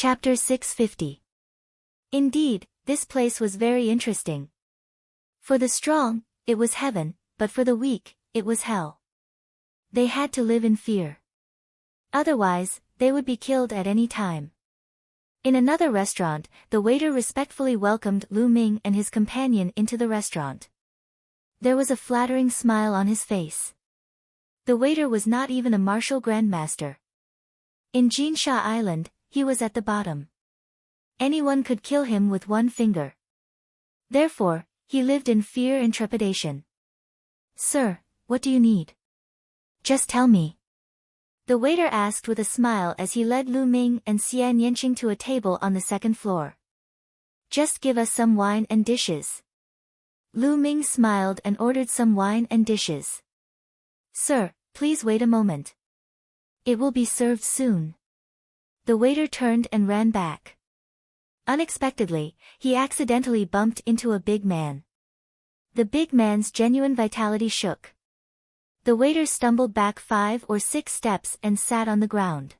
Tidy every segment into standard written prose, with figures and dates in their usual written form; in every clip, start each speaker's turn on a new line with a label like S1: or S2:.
S1: Chapter 650. Indeed, this place was very interesting. For the strong, it was heaven, but for the weak, it was hell. They had to live in fear. Otherwise, they would be killed at any time. In another restaurant, the waiter respectfully welcomed Lu Ming and his companion into the restaurant. There was a flattering smile on his face. The waiter was not even a martial grandmaster. In Jinsha Island, he was at the bottom. Anyone could kill him with one finger. Therefore, he lived in fear and trepidation. "Sir, what do you need?" "Just tell me." The waiter asked with a smile as he led Lu Ming and Xian Yanqing to a table on the second floor. "Just give us some wine and dishes." Lu Ming smiled and ordered some wine and dishes. "Sir, please wait a moment. It will be served soon." The waiter turned and ran back. Unexpectedly, he accidentally bumped into a big man. The big man's genuine vitality shook. The waiter stumbled back 5 or 6 steps and sat on the ground.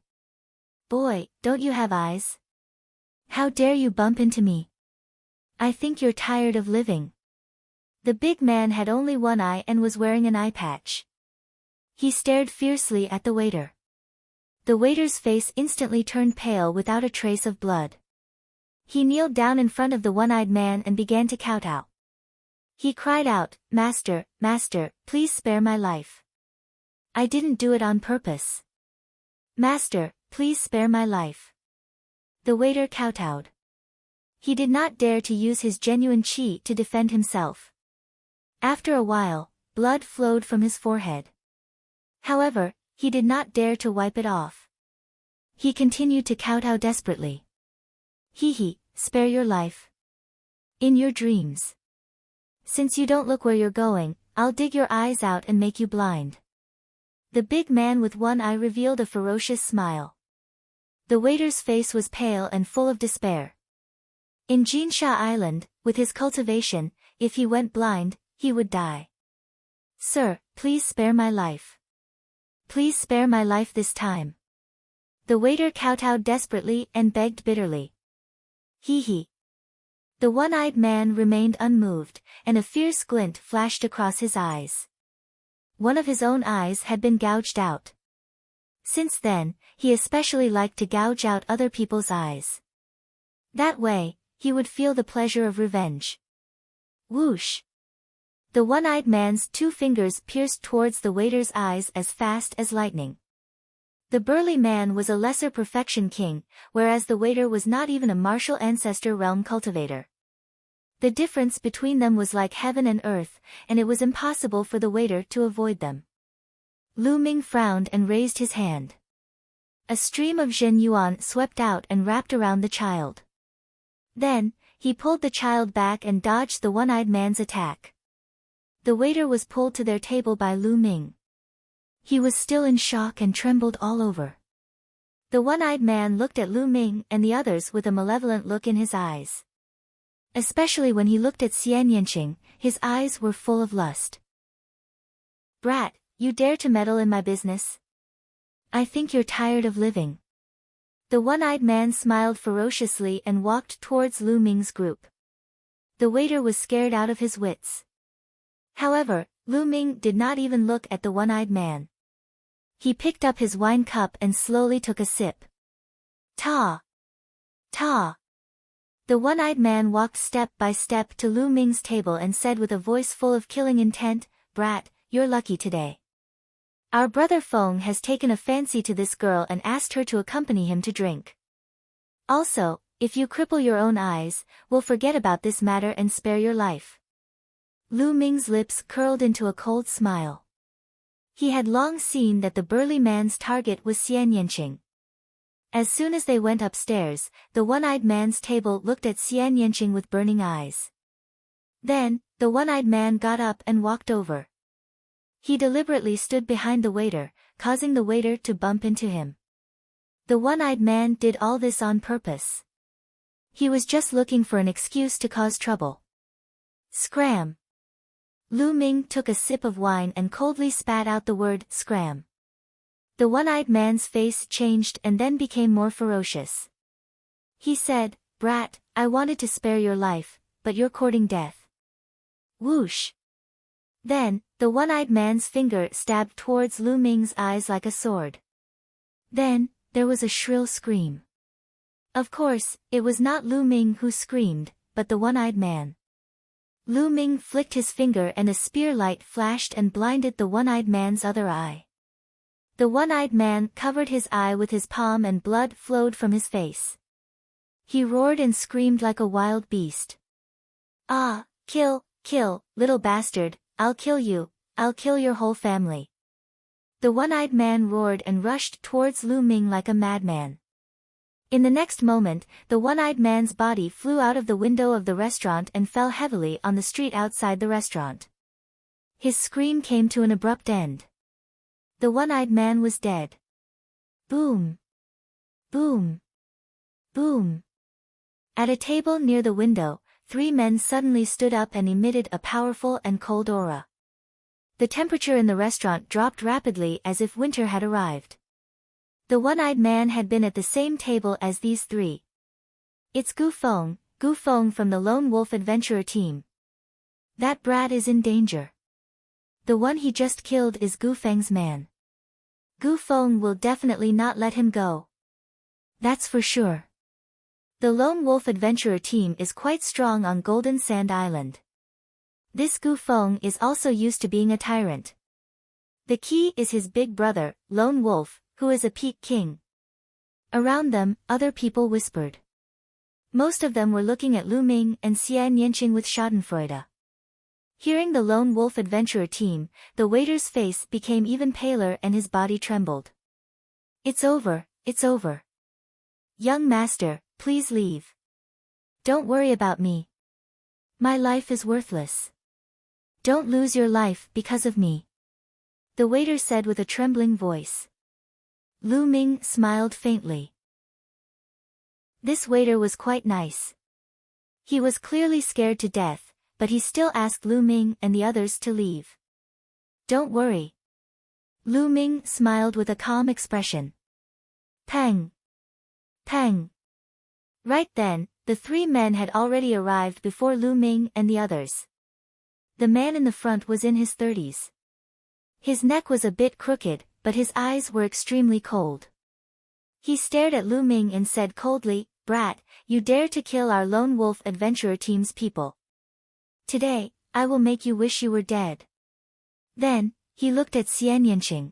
S1: "Boy, don't you have eyes? How dare you bump into me? I think you're tired of living." The big man had only one eye and was wearing an eye patch. He stared fiercely at the waiter. The waiter's face instantly turned pale without a trace of blood. He kneeled down in front of the one-eyed man and began to kowtow. He cried out, "Master, master, please spare my life. I didn't do it on purpose. Master, please spare my life." The waiter kowtowed. He did not dare to use his genuine chi to defend himself. After a while, blood flowed from his forehead. However, he did not dare to wipe it off. He continued to kowtow desperately. "Hee, spare your life. In your dreams. Since you don't look where you're going, I'll dig your eyes out and make you blind." The big man with one eye revealed a ferocious smile. The waiter's face was pale and full of despair. In Jinsha Island, with his cultivation, if he went blind, he would die. "Sir, please spare my life. Please spare my life this time." The waiter kowtowed desperately and begged bitterly. Hee. The one-eyed man remained unmoved, and a fierce glint flashed across his eyes. One of his own eyes had been gouged out. Since then, he especially liked to gouge out other people's eyes. That way, he would feel the pleasure of revenge. Whoosh! The one-eyed man's 2 fingers pierced towards the waiter's eyes as fast as lightning. The burly man was a lesser perfection king, whereas the waiter was not even a martial ancestor realm cultivator. The difference between them was like heaven and earth, and it was impossible for the waiter to avoid them. Lu Ming frowned and raised his hand. A stream of Zhen Yuan swept out and wrapped around the child. Then, he pulled the child back and dodged the one-eyed man's attack. The waiter was pulled to their table by Lu Ming. He was still in shock and trembled all over. The one-eyed man looked at Lu Ming and the others with a malevolent look in his eyes. Especially when he looked at Xian Yanqing, his eyes were full of lust. "Brat, you dare to meddle in my business? I think you're tired of living." The one-eyed man smiled ferociously and walked towards Lu Ming's group. The waiter was scared out of his wits. However, Lu Ming did not even look at the one-eyed man. He picked up his wine cup and slowly took a sip. Ta! Ta! The one-eyed man walked step by step to Lu Ming's table and said with a voice full of killing intent, "Brat, you're lucky today. Our brother Feng has taken a fancy to this girl and asked her to accompany him to drink. Also, if you cripple your own eyes, we'll forget about this matter and spare your life." Lu Ming's lips curled into a cold smile. He had long seen that the burly man's target was Xian Yanqing. As soon as they went upstairs, the one-eyed man's table looked at Xian Yanqing with burning eyes. Then, the one-eyed man got up and walked over. He deliberately stood behind the waiter, causing the waiter to bump into him. The one-eyed man did all this on purpose. He was just looking for an excuse to cause trouble. Scram! Lu Ming took a sip of wine and coldly spat out the word, "scram." The one-eyed man's face changed and then became more ferocious. He said, "Brat, I wanted to spare your life, but you're courting death." Whoosh! Then, the one-eyed man's finger stabbed towards Lu Ming's eyes like a sword. Then, there was a shrill scream. Of course, it was not Lu Ming who screamed, but the one-eyed man. Lu Ming flicked his finger and a spear light flashed and blinded the one-eyed man's other eye. The one-eyed man covered his eye with his palm and blood flowed from his face. He roared and screamed like a wild beast. "Ah, kill, kill, little bastard, I'll kill you, I'll kill your whole family." The one-eyed man roared and rushed towards Lu Ming like a madman. In the next moment, the one-eyed man's body flew out of the window of the restaurant and fell heavily on the street outside the restaurant. His scream came to an abrupt end. The one-eyed man was dead. Boom! Boom! Boom! At a table near the window, 3 men suddenly stood up and emitted a powerful and cold aura. The temperature in the restaurant dropped rapidly as if winter had arrived. The one-eyed man had been at the same table as these 3. "It's Gu Feng from the Lone Wolf Adventurer team. That brat is in danger. The one he just killed is Gu Feng's man. Gu Feng will definitely not let him go. That's for sure. The Lone Wolf Adventurer team is quite strong on Golden Sand Island. This Gu Feng is also used to being a tyrant. The key is his big brother, Lone Wolf, who is a Peak King." Around them, other people whispered. Most of them were looking at Lu Ming and Xian Yanqing with schadenfreude. Hearing the Lone Wolf Adventurer team, the waiter's face became even paler and his body trembled. It's over, it's over. Young master, please leave. Don't worry about me. My life is worthless. Don't lose your life because of me," the waiter said with a trembling voice. Lu Ming smiled faintly. This waiter was quite nice. He was clearly scared to death, but he still asked Lu Ming and the others to leave. "Don't worry." Lu Ming smiled with a calm expression. Pang! Pang! Right then, the 3 men had already arrived before Lu Ming and the others. The man in the front was in his 30s. His neck was a bit crooked, but his eyes were extremely cold. He stared at Lu Ming and said coldly, "Brat, you dare to kill our Lone Wolf Adventurer team's people. Today, I will make you wish you were dead." Then, he looked at Xian Yanqing.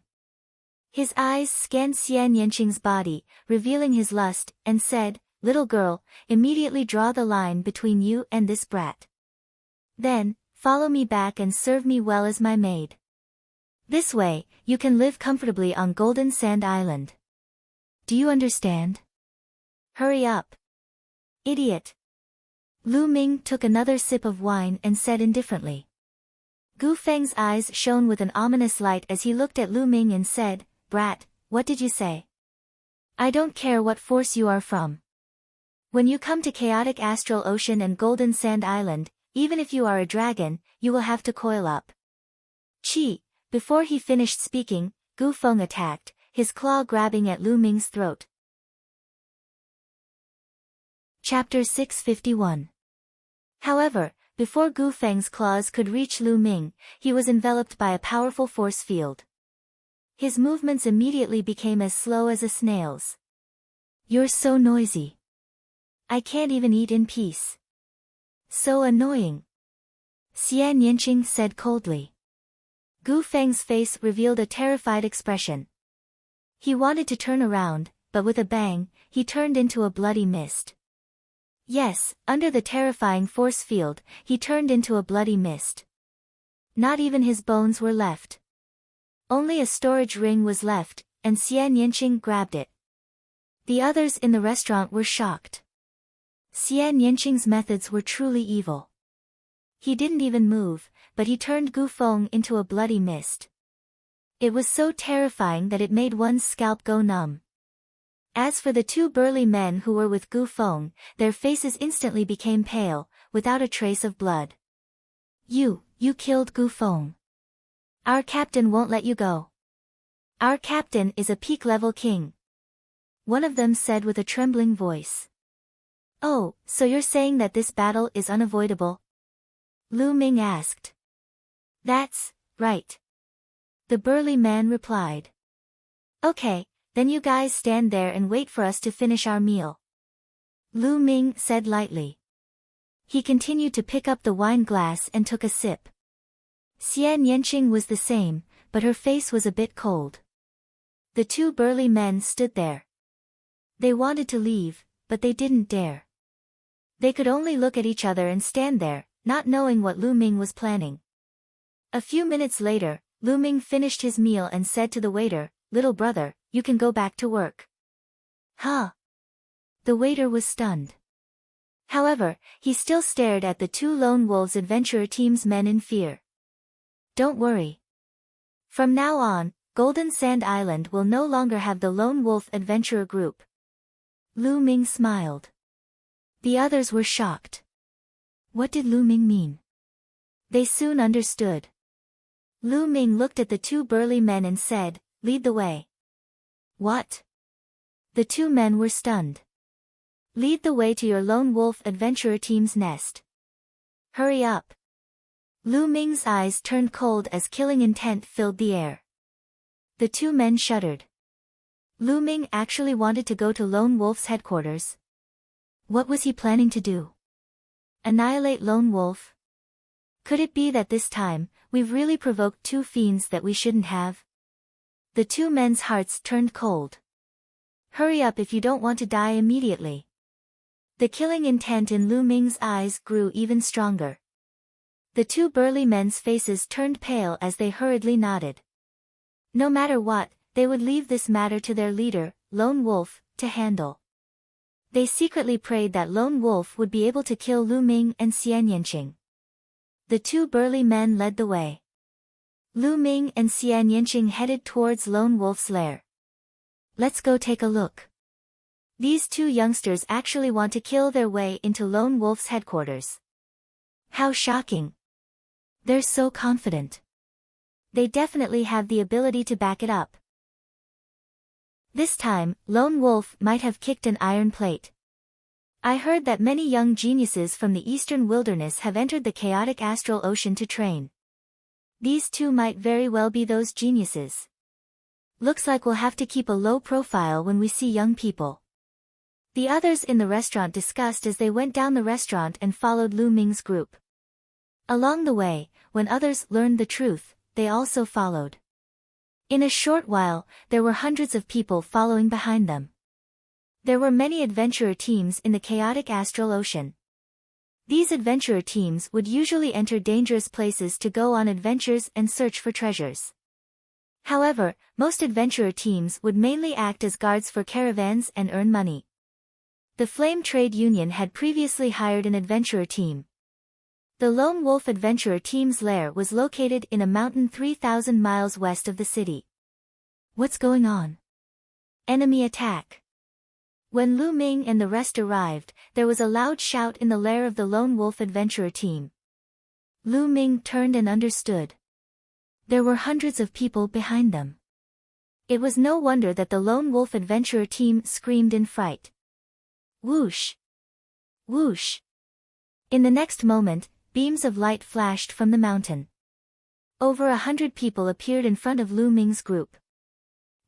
S1: His eyes scanned Xian Yanqing's body, revealing his lust, and said, "Little girl, immediately draw the line between you and this brat. Then, follow me back and serve me well as my maid. This way, you can live comfortably on Golden Sand Island. Do you understand? Hurry up. Idiot." Lu Ming took another sip of wine and said indifferently. Gu Feng's eyes shone with an ominous light as he looked at Lu Ming and said, "Brat, what did you say? I don't care what force you are from. When you come to Chaotic Astral Ocean and Golden Sand Island, even if you are a dragon, you will have to coil up." Chi! Before he finished speaking, Gu Feng attacked, his claw grabbing at Lu Ming's throat. Chapter 651. However, before Gu Feng's claws could reach Lu Ming, he was enveloped by a powerful force field. His movements immediately became as slow as a snail's. "You're so noisy. I can't even eat in peace. So annoying," Xian Yanqing said coldly. Gu Feng's face revealed a terrified expression. He wanted to turn around, but with a bang, he turned into a bloody mist. Yes, under the terrifying force field, he turned into a bloody mist. Not even his bones were left. Only a storage ring was left, and Xian Yanqing grabbed it. The others in the restaurant were shocked. Xian Yanqing's methods were truly evil. He didn't even move, but he turned Gu Feng into a bloody mist. It was so terrifying that it made one's scalp go numb. As for the 2 burly men who were with Gu Feng, their faces instantly became pale, without a trace of blood. You killed Gu Feng. Our captain won't let you go. Our captain is a peak-level king," one of them said with a trembling voice. Oh, so you're saying that this battle is unavoidable? Lu Ming asked. That's right. The burly man replied. Okay, then you guys stand there and wait for us to finish our meal. Lu Ming said lightly. He continued to pick up the wine glass and took a sip. Xian Yanqing was the same, but her face was a bit cold. The two burly men stood there. They wanted to leave, but they didn't dare. They could only look at each other and stand there, not knowing what Lu Ming was planning. A few minutes later, Lu Ming finished his meal and said to the waiter, "Little brother, you can go back to work." Huh? The waiter was stunned. However, he still stared at the two Lone Wolves Adventurer Team's men in fear. Don't worry. From now on, Golden Sand Island will no longer have the Lone Wolf Adventurer Group. Lu Ming smiled. The others were shocked. What did Lu Ming mean? They soon understood. Lu Ming looked at the two burly men and said, "Lead the way." What? The two men were stunned. Lead the way to your Lone Wolf Adventurer Team's nest. Hurry up. Lu Ming's eyes turned cold as killing intent filled the air. The two men shuddered. Lu Ming actually wanted to go to Lone Wolf's headquarters. What was he planning to do? Annihilate Lone Wolf? Could it be that this time, we've really provoked two fiends that we shouldn't have? The two men's hearts turned cold. Hurry up if you don't want to die immediately. The killing intent in Lu Ming's eyes grew even stronger. The two burly men's faces turned pale as they hurriedly nodded. No matter what, they would leave this matter to their leader, Lone Wolf, to handle. They secretly prayed that Lone Wolf would be able to kill Lu Ming and Xian Yanqing. The two burly men led the way. Lu Ming and Xian Yanqing headed towards Lone Wolf's lair. Let's go take a look. These two youngsters actually want to kill their way into Lone Wolf's headquarters. How shocking. They're so confident. They definitely have the ability to back it up. This time, Lone Wolf might have kicked an iron plate. I heard that many young geniuses from the eastern wilderness have entered the chaotic astral ocean to train. These two might very well be those geniuses. Looks like we'll have to keep a low profile when we see young people. The others in the restaurant discussed as they went down the restaurant and followed Lu Ming's group. Along the way, when others learned the truth, they also followed. In a short while, there were hundreds of people following behind them. There were many adventurer teams in the chaotic astral ocean. These adventurer teams would usually enter dangerous places to go on adventures and search for treasures. However, most adventurer teams would mainly act as guards for caravans and earn money. The Flame Trade Union had previously hired an adventurer team. The Lone Wolf Adventurer Team's lair was located in a mountain 3,000 miles west of the city. What's going on? Enemy attack. When Lu Ming and the rest arrived, there was a loud shout in the lair of the Lone Wolf Adventurer Team. Lu Ming turned and understood. There were hundreds of people behind them. It was no wonder that the Lone Wolf Adventurer Team screamed in fright. Whoosh! Whoosh! In the next moment, beams of light flashed from the mountain. Over 100 people appeared in front of Lu Ming's group.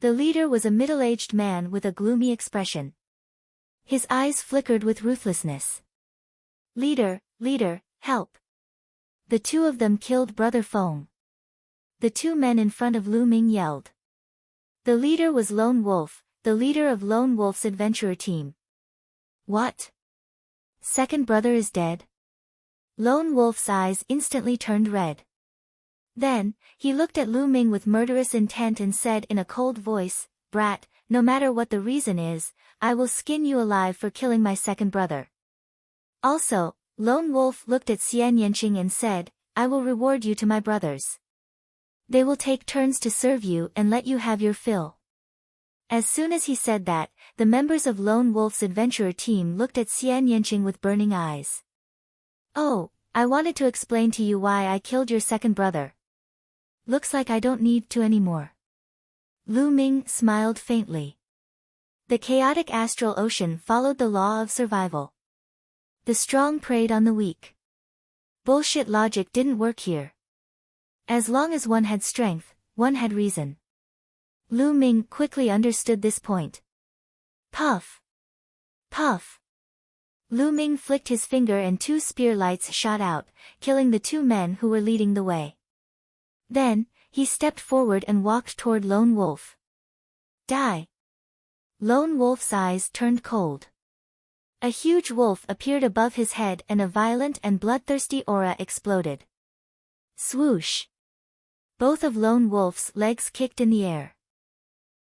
S1: The leader was a middle-aged man with a gloomy expression. His eyes flickered with ruthlessness. Leader, help! The two of them killed Brother Feng. The two men in front of Lu Ming yelled. The leader was Lone Wolf, the leader of Lone Wolf's adventurer team. What? Second brother is dead? Lone Wolf's eyes instantly turned red. Then, he looked at Lu Ming with murderous intent and said in a cold voice, "Brat, no matter what the reason is, I will skin you alive for killing my second brother." Also, Lone Wolf looked at Xian Yanqing and said, "I will reward you to my brothers. They will take turns to serve you and let you have your fill." As soon as he said that, the members of Lone Wolf's adventurer team looked at Xian Yanqing with burning eyes. "Oh, I wanted to explain to you why I killed your second brother. Looks like I don't need to anymore." Lu Ming smiled faintly. The chaotic astral ocean followed the law of survival. The strong preyed on the weak. Bullshit logic didn't work here. As long as one had strength, one had reason. Lu Ming quickly understood this point. Puff! Puff! Lu Ming flicked his finger and 2 spear lights shot out, killing the 2 men who were leading the way. Then, he stepped forward and walked toward Lone Wolf. Die! Lone Wolf's eyes turned cold. A huge wolf appeared above his head and a violent and bloodthirsty aura exploded. Swoosh! Both of Lone Wolf's legs kicked in the air.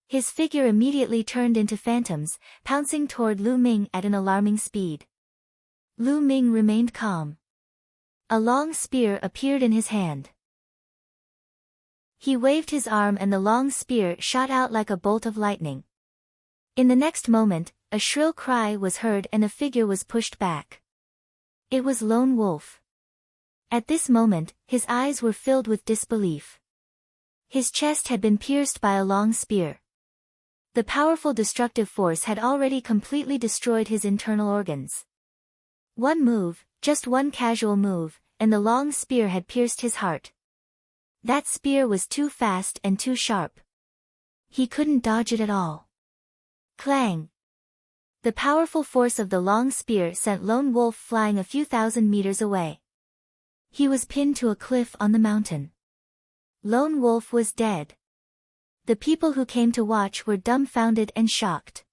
S1: His figure immediately turned into phantoms, pouncing toward Lu Ming at an alarming speed. Lu Ming remained calm. A long spear appeared in his hand. He waved his arm and the long spear shot out like a bolt of lightning. In the next moment, a shrill cry was heard and a figure was pushed back. It was Lone Wolf. At this moment, his eyes were filled with disbelief. His chest had been pierced by a long spear. The powerful destructive force had already completely destroyed his internal organs. One move, just one casual move, and the long spear had pierced his heart. That spear was too fast and too sharp. He couldn't dodge it at all. Clang! The powerful force of the long spear sent Lone Wolf flying a few thousand meters away. He was pinned to a cliff on the mountain. Lone Wolf was dead. The people who came to watch were dumbfounded and shocked.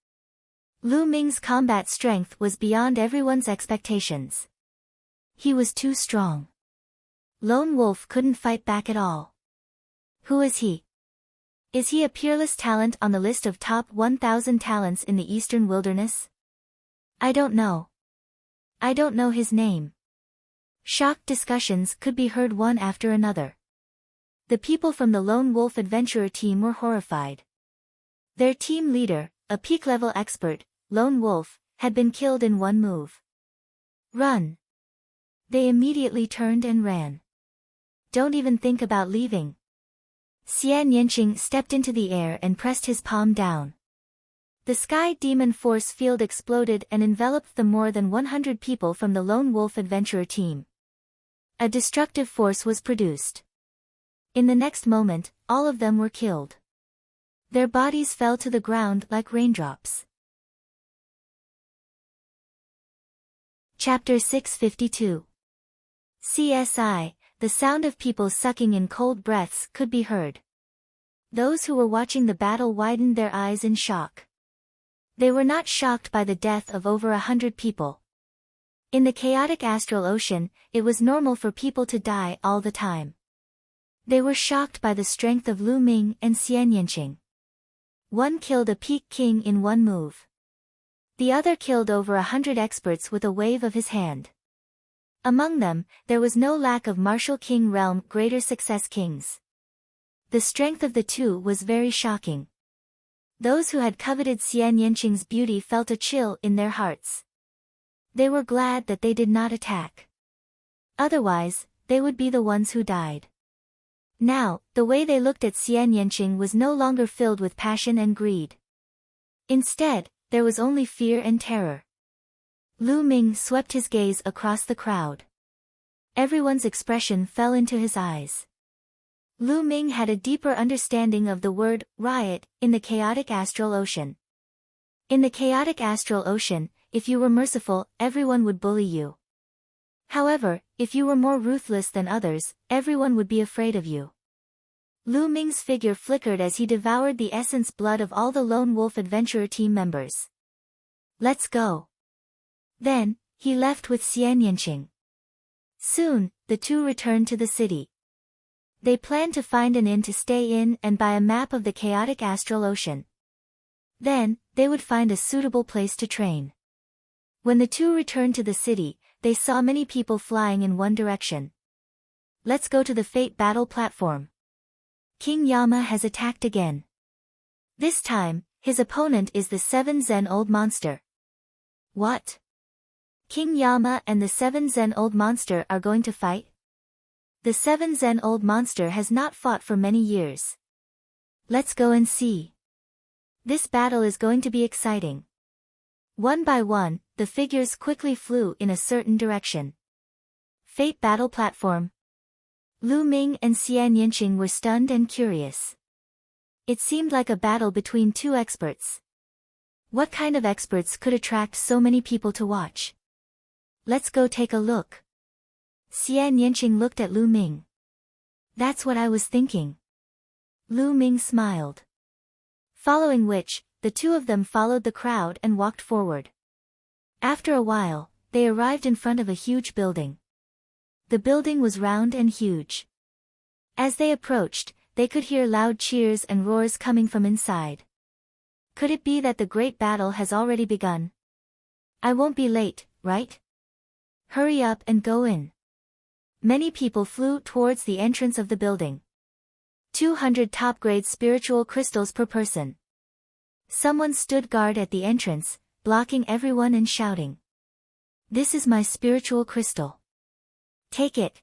S1: Lu Ming's combat strength was beyond everyone's expectations. He was too strong. Lone Wolf couldn't fight back at all. Who is he? Is he a peerless talent on the list of top 1,000 talents in the Eastern Wilderness? I don't know. I don't know his name. Shocked discussions could be heard one after another. The people from the Lone Wolf Adventurer team were horrified. Their team leader, a peak-level expert, Lone Wolf, had been killed in one move. Run! They immediately turned and ran. Don't even think about leaving. Xian Yanqing stepped into the air and pressed his palm down. The Sky Demon Force field exploded and enveloped the more than 100 people from the Lone Wolf Adventurer team. A destructive force was produced. In the next moment, all of them were killed. Their bodies fell to the ground like raindrops. Chapter 652. CSI. The sound of people sucking in cold breaths could be heard. Those who were watching the battle widened their eyes in shock. They were not shocked by the death of over 100 people. In the chaotic astral ocean, it was normal for people to die all the time. They were shocked by the strength of Lu Ming and Xian Yanqing. One killed a peak king in one move. The other killed over 100 experts with a wave of his hand. Among them, there was no lack of martial king realm greater success kings. The strength of the two was very shocking. Those who had coveted Xian Yanqing's beauty felt a chill in their hearts. They were glad that they did not attack. Otherwise, they would be the ones who died. Now, the way they looked at Xian Yanqing was no longer filled with passion and greed. Instead, there was only fear and terror. Lu Ming swept his gaze across the crowd. Everyone's expression fell into his eyes. Lu Ming had a deeper understanding of the word riot in the chaotic astral ocean. In the chaotic astral ocean, if you were merciful, everyone would bully you. However, if you were more ruthless than others, everyone would be afraid of you. Lu Ming's figure flickered as he devoured the essence blood of all the Lone Wolf Adventurer team members. Let's go. Then, he left with Xian Yanqing. Soon, the two returned to the city. They planned to find an inn to stay in and buy a map of the chaotic astral ocean. Then, they would find a suitable place to train. When the two returned to the city, they saw many people flying in one direction. Let's go to the Fate Battle platform. King Yama has attacked again. This time, his opponent is the 7 Zen Old Monster. What? King Yama and the 7 Zen Old Monster are going to fight? The 7 Zen Old Monster has not fought for many years. Let's go and see. This battle is going to be exciting. One by one, the figures quickly flew in a certain direction. Fate battle platform. Lu Ming and Xian Yinqing were stunned and curious. It seemed like a battle between two experts. What kind of experts could attract so many people to watch? Let's go take a look. Xian Yinqing looked at Lu Ming. That's what I was thinking. Lu Ming smiled. Following which, the two of them followed the crowd and walked forward. After a while, they arrived in front of a huge building. The building was round and huge. As they approached, they could hear loud cheers and roars coming from inside. Could it be that the great battle has already begun? I won't be late, right? Hurry up and go in. Many people flew towards the entrance of the building. 200 top-grade spiritual crystals per person. Someone stood guard at the entrance, blocking everyone and shouting. This is my spiritual crystal. Take it.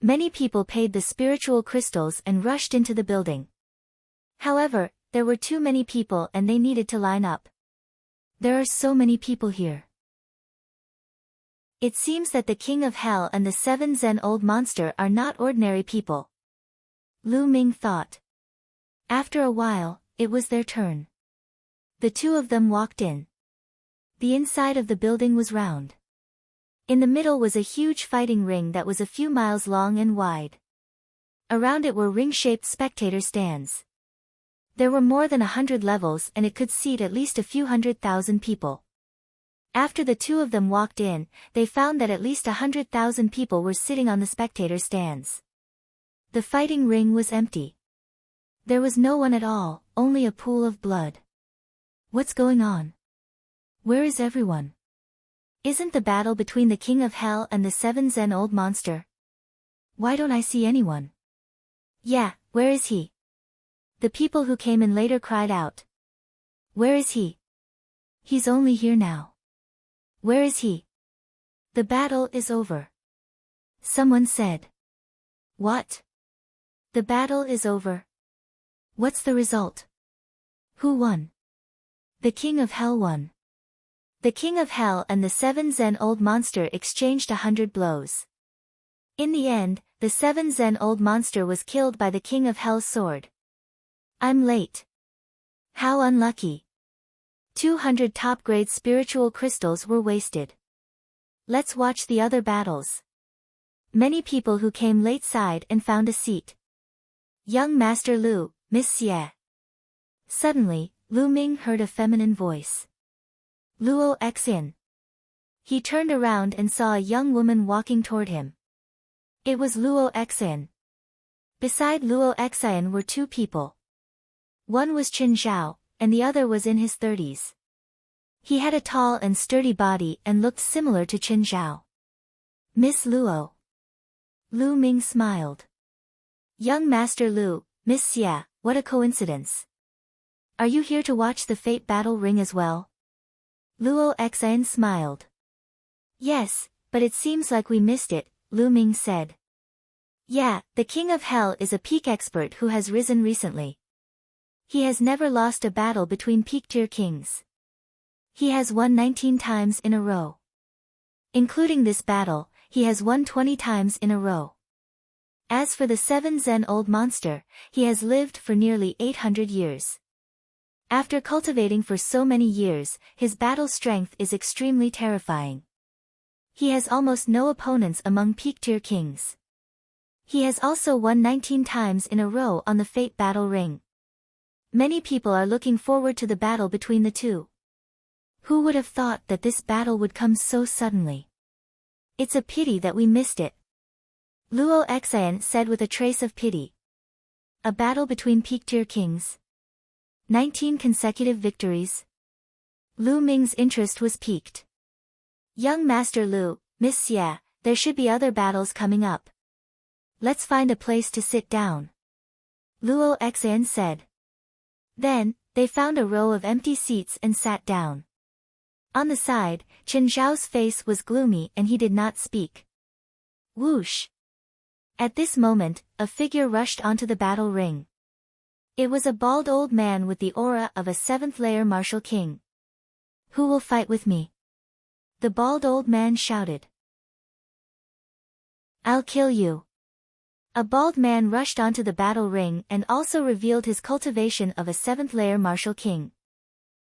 S1: Many people paid the spiritual crystals and rushed into the building. However, there were too many people and they needed to line up. There are so many people here. It seems that the King of Hell and the 7 Zen old monster are not ordinary people. Lu Ming thought. After a while, it was their turn. The two of them walked in. The inside of the building was round. In the middle was a huge fighting ring that was a few miles long and wide. Around it were ring-shaped spectator stands. There were more than 100 levels and it could seat at least a few 100,000 people. After the two of them walked in, they found that at least 100,000 people were sitting on the spectator stands. The fighting ring was empty. There was no one at all, only a pool of blood. What's going on? Where is everyone? Isn't the battle between the King of Hell and the 7 Zen old monster? Why don't I see anyone? Yeah, where is he? The people who came in later cried out. Where is he? He's only here now. Where is he? The battle is over. Someone said. What? The battle is over. What's the result? Who won? The King of Hell won. The King of Hell and the 7 Zen old monster exchanged 100 blows. In the end, the 7 Zen old monster was killed by the King of Hell's sword. I'm late. How unlucky. 200 top-grade spiritual crystals were wasted. Let's watch the other battles. Many people who came late sighed and found a seat. Young Master Lu, Miss Xie. Suddenly, Lu Ming heard a feminine voice. Luo Xin. He turned around and saw a young woman walking toward him. It was Luo Xin. Beside Luo Xin were two people. One was Qin Zhao, and the other was in his 30s. He had a tall and sturdy body and looked similar to Qin Zhao. Miss Luo. Lu Ming smiled. Young Master Lu, Miss Xie, what a coincidence. Are you here to watch the fate battle ring as well? Luo Xin smiled. Yes, but it seems like we missed it, Lu Ming said. Yeah, the King of Hell is a peak expert who has risen recently. He has never lost a battle between peak-tier kings. He has won 19 times in a row. Including this battle, he has won 20 times in a row. As for the 7 Zen old monster, he has lived for nearly 800 years. After cultivating for so many years, his battle strength is extremely terrifying. He has almost no opponents among peak-tier kings. He has also won 19 times in a row on the fate battle ring. Many people are looking forward to the battle between the two. Who would have thought that this battle would come so suddenly? It's a pity that we missed it. Luo Xin said with a trace of pity. A battle between peak-tier kings. 19 consecutive victories. Lu Ming's interest was piqued. Young Master Lu, Miss Xie, there should be other battles coming up. Let's find a place to sit down. Luo Xin said. Then, they found a row of empty seats and sat down. On the side, Qin Zhao's face was gloomy and he did not speak. Whoosh! At this moment, a figure rushed onto the battle ring. It was a bald old man with the aura of a 7th-layer martial king. Who will fight with me? The bald old man shouted. I'll kill you. A bald man rushed onto the battle ring and also revealed his cultivation of a 7th-layer martial king.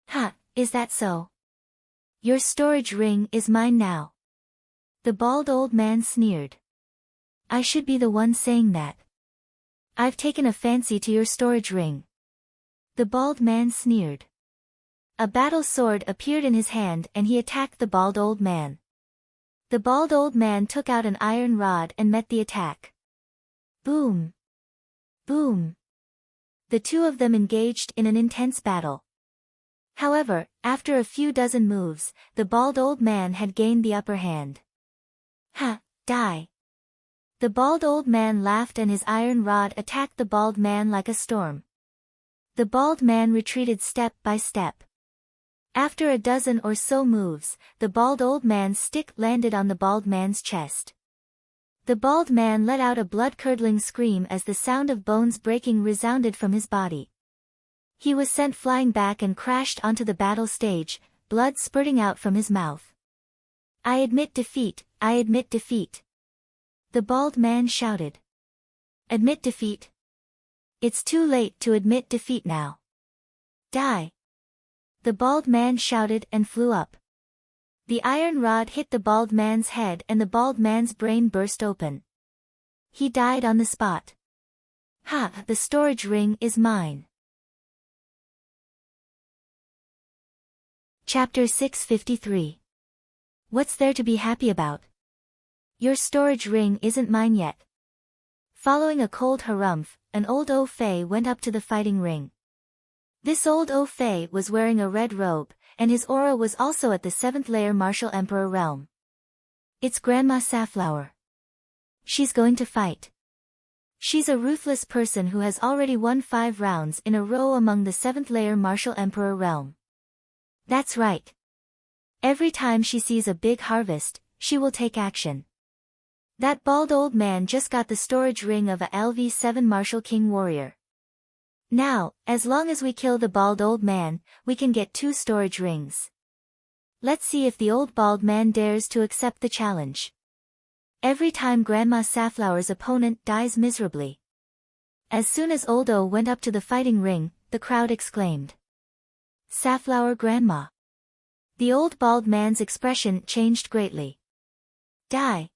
S1: Ha, is that so? Your storage ring is mine now. The bald old man sneered. I should be the one saying that. I've taken a fancy to your storage ring. The bald man sneered. A battle sword appeared in his hand and he attacked the bald old man. The bald old man took out an iron rod and met the attack. Boom! Boom! The two of them engaged in an intense battle. However, after a few dozen moves, the bald old man had gained the upper hand. Ha! Die! The bald old man laughed and his iron rod attacked the bald man like a storm. The bald man retreated step by step. After a dozen or so moves, the bald old man's stick landed on the bald man's chest. The bald man let out a blood-curdling scream as the sound of bones breaking resounded from his body. He was sent flying back and crashed onto the battle stage, blood spurting out from his mouth. I admit defeat, I admit defeat. The bald man shouted. Admit defeat? It's too late to admit defeat now. Die! The bald man shouted and flew up. The iron rod hit the bald man's head and the bald man's brain burst open. He died on the spot. Ha! The storage ring is mine. Chapter 653. What's there to be happy about? Your storage ring isn't mine yet. Following a cold harumph, an old au fei went up to the fighting ring. This old au fei was wearing a red robe, and his aura was also at the 7th-layer martial emperor realm. It's Grandma Safflower. She's going to fight. She's a ruthless person who has already won 5 rounds in a row among the 7th-layer martial emperor realm. That's right. Every time she sees a big harvest, she will take action. That bald old man just got the storage ring of a LV7 martial king warrior. Now, as long as we kill the bald old man, we can get 2 storage rings. Let's see if the old bald man dares to accept the challenge. Every time Grandma Safflower's opponent dies miserably. As soon as Old O went up to the fighting ring, the crowd exclaimed. Safflower Grandma. The old bald man's expression changed greatly. Die.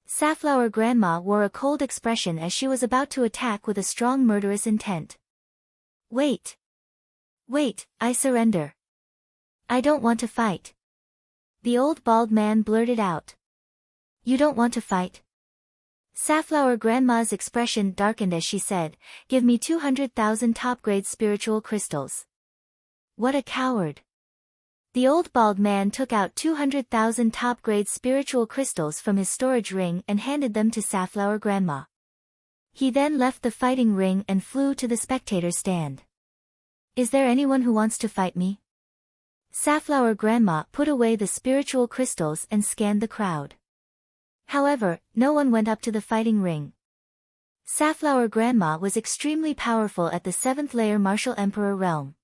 S1: Safflower Grandma wore a cold expression as she was about to attack with a strong murderous intent. Wait. Wait, I surrender. I don't want to fight. The old bald man blurted out. You don't want to fight? Safflower Grandma's expression darkened as she said, give me 200,000 top-grade spiritual crystals. What a coward. The old bald man took out 200,000 top-grade spiritual crystals from his storage ring and handed them to Safflower Grandma. He then left the fighting ring and flew to the spectator stand. Is there anyone who wants to fight me? Safflower Grandma put away the spiritual crystals and scanned the crowd. However, no one went up to the fighting ring. Safflower Grandma was extremely powerful at the 7th-layer martial emperor realm.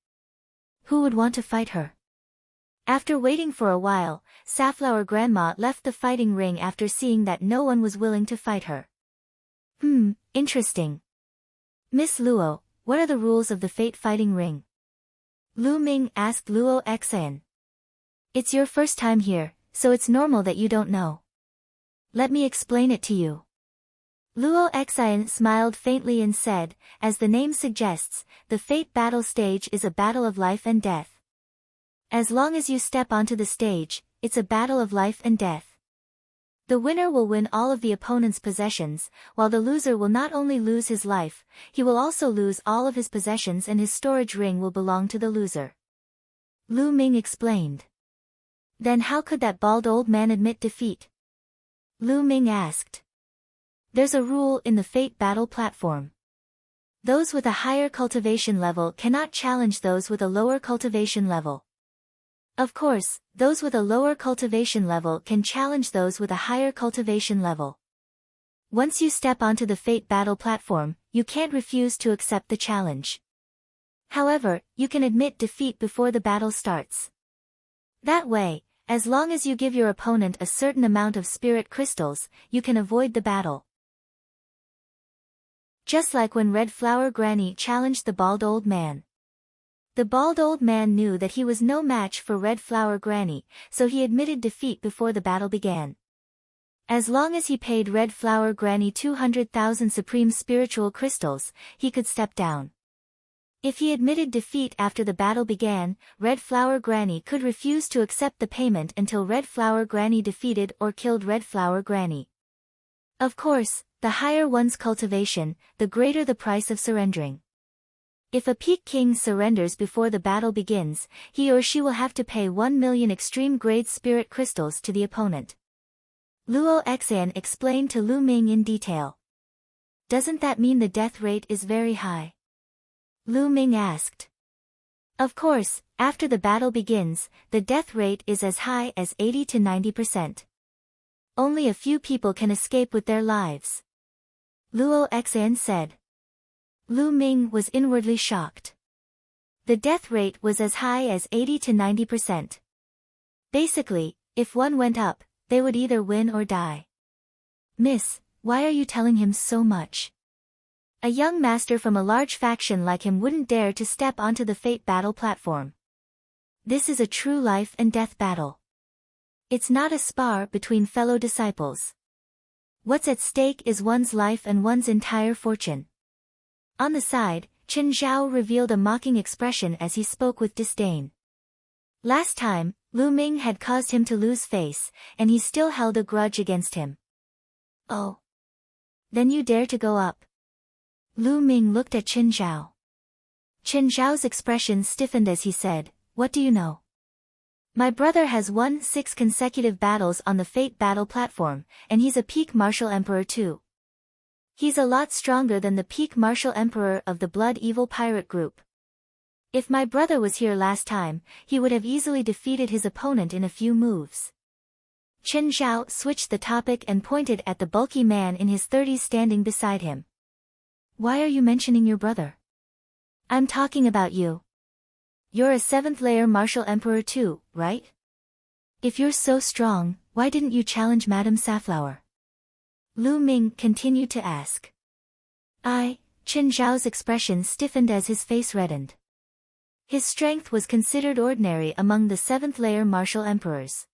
S1: Who would want to fight her? After waiting for a while, Safflower Grandma left the fighting ring after seeing that no one was willing to fight her. Interesting. Miss Luo, what are the rules of the Fate fighting ring? Lu Ming asked Luo Xian. It's your first time here, so it's normal that you don't know. Let me explain it to you. Luo Xian smiled faintly and said, as the name suggests, the Fate battle stage is a battle of life and death. As long as you step onto the stage, it's a battle of life and death. The winner will win all of the opponent's possessions, while the loser will not only lose his life, he will also lose all of his possessions and his storage ring will belong to the loser. Lu Ming explained. Then how could that bald old man admit defeat? Lu Ming asked. There's a rule in the Fate battle platform. Those with a higher cultivation level cannot challenge those with a lower cultivation level. Of course, those with a lower cultivation level can challenge those with a higher cultivation level. Once you step onto the Fate battle platform, you can't refuse to accept the challenge. However, you can admit defeat before the battle starts. That way, as long as you give your opponent a certain amount of spirit crystals, you can avoid the battle. Just like when Red Flower Granny challenged the bald old man. The bald old man knew that he was no match for Red Flower Granny, so he admitted defeat before the battle began. As long as he paid Red Flower Granny 200,000 supreme spiritual crystals, he could step down. If he admitted defeat after the battle began, Red Flower Granny could refuse to accept the payment until Red Flower Granny defeated or killed Red Flower Granny. Of course, the higher one's cultivation, the greater the price of surrendering. If a Peak King surrenders before the battle begins, he or she will have to pay 1 million extreme-grade spirit crystals to the opponent. Luo Xan explained to Lu Ming in detail. Doesn't that mean the death rate is very high? Lu Ming asked. Of course, after the battle begins, the death rate is as high as 80 to 90%. Only a few people can escape with their lives. Luo Xan said. Lu Ming was inwardly shocked. The death rate was as high as 80 to 90%. Basically, if one went up, they would either win or die. Miss, why are you telling him so much? A young master from a large faction like him wouldn't dare to step onto the fate battle platform. This is a true life and death battle. It's not a spar between fellow disciples. What's at stake is one's life and one's entire fortune. On the side, Chen Zhao revealed a mocking expression as he spoke with disdain. Last time, Lu Ming had caused him to lose face, and he still held a grudge against him. Oh. Then you dare to go up? Lu Ming looked at Chen Zhao. Chen Zhao's expression stiffened as he said, What do you know? My brother has won 6 consecutive battles on the Fate battle platform, and he's a peak martial emperor too. He's a lot stronger than the peak martial emperor of the Blood Evil pirate group. If my brother was here last time, he would have easily defeated his opponent in a few moves. Chen Zhao switched the topic and pointed at the bulky man in his 30s standing beside him. Why are you mentioning your brother? I'm talking about you. You're a 7th layer martial emperor too, right? If you're so strong, why didn't you challenge Madame Safflower? Lu Ming continued to ask. Chen Zhao's expression stiffened as his face reddened. His strength was considered ordinary among the 7th layer martial emperors.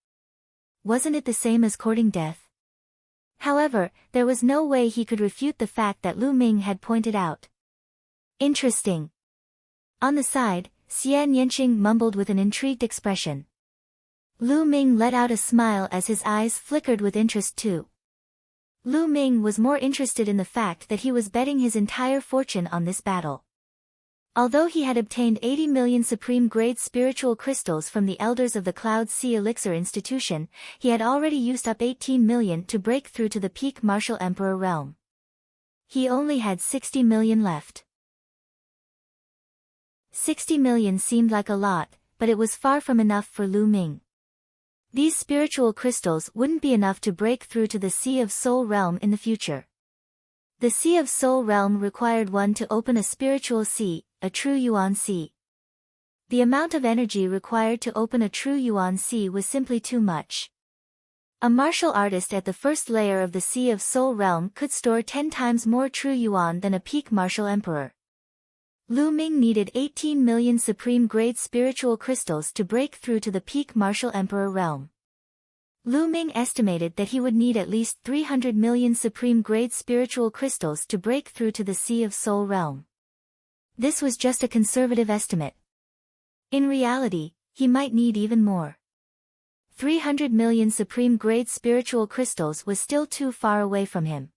S1: Wasn't it the same as courting death? However, there was no way he could refute the fact that Lu Ming had pointed out. Interesting. On the side, Xian Yanqing mumbled with an intrigued expression. Lu Ming let out a smile as his eyes flickered with interest too. Lu Ming was more interested in the fact that he was betting his entire fortune on this battle. Although he had obtained 80 million supreme-grade spiritual crystals from the elders of the Cloud Sea Elixir Institution, he had already used up 18 million to break through to the peak martial emperor realm. He only had 60 million left. 60 million seemed like a lot, but it was far from enough for Lu Ming. These spiritual crystals wouldn't be enough to break through to the Sea of Soul realm in the future. The Sea of Soul realm required one to open a spiritual sea, a true Yuan sea. The amount of energy required to open a true Yuan sea was simply too much. A martial artist at the first layer of the Sea of Soul realm could store 10 times more true Yuan than a peak martial emperor. Lu Ming needed 18 million supreme-grade spiritual crystals to break through to the peak martial emperor realm. Lu Ming estimated that he would need at least 300 million supreme-grade spiritual crystals to break through to the Sea of Soul realm. This was just a conservative estimate. In reality, he might need even more. 300 million supreme-grade spiritual crystals was still too far away from him.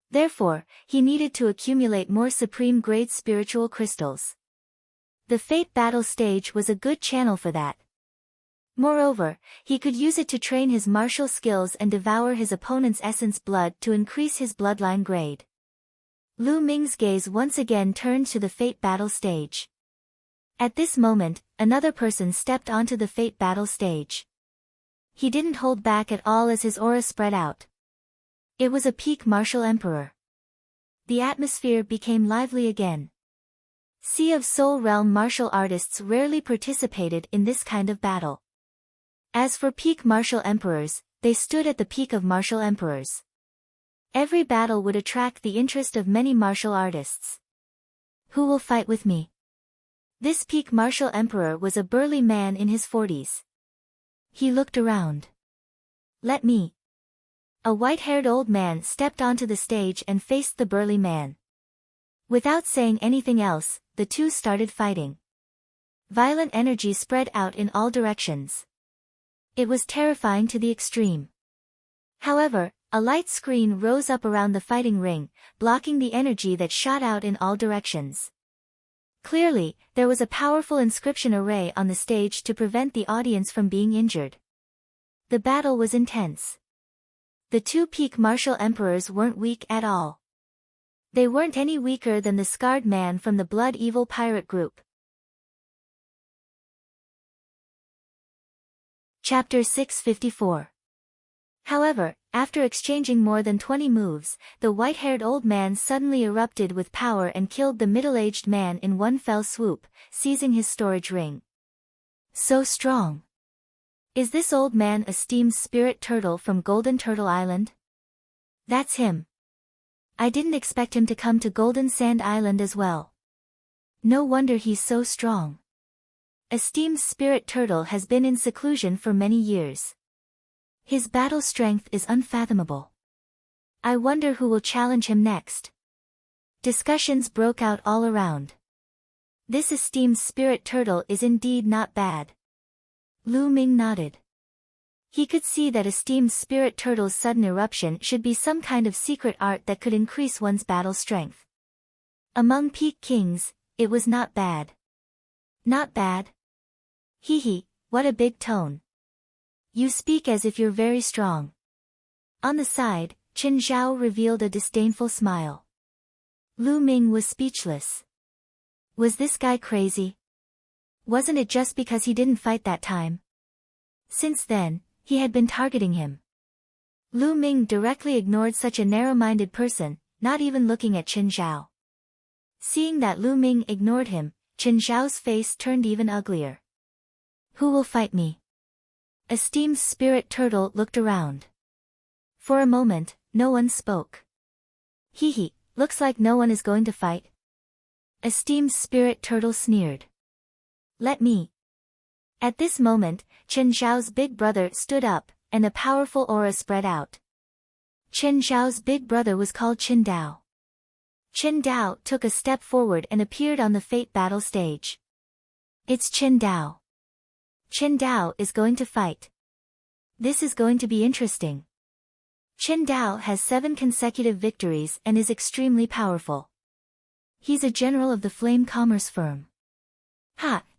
S1: Therefore, he needed to accumulate more supreme-grade spiritual crystals. The Fate battle stage was a good channel for that. Moreover, he could use it to train his martial skills and devour his opponent's essence blood to increase his bloodline grade. Lu Ming's gaze once again turned to the Fate battle stage. At this moment, another person stepped onto the Fate battle stage. He didn't hold back at all as his aura spread out. It was a peak martial emperor. The atmosphere became lively again. Sea of Soul realm martial artists rarely participated in this kind of battle. As for peak martial emperors, they stood at the peak of martial emperors. Every battle would attract the interest of many martial artists. Who will fight with me? This peak martial emperor was a burly man in his 40s. He looked around. Let me. A white-haired old man stepped onto the stage and faced the burly man. Without saying anything else, the two started fighting. Violent energy spread out in all directions. It was terrifying to the extreme. However, a light screen rose up around the fighting ring, blocking the energy that shot out in all directions. Clearly, there was a powerful inscription array on the stage to prevent the audience from being injured. The battle was intense. The two peak martial emperors weren't weak at all. They weren't any weaker than the scarred man from the Blood Evil pirate group. Chapter 654. However, after exchanging more than 20 moves, the white-haired old man suddenly erupted with power and killed the middle-aged man in one fell swoop, seizing his storage ring. So strong. Is this old man a steam spirit turtle from Golden Turtle Island? That's him. I didn't expect him to come to Golden Sand Island as well. No wonder he's so strong. A steam spirit turtle has been in seclusion for many years. His battle strength is unfathomable. I wonder who will challenge him next. Discussions broke out all around. This esteemed spirit turtle is indeed not bad. Lu Ming nodded. He could see that esteemed spirit turtle's sudden eruption should be some kind of secret art that could increase one's battle strength. Among peak kings, it was not bad. Not bad? Hee, what a big tone. You speak as if you're very strong. On the side, Qin Zhao revealed a disdainful smile. Lu Ming was speechless. Was this guy crazy? Wasn't it just because he didn't fight that time? Since then, he had been targeting him. Lu Ming directly ignored such a narrow-minded person, not even looking at Qin Zhao. Seeing that Lu Ming ignored him, Qin Zhao's face turned even uglier. Who will fight me? Esteemed spirit turtle looked around. For a moment, no one spoke. Hee, looks like no one is going to fight. Esteemed spirit turtle sneered. Let me. At this moment, Qin Zhao's big brother stood up, and a powerful aura spread out. Qin Zhao's big brother was called Qin Dao. Qin Dao took a step forward and appeared on the fate battle stage. It's Qin Dao. Qin Dao is going to fight. This is going to be interesting. Qin Dao has 7 consecutive victories and is extremely powerful. He's a general of the Flame Commerce firm.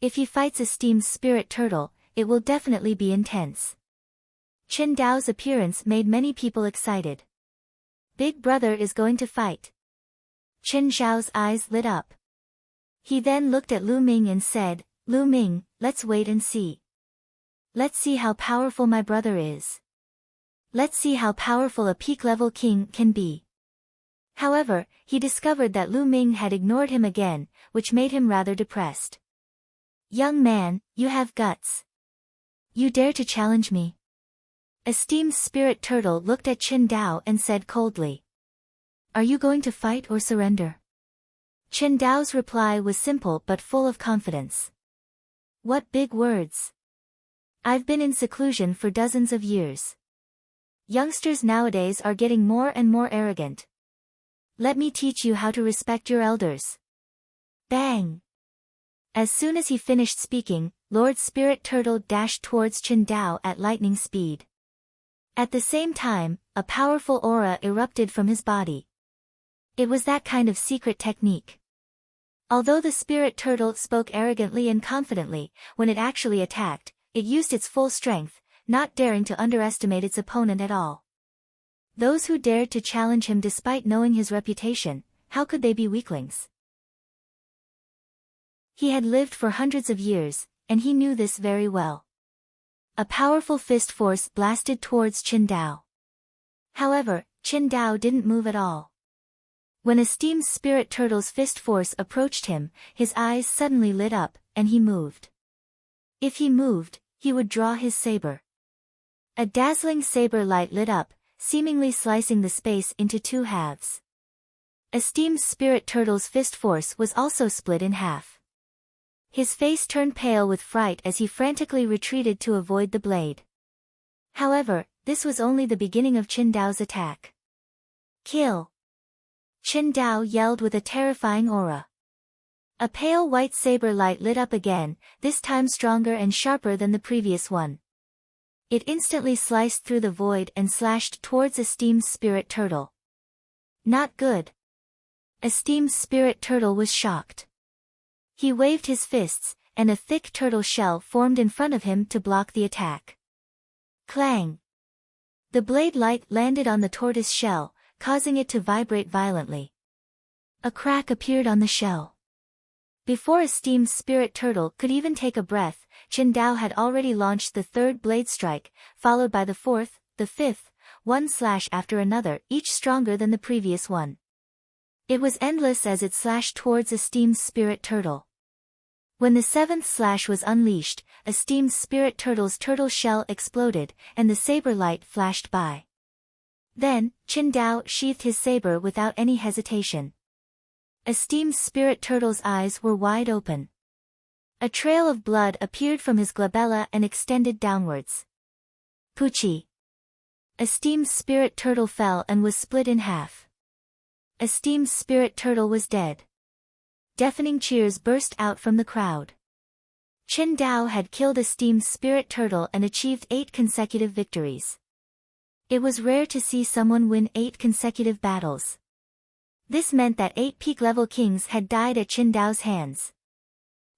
S1: If he fights esteemed spirit turtle, it will definitely be intense. Qin Dao's appearance made many people excited. Big brother is going to fight. Qin Zhao's eyes lit up. He then looked at Lu Ming and said, Lu Ming, let's wait and see. Let's see how powerful my brother is. Let's see how powerful a peak-level king can be. However, he discovered that Lu Ming had ignored him again, which made him rather depressed. Young man, you have guts. You dare to challenge me? Esteemed spirit turtle looked at Qin Dao and said coldly. Are you going to fight or surrender? Qin Dao's reply was simple but full of confidence. What big words. I've been in seclusion for dozens of years. Youngsters nowadays are getting more and more arrogant. Let me teach you how to respect your elders. Bang! As soon as he finished speaking, Lord Spirit Turtle dashed towards Qin Dao at lightning speed. At the same time, a powerful aura erupted from his body. It was that kind of secret technique. Although the Spirit Turtle spoke arrogantly and confidently, when it actually attacked, it used its full strength, not daring to underestimate its opponent at all. Those who dared to challenge him despite knowing his reputation, how could they be weaklings? He had lived for hundreds of years, and he knew this very well. A powerful fist force blasted towards Qin Dao. However, Qin Dao didn't move at all. When esteemed Spirit Turtle's fist force approached him, his eyes suddenly lit up, and he moved. If he moved, he would draw his saber. A dazzling saber light lit up, seemingly slicing the space into two halves. Esteemed Spirit Turtle's fist force was also split in half. His face turned pale with fright as he frantically retreated to avoid the blade. However, this was only the beginning of Qindao's attack. Kill! Qindao yelled with a terrifying aura. A pale white saber light lit up again, this time stronger and sharper than the previous one. It instantly sliced through the void and slashed towards Esteemed Spirit Turtle. Not good. Esteemed Spirit Turtle was shocked. He waved his fists, and a thick turtle shell formed in front of him to block the attack. Clang! The blade light landed on the tortoise shell, causing it to vibrate violently. A crack appeared on the shell. Before Esteemed Spirit Turtle could even take a breath, Qindao had already launched the third blade strike, followed by the fourth, the fifth, one slash after another, each stronger than the previous one. It was endless as it slashed towards Esteemed Spirit Turtle. When the seventh slash was unleashed, Esteemed Spirit Turtle's turtle shell exploded, and the saber light flashed by. Then, Qindao sheathed his saber without any hesitation. Esteemed Spirit Turtle's eyes were wide open. A trail of blood appeared from his glabella and extended downwards. Poochie! Esteemed Spirit Turtle fell and was split in half. Esteemed Spirit Turtle was dead. Deafening cheers burst out from the crowd. Qindao had killed Esteemed Spirit Turtle and achieved 8 consecutive victories. It was rare to see someone win 8 consecutive battles. This meant that 8 peak-level kings had died at Qindao's hands.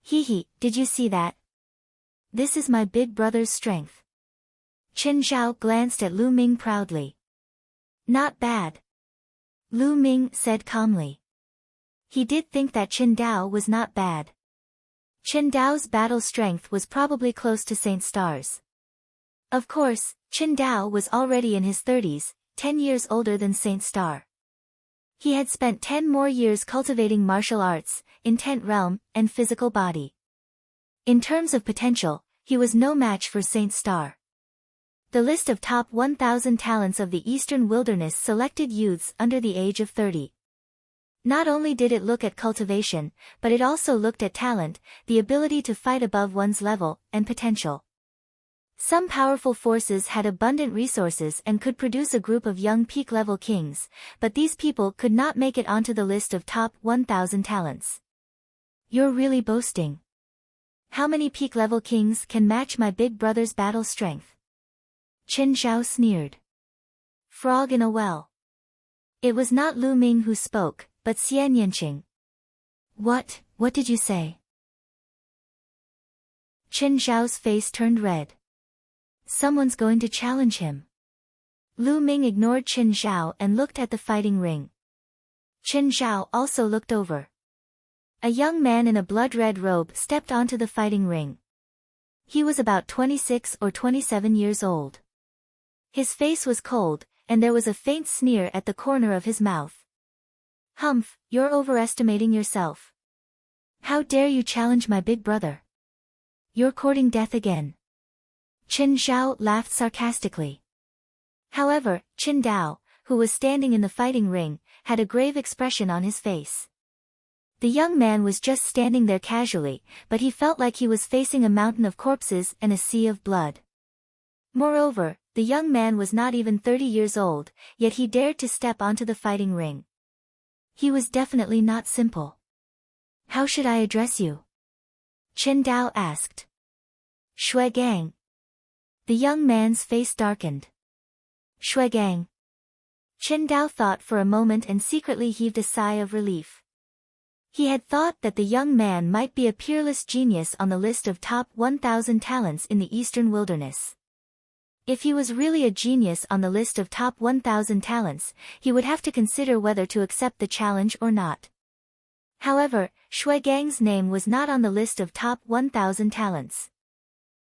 S1: Hehe, did you see that? This is my big brother's strength. Qin Zhao glanced at Lu Ming proudly. Not bad. Lu Ming said calmly. He did think that Qindao was not bad. Qindao's battle strength was probably close to Saint Star's. Of course, Qindao was already in his 30s, 10 years older than Saint Star. He had spent 10 more years cultivating martial arts, intent realm, and physical body. In terms of potential, he was no match for Saint Star. The list of top 1,000 talents of the Eastern Wilderness selected youths under the age of 30. Not only did it look at cultivation, but it also looked at talent, the ability to fight above one's level, and potential. Some powerful forces had abundant resources and could produce a group of young peak-level kings, but these people could not make it onto the list of top 1,000 talents. You're really boasting. How many peak-level kings can match my big brother's battle strength? Qin Zhao sneered. Frog in a well. It was not Lu Ming who spoke, but Xian Yanqing. What did you say? Qin Zhao's face turned red. Someone's going to challenge him. Lu Ming ignored Qin Zhao and looked at the fighting ring. Qin Zhao also looked over. A young man in a blood-red robe stepped onto the fighting ring. He was about 26 or 27 years old. His face was cold, and there was a faint sneer at the corner of his mouth. Humph, you're overestimating yourself. How dare you challenge my big brother? You're courting death again. Qin Zhao laughed sarcastically. However, Qindao, who was standing in the fighting ring, had a grave expression on his face. The young man was just standing there casually, but he felt like he was facing a mountain of corpses and a sea of blood. Moreover, the young man was not even 30 years old, yet he dared to step onto the fighting ring. He was definitely not simple. How should I address you? Qindao asked. Shuigang. The young man's face darkened. Shuigang. Qindao thought for a moment and secretly heaved a sigh of relief. He had thought that the young man might be a peerless genius on the list of top 1,000 talents in the Eastern Wilderness. If he was really a genius on the list of top 1,000 talents, he would have to consider whether to accept the challenge or not. However, Shuigang's name was not on the list of top 1,000 talents.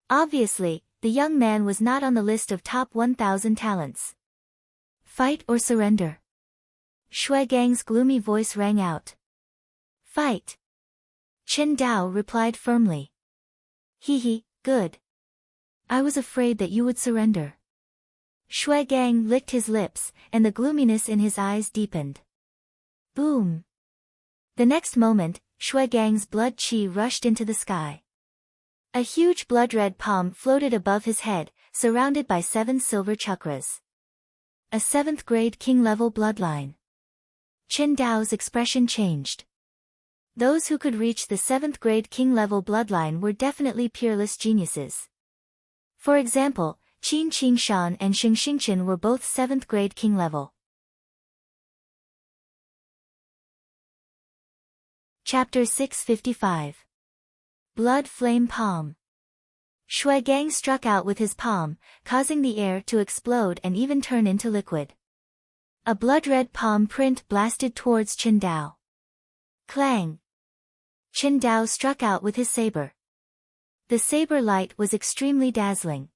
S1: Obviously, the young man was not on the list of top 1,000 talents. Fight or surrender? Shuigang's gloomy voice rang out. Fight. Qindao replied firmly. Hehe, good. I was afraid that you would surrender. Shui Gang licked his lips, and the gloominess in his eyes deepened. Boom! The next moment, Shui Gang's blood chi rushed into the sky. A huge blood-red palm floated above his head, surrounded by 7 silver chakras. A 7th-grade king-level bloodline. Qin Dao's expression changed. Those who could reach the 7th-grade king-level bloodline were definitely peerless geniuses. For example, Qin Qingshan and Xing Xingqian were both 7th-grade king-level. Chapter 655. Blood Flame Palm. Shui Gang struck out with his palm, causing the air to explode and even turn into liquid. A blood-red palm print blasted towards Qin Dao. Clang! Qin Dao struck out with his saber. The saber light was extremely dazzling.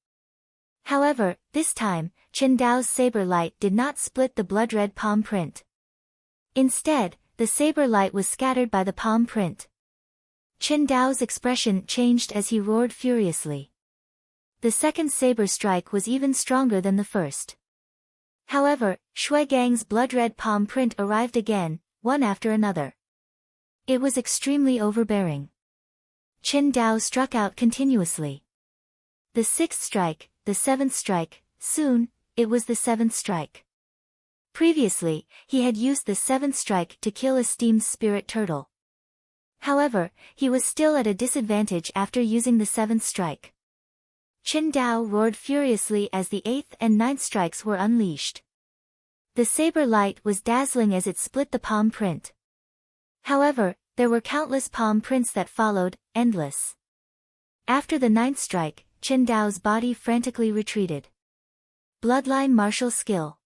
S1: However, this time, Qin Dao's saber light did not split the blood-red palm print. Instead, the saber light was scattered by the palm print. Qin Dao's expression changed as he roared furiously. The second saber strike was even stronger than the first. However, Shui Gang's blood-red palm print arrived again, one after another. It was extremely overbearing. Qin Dao struck out continuously. The 6th strike, the 7th strike, soon, it was the 7th strike. Previously, he had used the 7th strike to kill a steamed spirit turtle. However, he was still at a disadvantage after using the 7th strike. Qin Dao roared furiously as the 8th and 9th strikes were unleashed. The saber light was dazzling as it split the palm print. However, there were countless palm prints that followed, endless. After the 9th strike, Qin Dao's body frantically retreated. Bloodline martial skill.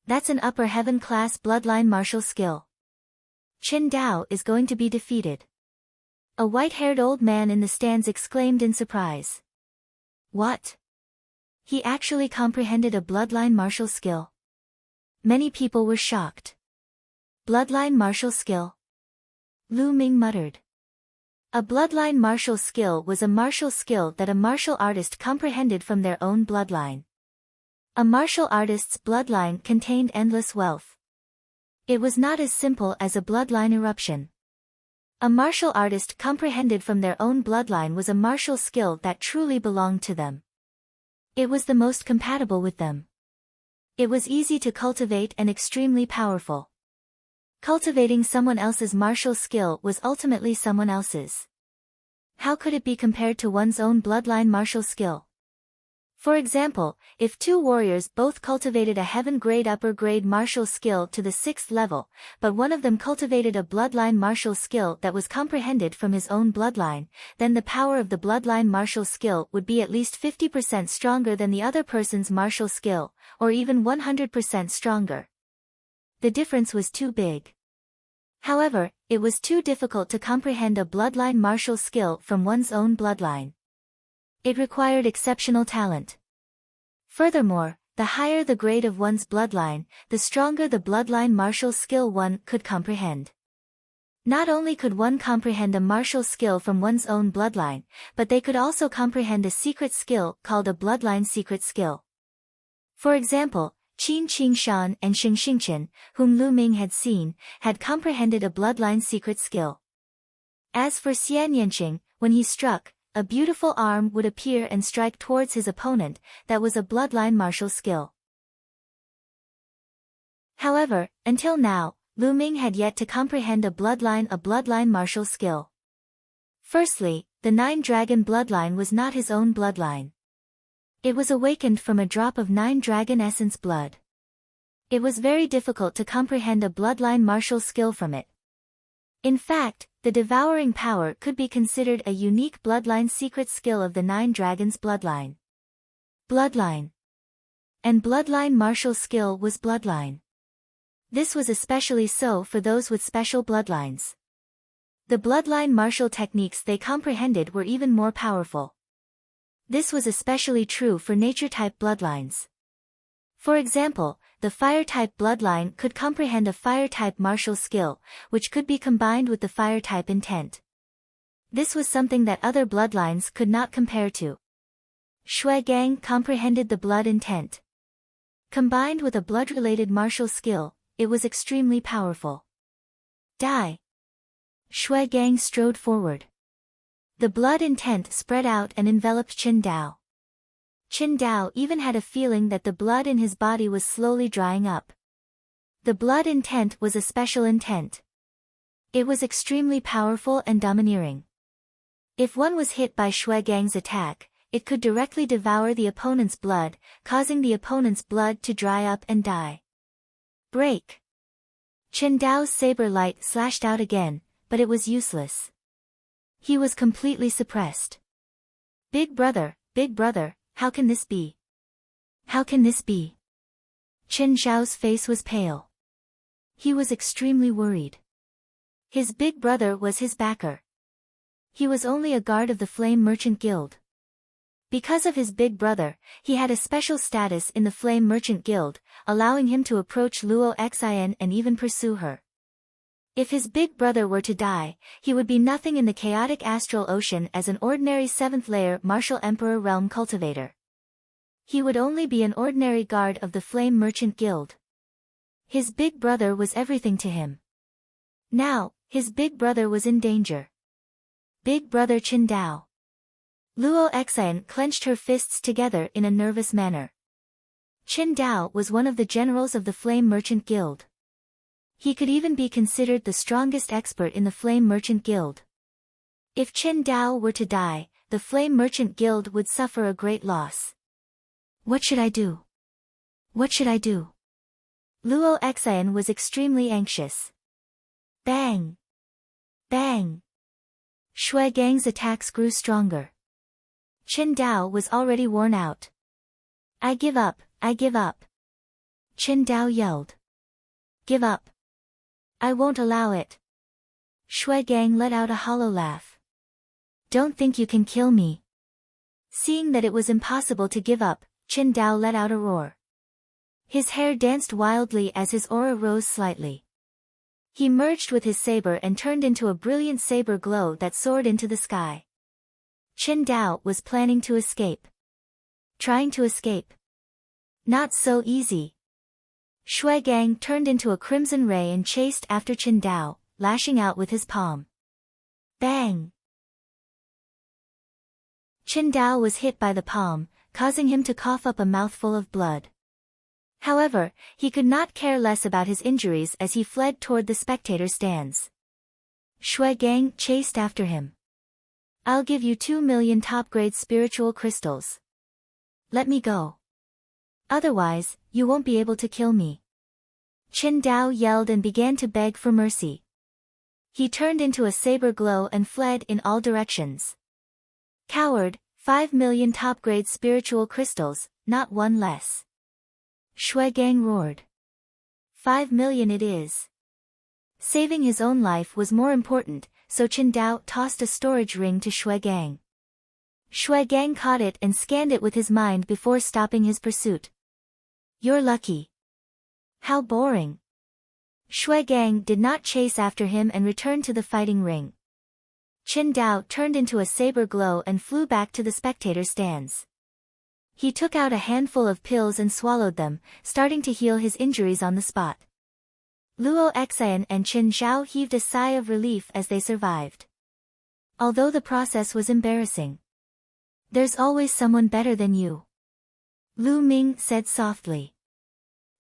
S1: That's an upper heaven class bloodline martial skill. Qin Dao is going to be defeated. A white-haired old man in the stands exclaimed in surprise. What? He actually comprehended a bloodline martial skill. Many people were shocked. Bloodline martial skill? Lu Ming muttered. A bloodline martial skill was a martial skill that a martial artist comprehended from their own bloodline. A martial artist's bloodline contained endless wealth. It was not as simple as a bloodline eruption. A martial artist comprehended from their own bloodline was a martial skill that truly belonged to them. It was the most compatible with them. It was easy to cultivate and extremely powerful. Cultivating someone else's martial skill was ultimately someone else's. How could it be compared to one's own bloodline martial skill? For example, if 2 warriors both cultivated a heaven-grade upper-grade martial skill to the 6th level, but one of them cultivated a bloodline martial skill that was comprehended from his own bloodline, then the power of the bloodline martial skill would be at least 50% stronger than the other person's martial skill, or even 100% stronger. The difference was too big. However, it was too difficult to comprehend a bloodline martial skill from one's own bloodline. It required exceptional talent. Furthermore, the higher the grade of one's bloodline, the stronger the bloodline martial skill one could comprehend. Not only could one comprehend a martial skill from one's own bloodline, but they could also comprehend a secret skill called a bloodline secret skill. For example, Qin Qingshan and Xing Xingqian, whom Lu Ming had seen, had comprehended a bloodline secret skill. As for Xian Yanqing, when he struck, a beautiful arm would appear and strike towards his opponent. That was a bloodline martial skill. However, until now, Lu Ming had yet to comprehend a bloodline martial skill. Firstly, the 9-dragon bloodline was not his own bloodline. It was awakened from a drop of 9-dragon essence blood. It was very difficult to comprehend a bloodline martial skill from it. In fact, the devouring power could be considered a unique bloodline secret skill of the 9 dragons bloodline. Bloodline. And bloodline martial skill was bloodline. This was especially so for those with special bloodlines. The bloodline martial techniques they comprehended were even more powerful. This was especially true for nature-type bloodlines. For example, the fire-type bloodline could comprehend a fire-type martial skill, which could be combined with the fire-type intent. This was something that other bloodlines could not compare to. Shui Gang comprehended the blood intent. Combined with a blood-related martial skill, it was extremely powerful. Die! Shui Gang strode forward. The blood intent spread out and enveloped Qin Dao. Qin Dao even had a feeling that the blood in his body was slowly drying up. The blood intent was a special intent. It was extremely powerful and domineering. If one was hit by Shui Gang's attack, it could directly devour the opponent's blood, causing the opponent's blood to dry up and die. Break! Qin Dao's saber light slashed out again, but it was useless. He was completely suppressed. Big brother, how can this be? How can this be? Qin Zhao's face was pale. He was extremely worried. His big brother was his backer. He was only a guard of the Flame Merchant Guild. Because of his big brother, he had a special status in the Flame Merchant Guild, allowing him to approach Luo Xian and even pursue her. If his big brother were to die, he would be nothing in the chaotic astral ocean as an ordinary 7th-layer martial emperor realm cultivator. He would only be an ordinary guard of the Flame Merchant Guild. His big brother was everything to him. Now, his big brother was in danger. Big brother Qin Dao. Luo Xian clenched her fists together in a nervous manner. Qin Dao was one of the generals of the Flame Merchant Guild. He could even be considered the strongest expert in the Flame Merchant Guild. If Qin Dao were to die, the Flame Merchant Guild would suffer a great loss. What should I do? What should I do? Luo Xian was extremely anxious. Bang! Bang! Shui Gang's attacks grew stronger. Qin Dao was already worn out. I give up, I give up. Qin Dao yelled. Give up. I won't allow it. Shui Gang let out a hollow laugh. Don't think you can kill me. Seeing that it was impossible to give up, Qin Dao let out a roar. His hair danced wildly as his aura rose slightly. He merged with his saber and turned into a brilliant saber glow that soared into the sky. Qin Dao was planning to escape. Trying to escape. Not so easy. Shui Gang turned into a crimson ray and chased after Qin Dao, lashing out with his palm. Bang! Qin Dao was hit by the palm, causing him to cough up a mouthful of blood. However, he could not care less about his injuries as he fled toward the spectator stands. Shui Gang chased after him. I'll give you 2 million top-grade spiritual crystals. Let me go. Otherwise, you won't be able to kill me. Qin Dao yelled and began to beg for mercy. He turned into a saber glow and fled in all directions. Coward, 5 million top-grade spiritual crystals, not one less. Shui Gang roared. 5 million it is. Saving his own life was more important, so Qin Dao tossed a storage ring to Shui Gang. Shui Gang caught it and scanned it with his mind before stopping his pursuit. You're lucky. How boring. Shui Gang did not chase after him and returned to the fighting ring. Qin Dao turned into a saber glow and flew back to the spectator stands. He took out a handful of pills and swallowed them, starting to heal his injuries on the spot. Luo Xian and Qin Zhao heaved a sigh of relief as they survived. Although the process was embarrassing. There's always someone better than you. Lu Ming said softly.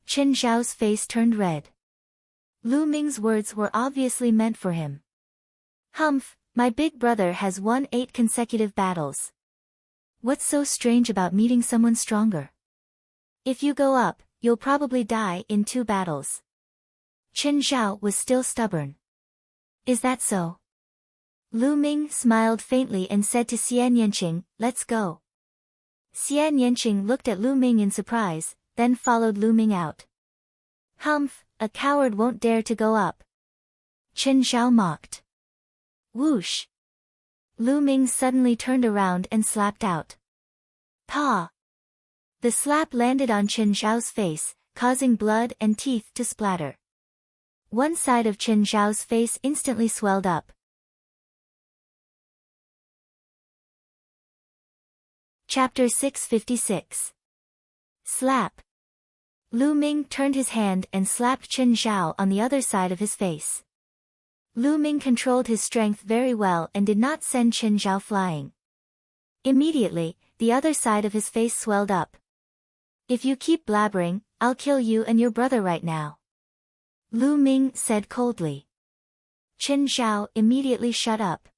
S1: Qin Zhao's face turned red. Lu Ming's words were obviously meant for him. Humph, my big brother has won 8 consecutive battles. What's so strange about meeting someone stronger? If you go up, you'll probably die in 2 battles. Qin Zhao was still stubborn. Is that so? Lu Ming smiled faintly and said to Xian Yanqing, let's go. Xian Yanqing looked at Lu Ming in surprise, then followed Lu Ming out. Humph, a coward won't dare to go up. Qin Zhao mocked. Whoosh! Lu Ming suddenly turned around and slapped out. Pa! The slap landed on Qin Zhao's face, causing blood and teeth to splatter. One side of Qin Zhao's face instantly swelled up. Chapter 656. Slap. Lu Ming turned his hand and slapped Chen Zhao on the other side of his face. Lu Ming controlled his strength very well and did not send Chen Zhao flying. Immediately, the other side of his face swelled up. "If you keep blabbering, I'll kill you and your brother right now," Lu Ming said coldly. Chen Zhao immediately shut up.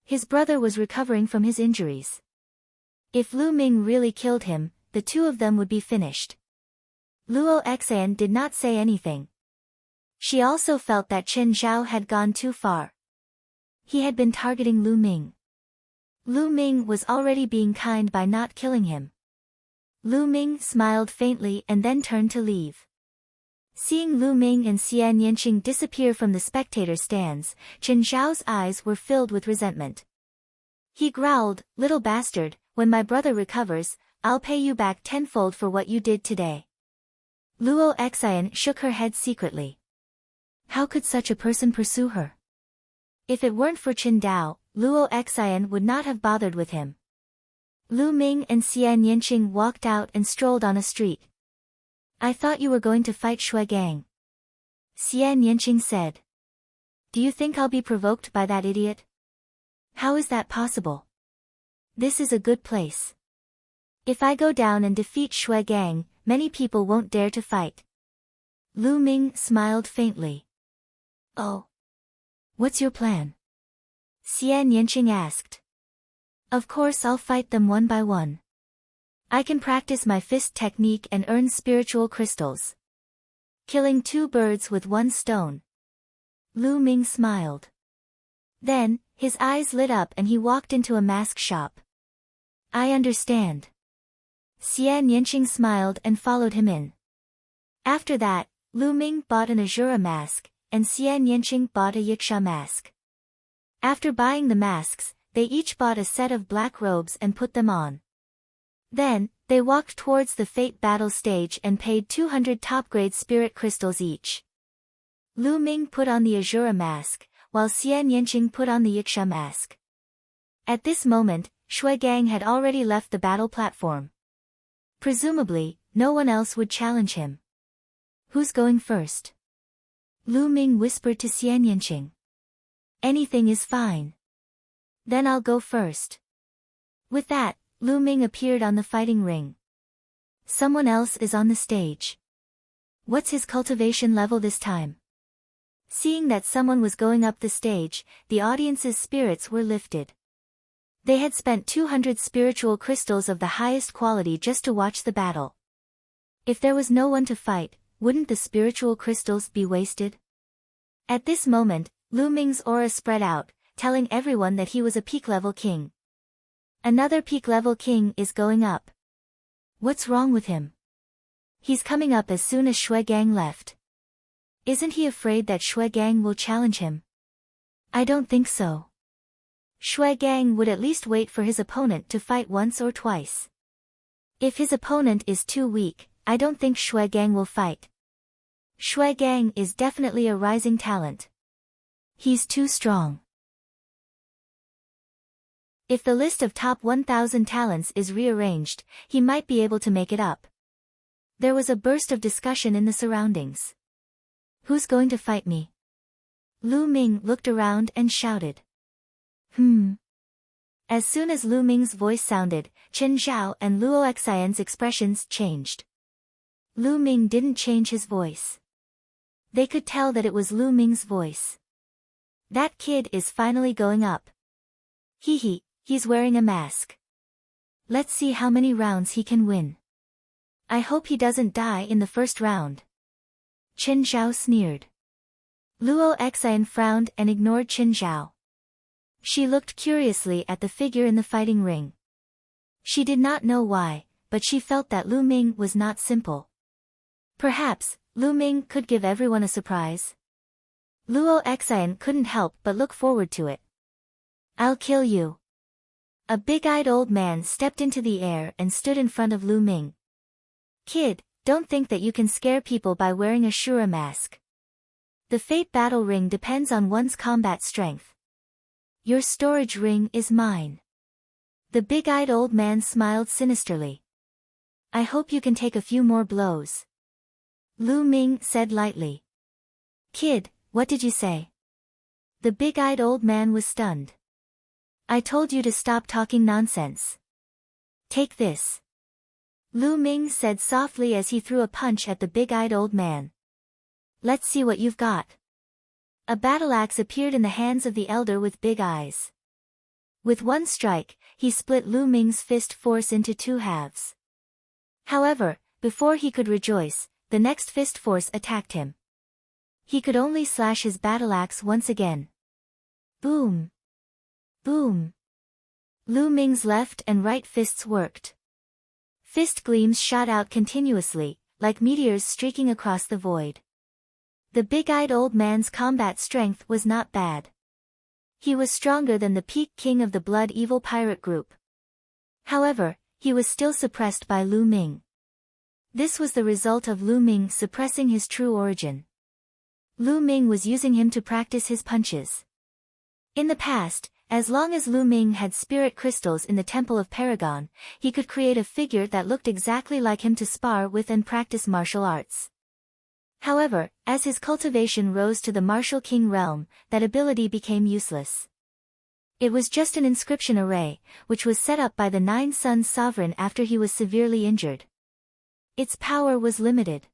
S1: His brother was recovering from his injuries. If Lu Ming really killed him, the two of them would be finished. Luo Exan did not say anything. She also felt that Chen Zhao had gone too far. He had been targeting Lu Ming. Lu Ming was already being kind by not killing him. Lu Ming smiled faintly and then turned to leave. Seeing Lu Ming and Xian Yanqing disappear from the spectator stands, Chen Zhao's eyes were filled with resentment. He growled, "Little bastard, when my brother recovers, I'll pay you back tenfold for what you did today." Luo Exan shook her head secretly. How could such a person pursue her? If it weren't for Qin Dao, Luo Exan would not have bothered with him. Lu Ming and Xian Yanqing walked out and strolled on a street. "I thought you were going to fight Shui Gang," Xian Yanqing said. "Do you think I'll be provoked by that idiot? How is that possible? This is a good place. If I go down and defeat Shui Gang, many people won't dare to fight." Lu Ming smiled faintly. "Oh. What's your plan?" Xian Yanqing asked. "Of course I'll fight them one by one. I can practice my fist technique and earn spiritual crystals. Killing two birds with one stone." Lu Ming smiled. Then, his eyes lit up and he walked into a mask shop. "I understand." Xian Yanqing smiled and followed him in. After that, Lu Ming bought an Azura mask, and Xian Yanqing bought a Yiksha mask. After buying the masks, they each bought a set of black robes and put them on. Then, they walked towards the fate battle stage and paid 200 top-grade spirit crystals each. Lu Ming put on the Azura mask, while Xian Yanqing put on the Yiksha mask. At this moment, Shui Gang had already left the battle platform. Presumably, no one else would challenge him. "Who's going first?" Lu Ming whispered to Xian Yanqing. "Anything is fine." "Then I'll go first." With that, Lu Ming appeared on the fighting ring. Someone else is on the stage. What's his cultivation level this time? Seeing that someone was going up the stage, the audience's spirits were lifted. They had spent 200 spiritual crystals of the highest quality just to watch the battle. If there was no one to fight, wouldn't the spiritual crystals be wasted? At this moment, Lu Ming's aura spread out, telling everyone that he was a peak-level king. Another peak-level king is going up. What's wrong with him? He's coming up as soon as Shui Gang left. Isn't he afraid that Shui Gang will challenge him? I don't think so. Shui Gang would at least wait for his opponent to fight once or twice. If his opponent is too weak, I don't think Shui Gang will fight. Shui Gang is definitely a rising talent. He's too strong. If the list of top 1,000 talents is rearranged, he might be able to make it up. There was a burst of discussion in the surroundings. Who's going to fight me? Lu Ming looked around and shouted. As soon as Lu Ming's voice sounded, Chen Zhao and Luo Xian's expressions changed. Lu Ming didn't change his voice. They could tell that it was Lu Ming's voice. That kid is finally going up. Hee, he's wearing a mask. Let's see how many rounds he can win. I hope he doesn't die in the first round. Chen Zhao sneered. Luo Xian frowned and ignored Chen Zhao. She looked curiously at the figure in the fighting ring. She did not know why, but she felt that Lu Ming was not simple. Perhaps, Lu Ming could give everyone a surprise. Luo Xian couldn't help but look forward to it. I'll kill you. A big-eyed old man stepped into the air and stood in front of Lu Ming. Kid, don't think that you can scare people by wearing a Shura mask. The fate battle ring depends on one's combat strength. Your storage ring is mine. The big-eyed old man smiled sinisterly. I hope you can take a few more blows. Lu Ming said lightly. Kid, what did you say? The big-eyed old man was stunned. I told you to stop talking nonsense. Take this. Lu Ming said softly as he threw a punch at the big-eyed old man. Let's see what you've got. A battle axe appeared in the hands of the elder with big eyes. With one strike, he split Lu Ming's fist force into two halves. However, before he could rejoice, the next fist force attacked him. He could only slash his battle axe once again. Boom! Boom! Lu Ming's left and right fists worked. Fist gleams shot out continuously, like meteors streaking across the void. The big-eyed old man's combat strength was not bad. He was stronger than the peak king of the Blood Evil pirate group. However, he was still suppressed by Lu Ming. This was the result of Lu Ming suppressing his true origin. Lu Ming was using him to practice his punches. In the past, as long as Lu Ming had spirit crystals in the Temple of Paragon, he could create a figure that looked exactly like him to spar with and practice martial arts. However, as his cultivation rose to the Martial King realm, that ability became useless. It was just an inscription array, which was set up by the Nine Suns sovereign after he was severely injured. Its power was limited.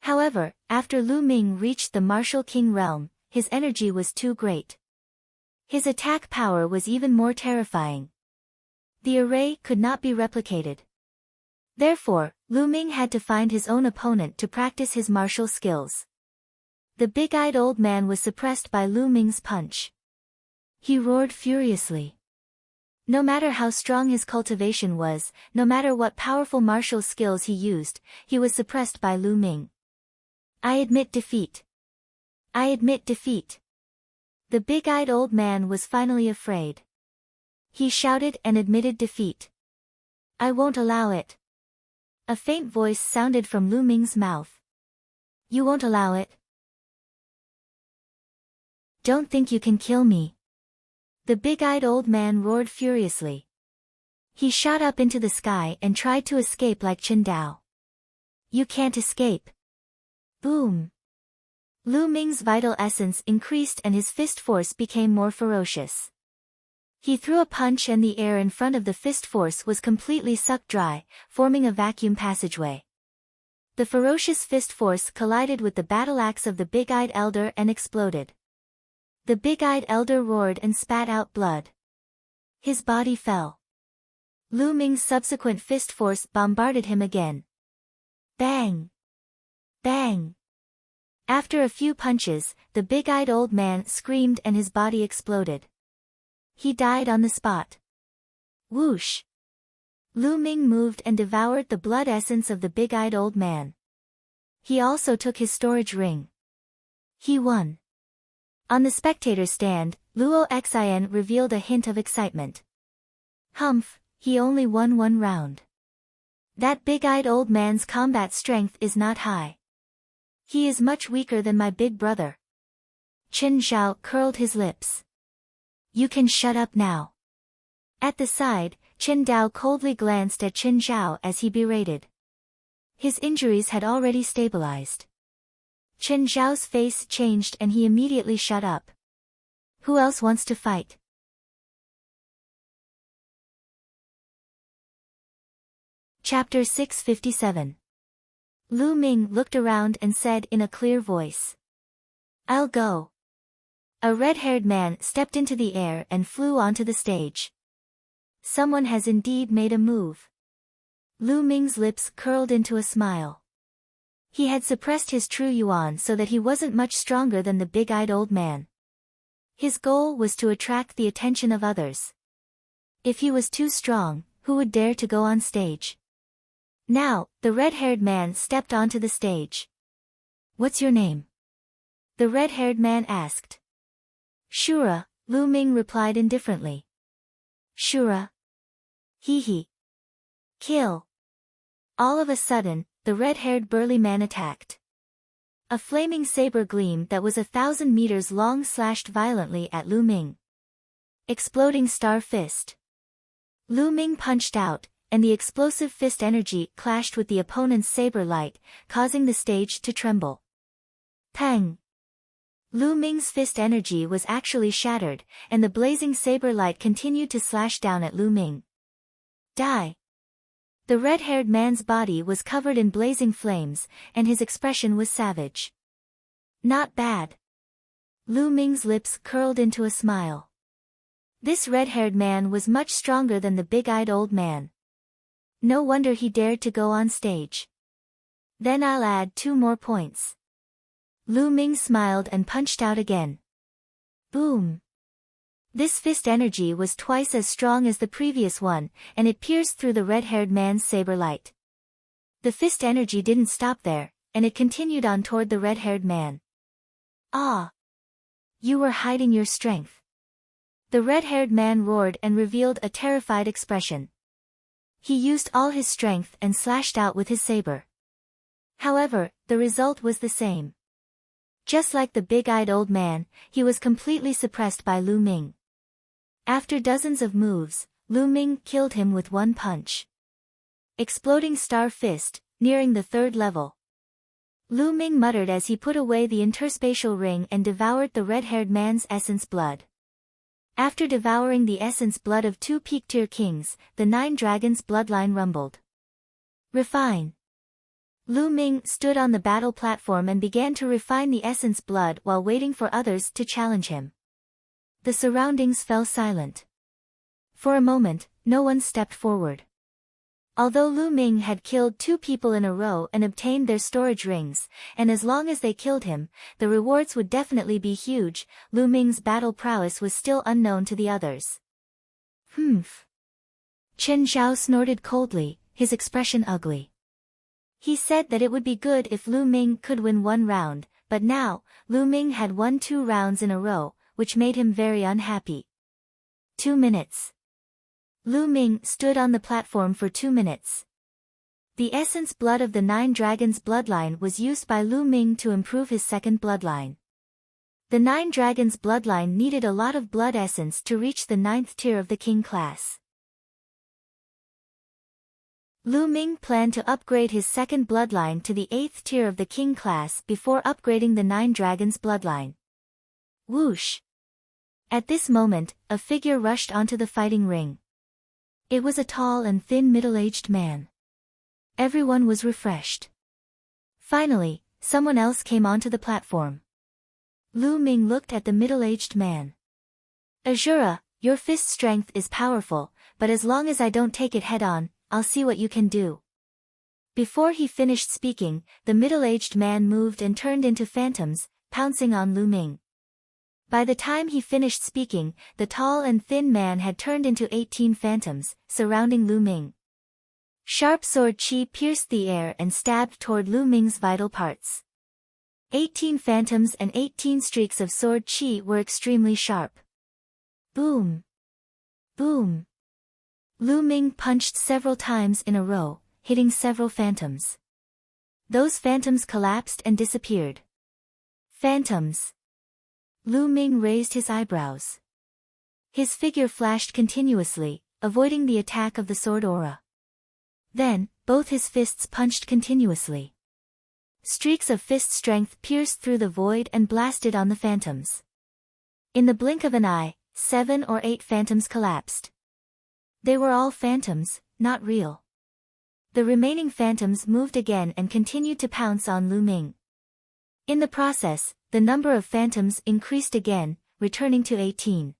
S1: However, after Lu Ming reached the Martial King realm, his energy was too great. His attack power was even more terrifying. The array could not be replicated. Therefore, Lu Ming had to find his own opponent to practice his martial skills. The big-eyed old man was suppressed by Lu Ming's punch. He roared furiously. No matter how strong his cultivation was, no matter what powerful martial skills he used, he was suppressed by Lu Ming. I admit defeat. I admit defeat. The big-eyed old man was finally afraid. He shouted and admitted defeat. I won't allow it. A faint voice sounded from Lu Ming's mouth. You won't allow it? Don't think you can kill me. The big-eyed old man roared furiously. He shot up into the sky and tried to escape like Chen Dao. You can't escape. Boom! Lu Ming's vital essence increased and his fist force became more ferocious. He threw a punch and the air in front of the fist force was completely sucked dry, forming a vacuum passageway. The ferocious fist force collided with the battle axe of the big-eyed elder and exploded. The big-eyed elder roared and spat out blood. His body fell. Lu Ming's subsequent fist force bombarded him again. Bang! Bang! After a few punches, the big-eyed old man screamed and his body exploded. He died on the spot. Whoosh! Lu Ming moved and devoured the blood essence of the big-eyed old man. He also took his storage ring. He won. On the spectator stand, Luo Xin revealed a hint of excitement. Humph, he only won one round. That big-eyed old man's combat strength is not high. He is much weaker than my big brother. Chen Zhao curled his lips. You can shut up now. At the side, Chen Dao coldly glanced at Chen Zhao as he berated. His injuries had already stabilized. Chen Zhao's face changed and he immediately shut up. Who else wants to fight? Chapter 657. Lu Ming looked around and said in a clear voice. I'll go. A red-haired man stepped into the air and flew onto the stage. Someone has indeed made a move. Lu Ming's lips curled into a smile. He had suppressed his true yuan so that he wasn't much stronger than the big-eyed old man. His goal was to attract the attention of others. If he was too strong, who would dare to go on stage? Now, the red-haired man stepped onto the stage. What's your name? The red-haired man asked. Shura, Lu Ming replied indifferently. Shura. Hee hee. Kill. All of a sudden, the red-haired burly man attacked. A flaming saber gleam that was 1,000 meters long slashed violently at Lu Ming. Exploding star fist. Lu Ming punched out, and the explosive fist energy clashed with the opponent's saber light, causing the stage to tremble. Pang! Lu Ming's fist energy was actually shattered, and the blazing saber light continued to slash down at Lu Ming. Die! The red-haired man's body was covered in blazing flames, and his expression was savage. Not bad. Lu Ming's lips curled into a smile. This red-haired man was much stronger than the big-eyed old man. No wonder he dared to go on stage. Then I'll add 2 more points. Lu Ming smiled and punched out again. Boom! This fist energy was twice as strong as the previous one, and it pierced through the red-haired man's saber light. The fist energy didn't stop there, and it continued on toward the red-haired man. Ah! You were hiding your strength. The red-haired man roared and revealed a terrified expression. He used all his strength and slashed out with his saber. However, the result was the same. Just like the big-eyed old man, he was completely suppressed by Lu Ming. After dozens of moves, Lu Ming killed him with 1 punch. Exploding Star Fist, nearing the 3rd level. Lu Ming muttered as he put away the interspatial ring and devoured the red-haired man's essence blood. After devouring the essence blood of 2 peak-tier kings, the 9 dragons' bloodline rumbled. Refine. Lu Ming stood on the battle platform and began to refine the essence blood while waiting for others to challenge him. The surroundings fell silent. For a moment, no one stepped forward. Although Lu Ming had killed 2 people in a row and obtained their storage rings, and as long as they killed him, the rewards would definitely be huge, Lu Ming's battle prowess was still unknown to the others. Humph. Chen Zhao snorted coldly, his expression ugly. He said that it would be good if Lu Ming could win 1 round, but now, Lu Ming had won 2 rounds in a row, which made him very unhappy. 2 minutes. Lu Ming stood on the platform for 2 minutes. The essence blood of the 9 dragons' bloodline was used by Lu Ming to improve his 2nd bloodline. The 9 dragons' bloodline needed a lot of blood essence to reach the 9th tier of the king class. Lu Ming planned to upgrade his 2nd bloodline to the 8th tier of the king class before upgrading the 9 dragons' bloodline. Whoosh! At this moment, a figure rushed onto the fighting ring. It was a tall and thin middle-aged man. Everyone was refreshed. Finally, someone else came onto the platform. Lu Ming looked at the middle-aged man. Azura, your fist strength is powerful, but as long as I don't take it head-on, I'll see what you can do. Before he finished speaking, the middle-aged man moved and turned into phantoms, pouncing on Lu Ming. By the time he finished speaking, the tall and thin man had turned into 18 phantoms, surrounding Lu Ming. Sharp sword chi pierced the air and stabbed toward Lu Ming's vital parts. 18 phantoms and 18 streaks of sword chi were extremely sharp. Boom! Boom! Lu Ming punched several times in a row, hitting several phantoms. Those phantoms collapsed and disappeared. Phantoms! Lu Ming raised his eyebrows. His figure flashed continuously, avoiding the attack of the sword aura. Then, both his fists punched continuously. Streaks of fist strength pierced through the void and blasted on the phantoms. In the blink of an eye, 7 or 8 phantoms collapsed. They were all phantoms, not real. The remaining phantoms moved again and continued to pounce on Lu Ming. In the process, the number of phantoms increased again, returning to 18.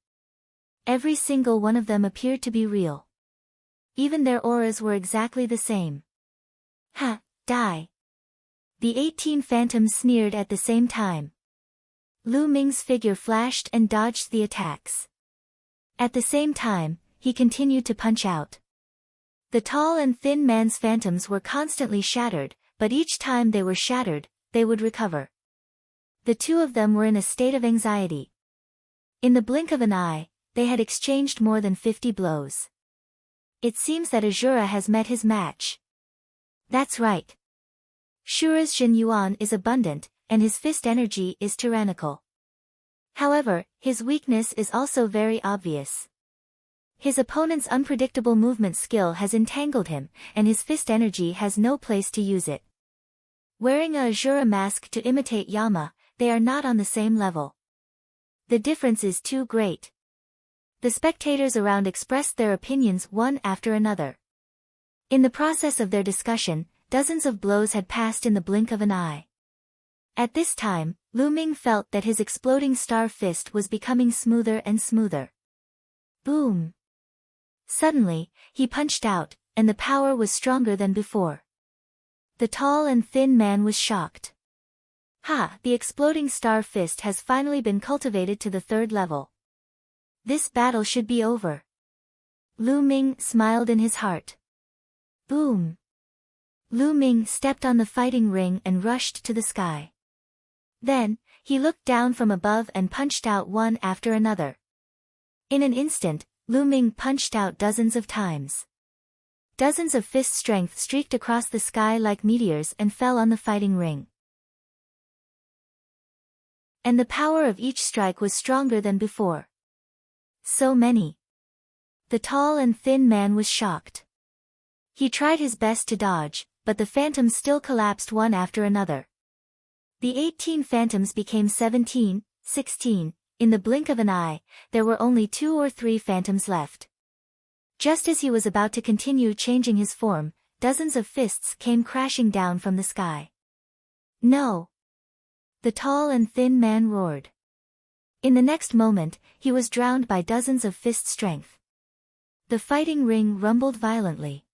S1: Every single one of them appeared to be real. Even their auras were exactly the same. Ha! Die! The 18 phantoms sneered at the same time. Lu Ming's figure flashed and dodged the attacks. At the same time, he continued to punch out. The tall and thin man's phantoms were constantly shattered, but each time they were shattered, they would recover. The 2 of them were in a state of anxiety. In the blink of an eye, they had exchanged more than 50 blows. It seems that Azura has met his match. That's right. Shura's Jin Yuan is abundant, and his fist energy is tyrannical. However, his weakness is also very obvious. His opponent's unpredictable movement skill has entangled him, and his fist energy has no place to use it. Wearing a Asura mask to imitate Yama, they are not on the same level. The difference is too great. The spectators around expressed their opinions one after another. In the process of their discussion, dozens of blows had passed in the blink of an eye. At this time, Lu Ming felt that his exploding star fist was becoming smoother and smoother. Boom! Suddenly, he punched out, and the power was stronger than before. The tall and thin man was shocked. Ha! The exploding star fist has finally been cultivated to the 3rd level. This battle should be over. Lu Ming smiled in his heart. Boom! Lu Ming stepped on the fighting ring and rushed to the sky. Then, he looked down from above and punched out one after another. In an instant, Lu Ming punched out dozens of times. Dozens of fist strength streaked across the sky like meteors and fell on the fighting ring. And the power of each strike was stronger than before. So many. The tall and thin man was shocked. He tried his best to dodge, but the phantoms still collapsed one after another. The 18 phantoms became 17, 16, in the blink of an eye, there were only 2 or 3 phantoms left. Just as he was about to continue changing his form, dozens of fists came crashing down from the sky. No! The tall and thin man roared. In the next moment, he was drowned by dozens of fist strength. The fighting ring rumbled violently.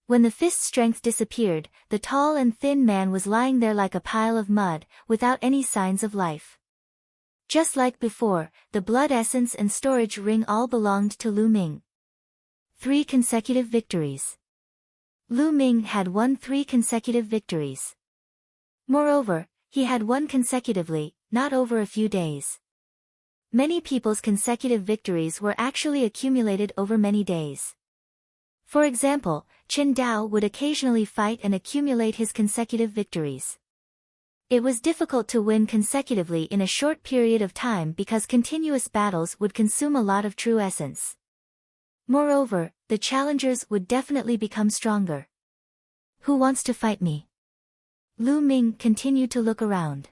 S1: When the fist strength disappeared, the tall and thin man was lying there like a pile of mud, without any signs of life. Just like before, the blood essence and storage ring all belonged to Lu Ming. 3 consecutive victories. Lu Ming had won 3 consecutive victories. Moreover, he had won consecutively, not over a few days. Many people's consecutive victories were actually accumulated over many days. For example, Qin Dao would occasionally fight and accumulate his consecutive victories. It was difficult to win consecutively in a short period of time because continuous battles would consume a lot of true essence. Moreover, the challengers would definitely become stronger. Who wants to fight me? Lu Ming continued to look around.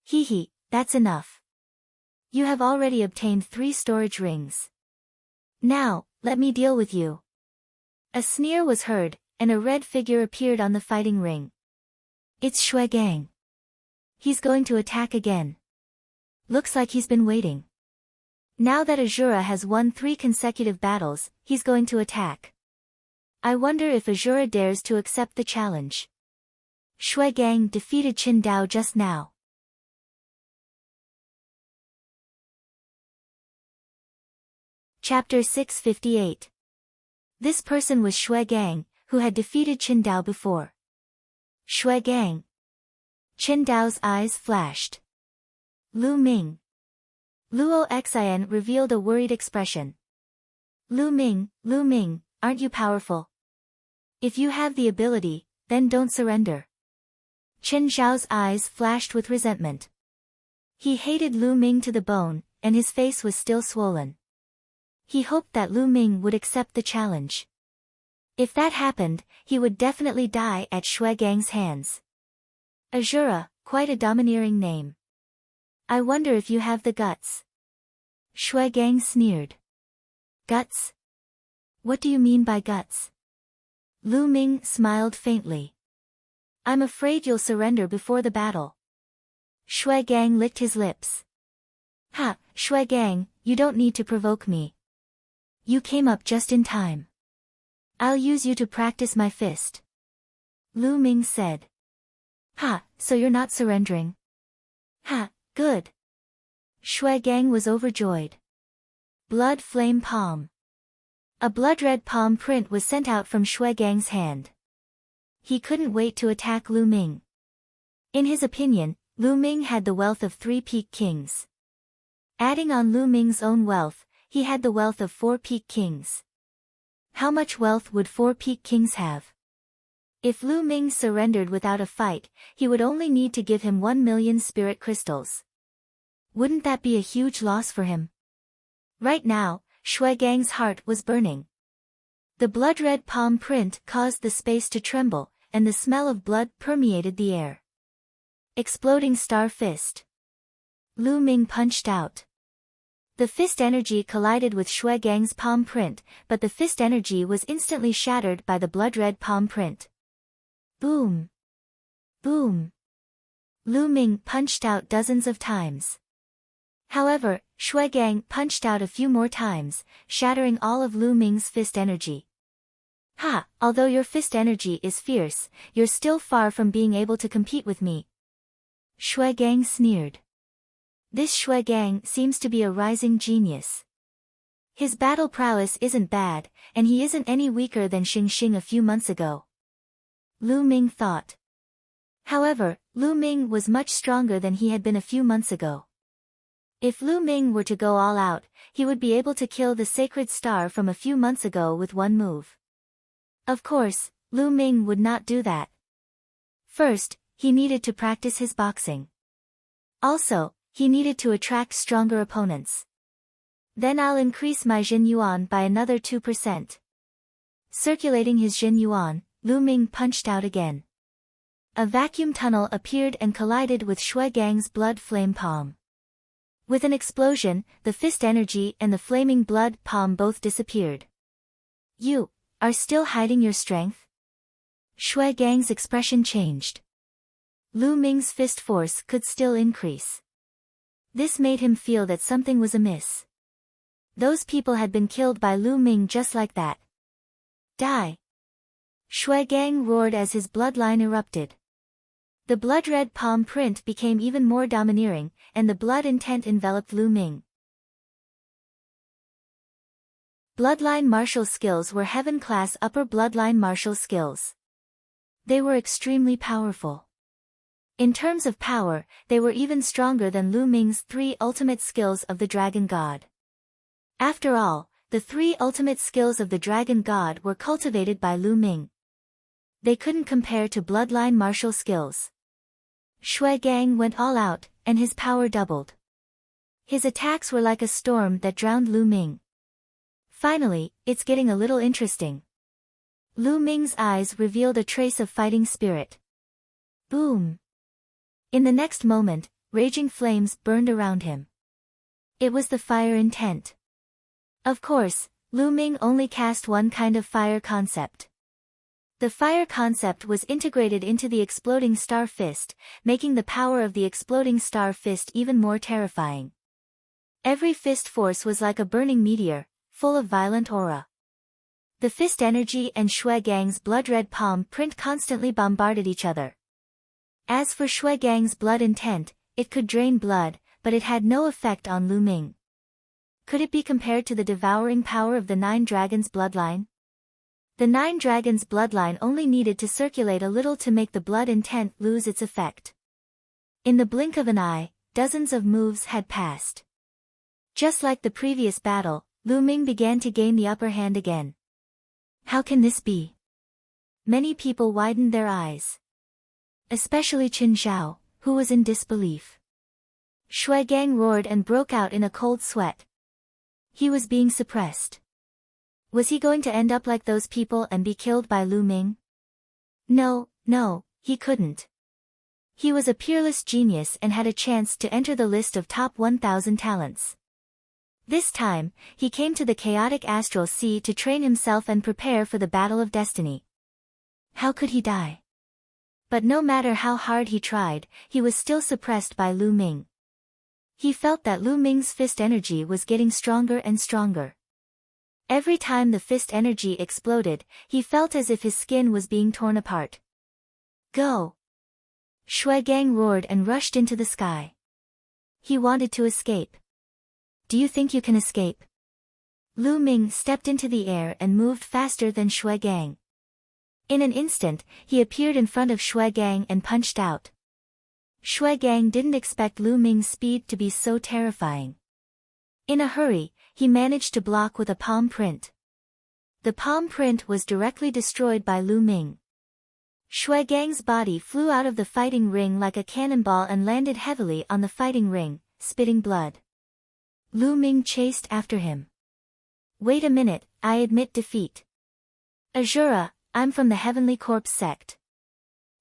S1: Hee, that's enough. You have already obtained 3 storage rings. Now, let me deal with you. A sneer was heard, and a red figure appeared on the fighting ring. It's Shui Gang. He's going to attack again. Looks like he's been waiting. Now that Asura has won 3 consecutive battles, he's going to attack. I wonder if Asura dares to accept the challenge. Shui Gang defeated Qin Dao just now. Chapter 658. This person was Shui Gang, who had defeated Qin Dao before. Shui Gang. Qin Dao's eyes flashed. Lu Ming. Luo Xin revealed a worried expression. Lu Ming, aren't you powerful? If you have the ability, then don't surrender. Qin Zhao's eyes flashed with resentment. He hated Lu Ming to the bone, and his face was still swollen. He hoped that Lu Ming would accept the challenge. If that happened, he would definitely die at Shui Gang's hands. Asura, quite a domineering name. I wonder if you have the guts. Shui Gang sneered. Guts? What do you mean by guts? Lu Ming smiled faintly. I'm afraid you'll surrender before the battle. Shui Gang licked his lips. Ha, Shui Gang, you don't need to provoke me. You came up just in time. I'll use you to practice my fist. Lu Ming said. Ha, so you're not surrendering? Ha, good. Shui Gang was overjoyed. Blood flame palm. A blood-red palm print was sent out from Shui Gang's hand. He couldn't wait to attack Lu Ming. In his opinion, Lu Ming had the wealth of 3 peak kings. Adding on Lu Ming's own wealth, he had the wealth of 4 peak kings. How much wealth would 4 peak kings have? If Lu Ming surrendered without a fight, he would only need to give him 1 million spirit crystals. Wouldn't that be a huge loss for him? Right now, Shui Gang's heart was burning. The blood-red palm print caused the space to tremble, and the smell of blood permeated the air. Exploding Star Fist. Lu Ming punched out. The fist energy collided with Shui Gang's palm print, but the fist energy was instantly shattered by the blood-red palm print. Boom! Boom! Lu Ming punched out dozens of times. However, Shui Gang punched out a few more times, shattering all of Lu Ming's fist energy. Ha! Although your fist energy is fierce, you're still far from being able to compete with me. Shui Gang sneered. This Shui Gang seems to be a rising genius. His battle prowess isn't bad, and he isn't any weaker than Xing Xing a few months ago. Lu Ming thought. However, Lu Ming was much stronger than he had been a few months ago. If Lu Ming were to go all out, he would be able to kill the sacred star from a few months ago with one move. Of course, Lu Ming would not do that. First, he needed to practice his boxing. Also, he needed to attract stronger opponents. Then I'll increase my Jin Yuan by another 2%. Circulating his Jin Yuan, Lu Ming punched out again. A vacuum tunnel appeared and collided with Shui Gang's blood flame palm. With an explosion, the fist energy and the flaming blood palm both disappeared. You are still hiding your strength? Shui Gang's expression changed. Lu Ming's fist force could still increase. This made him feel that something was amiss. Those people had been killed by Lu Ming just like that. Die! Shui Gang roared as his bloodline erupted. The blood-red palm print became even more domineering, and the blood intent enveloped Lu Ming. Bloodline martial skills were heaven-class upper bloodline martial skills. They were extremely powerful. In terms of power, they were even stronger than Lu Ming's 3 ultimate skills of the Dragon God. After all, the 3 ultimate skills of the Dragon God were cultivated by Lu Ming. They couldn't compare to bloodline martial skills. Shui Gang went all out, and his power doubled. His attacks were like a storm that drowned Lu Ming. Finally, it's getting a little interesting. Lu Ming's eyes revealed a trace of fighting spirit. Boom! In the next moment, raging flames burned around him. It was the fire intent. Of course, Lu Ming only cast one kind of fire concept. The fire concept was integrated into the exploding star fist, making the power of the exploding star fist even more terrifying. Every fist force was like a burning meteor, full of violent aura. The fist energy and Shui Gang's blood-red palm print constantly bombarded each other. As for Shui Gang's blood intent, it could drain blood, but it had no effect on Lu Ming. Could it be compared to the devouring power of the 9 Dragons bloodline? The 9 Dragons bloodline only needed to circulate a little to make the blood intent lose its effect. In the blink of an eye, dozens of moves had passed. Just like the previous battle, Lu Ming began to gain the upper hand again. How can this be? Many people widened their eyes. Especially Qin Zhao, who was in disbelief. Shui Gang roared and broke out in a cold sweat. He was being suppressed. Was he going to end up like those people and be killed by Lu Ming? No, he couldn't. He was a peerless genius and had a chance to enter the list of top 1,000 talents. This time, he came to the chaotic astral sea to train himself and prepare for the battle of destiny. How could he die? But no matter how hard he tried, he was still suppressed by Lu Ming. He felt that Lu Ming's fist energy was getting stronger and stronger. Every time the fist energy exploded, he felt as if his skin was being torn apart. Go! Shui Gang roared and rushed into the sky. He wanted to escape. Do you think you can escape? Lu Ming stepped into the air and moved faster than Shui Gang. In an instant, he appeared in front of Shui Gang and punched out. Shui Gang didn't expect Lu Ming's speed to be so terrifying. In a hurry, he managed to block with a palm print. The palm print was directly destroyed by Lu Ming. Shui Gang's body flew out of the fighting ring like a cannonball and landed heavily on the fighting ring, spitting blood. Lu Ming chased after him. Wait a minute, I admit defeat. Azura, I'm from the Heavenly Corpse sect.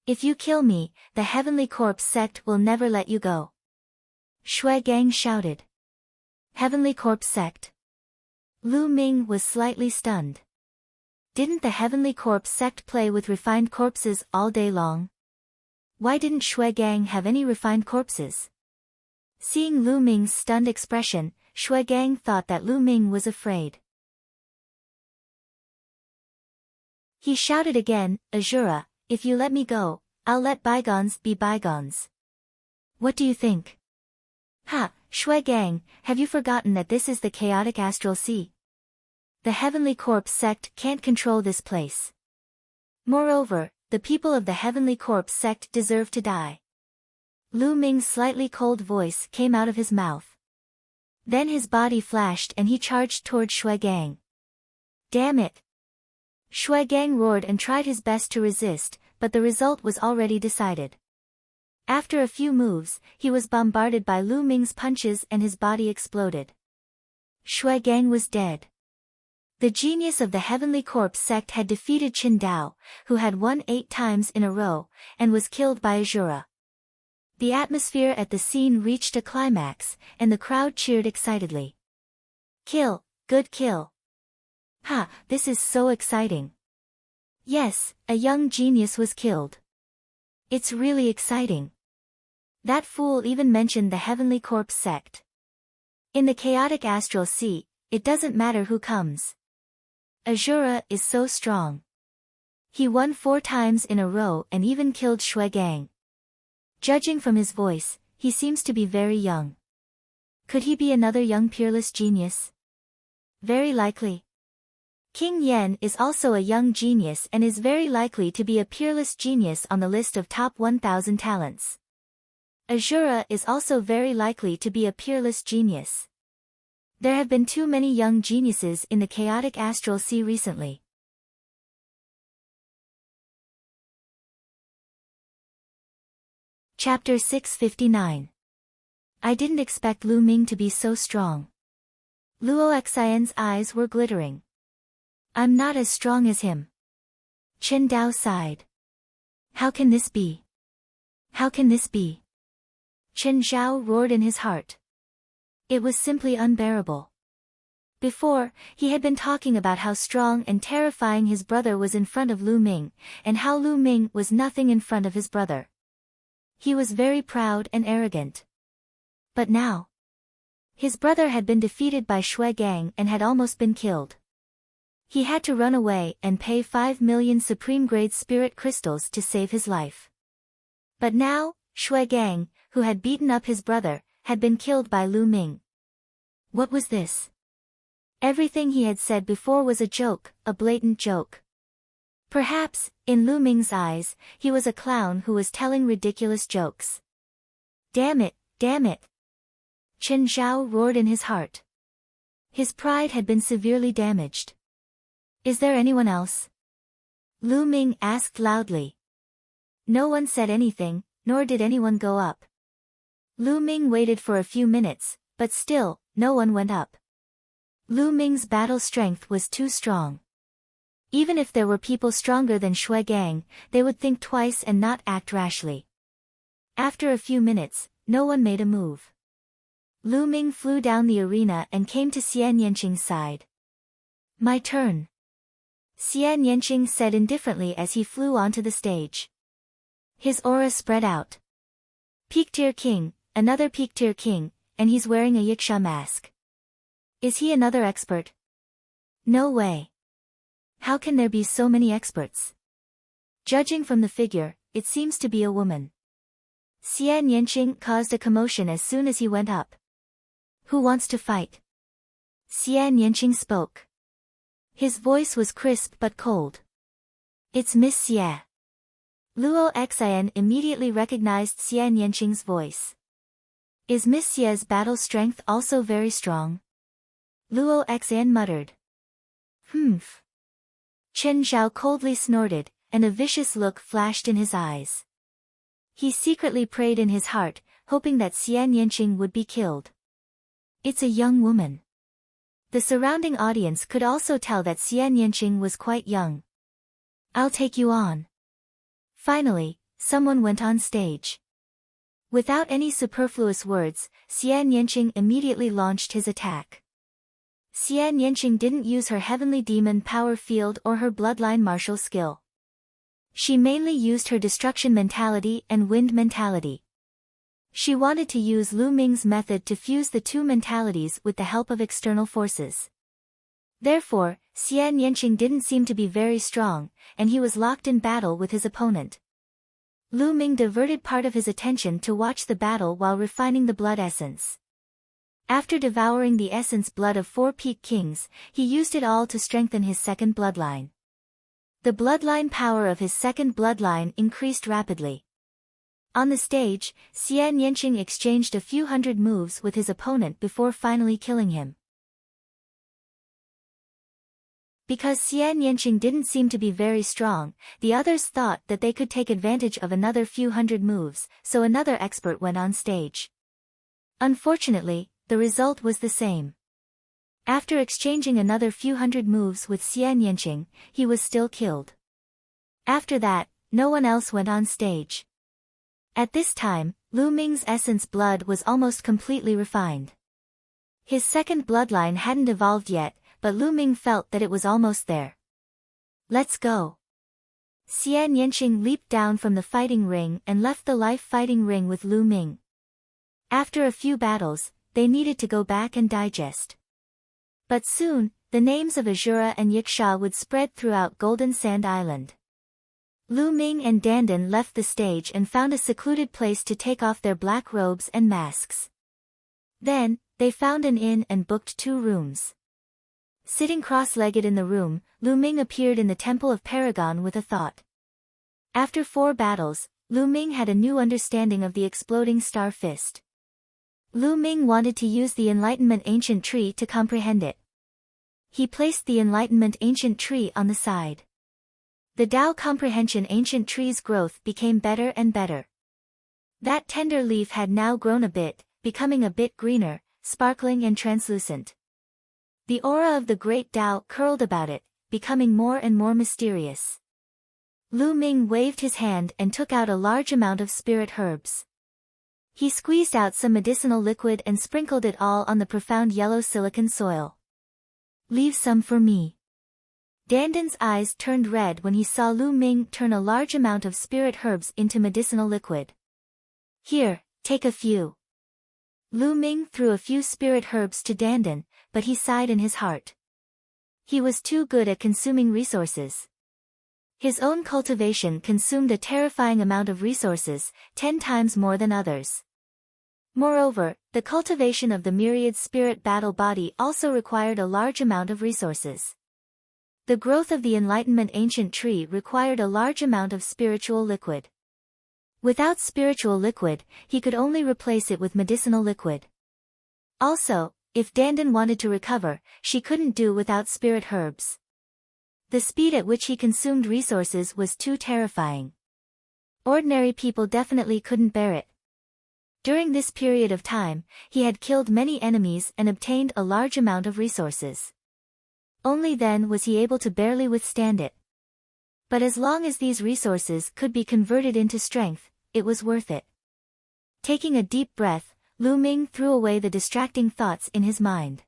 S1: If you kill me, the Heavenly Corpse sect will never let you go. Shui Gang shouted. Heavenly Corpse sect? Lu Ming was slightly stunned. Didn't the Heavenly Corpse sect play with refined corpses all day long? Why didn't Shui Gang have any refined corpses? Seeing Lu Ming's stunned expression, Shui Gang thought that Lu Ming was afraid. He shouted again, Azura, if you let me go, I'll let bygones be bygones. What do you think? Ha, Shui Gang, have you forgotten that this is the chaotic astral sea? The Heavenly Corpse sect can't control this place. Moreover, the people of the Heavenly Corpse sect deserve to die. Lu Ming's slightly cold voice came out of his mouth. Then his body flashed and he charged toward Shui Gang. Damn it! Shui Gang roared and tried his best to resist, but the result was already decided. After a few moves, he was bombarded by Lu Ming's punches and his body exploded. Shui Gang was dead. The genius of the Heavenly Corpse sect had defeated Qin Dao, who had won 8 times in a row, and was killed by Azura. The atmosphere at the scene reached a climax, and the crowd cheered excitedly. Kill, good kill. Ha, this is so exciting. Yes, a young genius was killed. It's really exciting. That fool even mentioned the Heavenly Corpse sect. In the chaotic astral sea, it doesn't matter who comes. Azura is so strong. He won 4 times in a row and even killed Shui Gang. Judging from his voice, he seems to be very young. Could he be another young peerless genius? Very likely. King Yen is also a young genius and is very likely to be a peerless genius on the list of top 1,000 talents. Azura is also very likely to be a peerless genius. There have been too many young geniuses in the chaotic astral sea recently. Chapter 659. I didn't expect Lu Ming to be so strong. Luo Xian's eyes were glittering. I'm not as strong as him. Qin Dao sighed. How can this be? How can this be? Qin Zhao roared in his heart. It was simply unbearable. Before, he had been talking about how strong and terrifying his brother was in front of Lu Ming, and how Lu Ming was nothing in front of his brother. He was very proud and arrogant. But now, his brother had been defeated by Shui Gang and had almost been killed. He had to run away and pay 5 million supreme-grade spirit crystals to save his life. But now, Shui Gang, who had beaten up his brother, had been killed by Lu Ming. What was this? Everything he had said before was a joke, a blatant joke. Perhaps, in Lu Ming's eyes, he was a clown who was telling ridiculous jokes. Damn it, damn it! Qin Zhao roared in his heart. His pride had been severely damaged. Is there anyone else? Lu Ming asked loudly. No one said anything, nor did anyone go up. Lu Ming waited for a few minutes, but still, no one went up. Lu Ming's battle strength was too strong. Even if there were people stronger than Shui Gang, they would think twice and not act rashly. After a few minutes, no one made a move. Lu Ming flew down the arena and came to Xian Yanqing's side. My turn. Xian Yanqing said indifferently as he flew onto the stage. His aura spread out. Peak-tier king, another peak-tier king, and he's wearing a Yiksha mask. Is he another expert? No way. How can there be so many experts? Judging from the figure, it seems to be a woman. Xian Yanqing caused a commotion as soon as he went up. Who wants to fight? Xian Yanqing spoke. His voice was crisp but cold. It's Miss Xie. Luo Xian immediately recognized Xian Yanqing's voice. Is Miss Xie's battle strength also very strong? Luo Xian muttered. Humph. Qin Zhao coldly snorted, and a vicious look flashed in his eyes. He secretly prayed in his heart, hoping that Xian Yanqing would be killed. It's a young woman. The surrounding audience could also tell that Xian Yanqing was quite young. "I'll take you on." Finally, someone went on stage. Without any superfluous words, Xian Yanqing immediately launched his attack. Xian Yanqing didn't use her heavenly demon power field or her bloodline martial skill. She mainly used her destruction mentality and wind mentality. She wanted to use Lu Ming's method to fuse the two mentalities with the help of external forces. Therefore, Xian Yanqing didn't seem to be very strong, and he was locked in battle with his opponent. Lu Ming diverted part of his attention to watch the battle while refining the blood essence. After devouring the essence blood of 4 peak kings, he used it all to strengthen his second bloodline. The bloodline power of his second bloodline increased rapidly. On the stage, Xian Yanqing exchanged a few hundred moves with his opponent before finally killing him. Because Xian Yanqing didn't seem to be very strong, the others thought that they could take advantage of another few hundred moves, so another expert went on stage. Unfortunately, the result was the same. After exchanging another few hundred moves with Xian Yanqing, he was still killed. After that, no one else went on stage. At this time, Lu Ming's essence blood was almost completely refined. His second bloodline hadn't evolved yet, but Lu Ming felt that it was almost there. "Let's go." Xian Yanqing leaped down from the fighting ring and left the life fighting ring with Lu Ming. After a few battles, they needed to go back and digest. But soon, the names of Azura and Yiksha would spread throughout Golden Sand Island. Lu Ming and Dandan left the stage and found a secluded place to take off their black robes and masks. Then, they found an inn and booked 2 rooms. Sitting cross-legged in the room, Lu Ming appeared in the Temple of Paragon with a thought. After 4 battles, Lu Ming had a new understanding of the exploding star fist. Lu Ming wanted to use the Enlightenment Ancient Tree to comprehend it. He placed the Enlightenment Ancient Tree on the side. The Tao Comprehension Ancient Tree's growth became better and better. That tender leaf had now grown a bit, becoming a bit greener, sparkling and translucent. The aura of the Great Tao curled about it, becoming more and more mysterious. Lu Ming waved his hand and took out a large amount of spirit herbs. He squeezed out some medicinal liquid and sprinkled it all on the profound yellow silicon soil. "Leave some for me." Dandan's eyes turned red when he saw Lu Ming turn a large amount of spirit herbs into medicinal liquid. "Here, take a few." Lu Ming threw a few spirit herbs to Dandan, but he sighed in his heart. He was too good at consuming resources. His own cultivation consumed a terrifying amount of resources, 10 times more than others. Moreover, the cultivation of the myriad spirit battle body also required a large amount of resources. The growth of the Enlightenment Ancient Tree required a large amount of spiritual liquid. Without spiritual liquid, he could only replace it with medicinal liquid. Also, if Dandan wanted to recover, she couldn't do without spirit herbs. The speed at which he consumed resources was too terrifying. Ordinary people definitely couldn't bear it. During this period of time, he had killed many enemies and obtained a large amount of resources. Only then was he able to barely withstand it. But as long as these resources could be converted into strength, it was worth it. Taking a deep breath, Lu Ming threw away the distracting thoughts in his mind.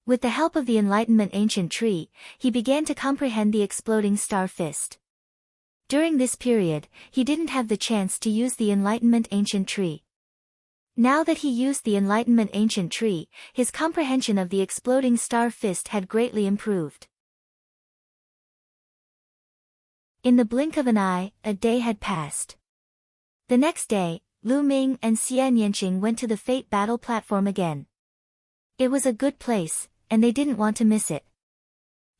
S1: With the help of the Enlightenment Ancient Tree, he began to comprehend the exploding star fist. During this period, he didn't have the chance to use the Enlightenment Ancient Tree. Now that he used the Enlightenment Ancient Tree, his comprehension of the exploding star fist had greatly improved. In the blink of an eye, a day had passed. The next day, Lu Ming and Xian Yanqing went to the Fate Battle platform again. It was a good place, and they didn't want to miss it.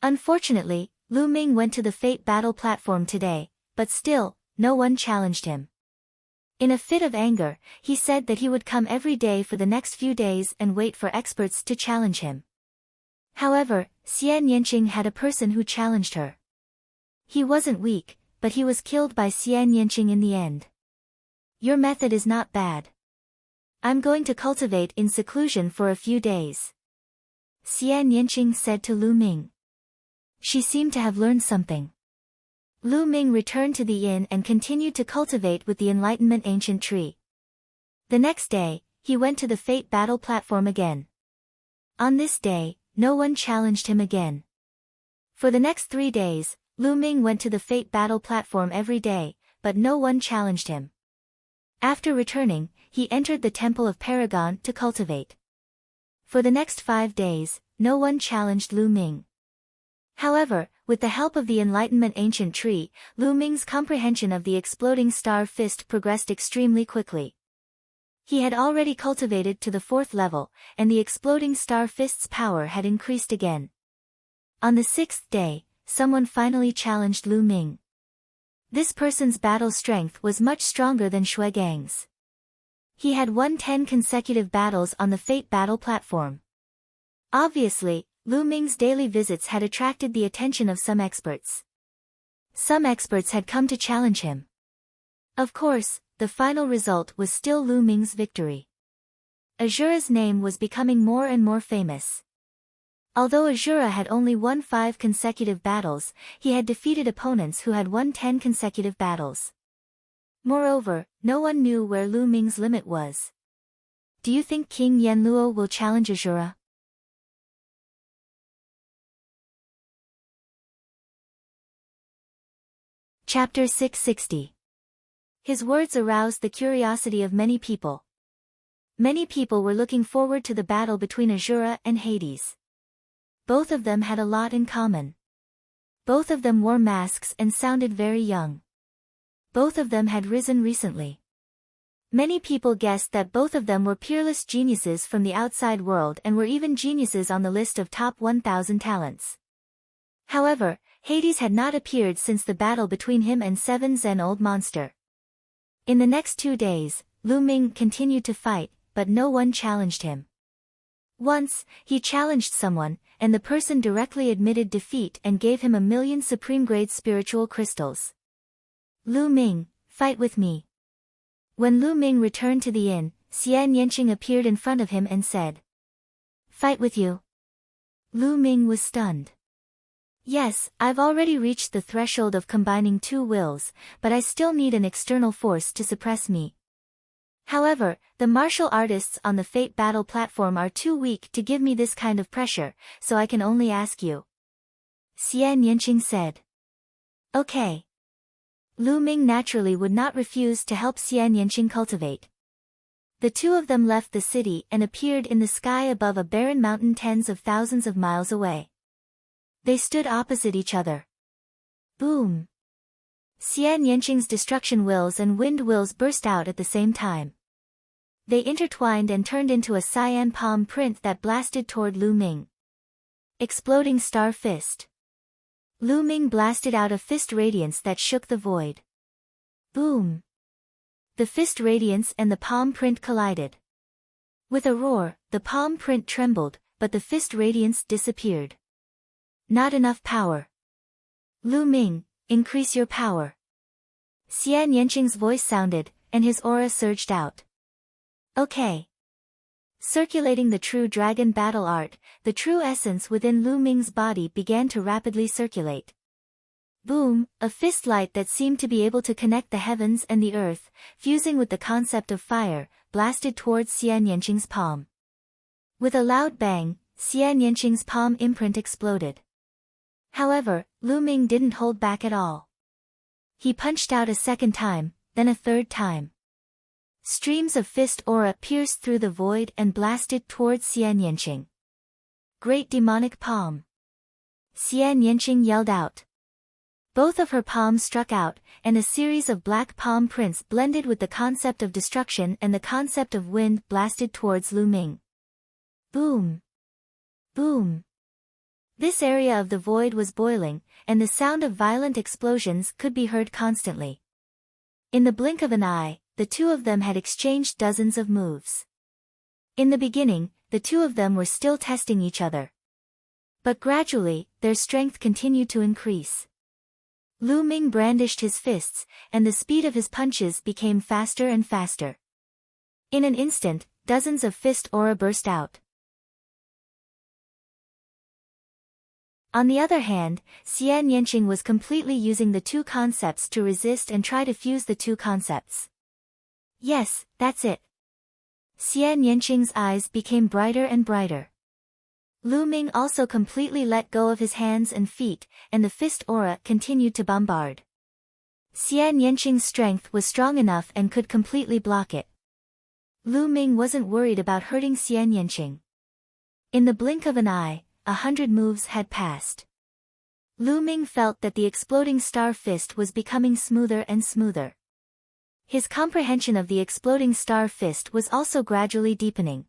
S1: Unfortunately, Lu Ming went to the Fate Battle platform today, but still, no one challenged him. In a fit of anger, he said that he would come every day for the next few days and wait for experts to challenge him. However, Xian Yanqing had a person who challenged her. He wasn't weak, but he was killed by Xian Yanqing in the end. "Your method is not bad. I'm going to cultivate in seclusion for a few days." Xian Yanqing said to Lu Ming. She seemed to have learned something. Lu Ming returned to the inn and continued to cultivate with the Enlightenment ancient tree. The next day, he went to the fate battle platform again. On this day, no one challenged him again. For the next 3 days, Lu Ming went to the fate battle platform every day, but no one challenged him. After returning, he entered the Temple of Paragon to cultivate. For the next 5 days, no one challenged Lu Ming. However, with the help of the Enlightenment ancient tree, Lu Ming's comprehension of the exploding star fist progressed extremely quickly. He had already cultivated to the 4th level, and the exploding star fist's power had increased again. On the 6th day, someone finally challenged Lu Ming. This person's battle strength was much stronger than Shui Gang's. He had won 10 consecutive battles on the fate battle platform. Obviously, Lu Ming's daily visits had attracted the attention of some experts. Some experts had come to challenge him. Of course, the final result was still Lu Ming's victory. Azura's name was becoming more and more famous. Although Azura had only won 5 consecutive battles, he had defeated opponents who had won 10 consecutive battles. Moreover, no one knew where Lu Ming's limit was. Do you think King Yanluo will challenge Azura? Chapter 660. His words aroused the curiosity of many people. Many people were looking forward to the battle between Azura and Hades. Both of them had a lot in common. Both of them wore masks and sounded very young. Both of them had risen recently. Many people guessed that both of them were peerless geniuses from the outside world and were even geniuses on the list of top 1,000 talents. However, Hades had not appeared since the battle between him and 7 Zen Old Monster. In the next 2 days, Lu Ming continued to fight, but no one challenged him. Once, he challenged someone, and the person directly admitted defeat and gave him 1,000,000 supreme-grade spiritual crystals. Lu Ming, fight with me. When Lu Ming returned to the inn, Xian Yanqing appeared in front of him and said, "Fight with you?" Lu Ming was stunned. "Yes, I've already reached the threshold of combining 2 wills, but I still need an external force to suppress me. However, the martial artists on the fate battle platform are too weak to give me this kind of pressure, so I can only ask you." Xian Yanqing said. "Okay." Lu Ming naturally would not refuse to help Xian Yanqing cultivate. The two of them left the city and appeared in the sky above a barren mountain tens of thousands of miles away. They stood opposite each other. Boom! Xian Yanqing's destruction wills and wind wills burst out at the same time. They intertwined and turned into a cyan palm print that blasted toward Lu Ming. Exploding Star Fist. Lu Ming blasted out a fist radiance that shook the void. Boom! The fist radiance and the palm print collided. With a roar, the palm print trembled, but the fist radiance disappeared. Not enough power. Lu Ming, increase your power. Xian Yanqing's voice sounded, and his aura surged out. Okay. Circulating the true dragon battle art, the true essence within Lu Ming's body began to rapidly circulate. Boom, a fist light that seemed to be able to connect the heavens and the earth, fusing with the concept of fire, blasted towards Xian Yanqing's palm. With a loud bang, Xian Yanqing's palm imprint exploded. However, Lu Ming didn't hold back at all. He punched out a second time, then a third time. Streams of fist aura pierced through the void and blasted towards Xian Yanqing. Great demonic palm. Xian Yanqing yelled out. Both of her palms struck out, and a series of black palm prints blended with the concept of destruction and the concept of wind blasted towards Lu Ming. Boom! Boom! This area of the void was boiling, and the sound of violent explosions could be heard constantly. In the blink of an eye, the two of them had exchanged dozens of moves. In the beginning, the two of them were still testing each other. But gradually, their strength continued to increase. Lu Ming brandished his fists, and the speed of his punches became faster and faster. In an instant, dozens of fist aura burst out. On the other hand, Xian Yanqing was completely using the two concepts to resist and try to fuse the two concepts. Yes, that's it. Xian Yanqing's eyes became brighter and brighter. Lu Ming also completely let go of his hands and feet, and the fist aura continued to bombard. Xian Yanqing's strength was strong enough and could completely block it. Lu Ming wasn't worried about hurting Xian Yanqing. In the blink of an eye, 100 moves had passed. Lu Ming felt that the exploding star fist was becoming smoother and smoother. His comprehension of the exploding star fist was also gradually deepening.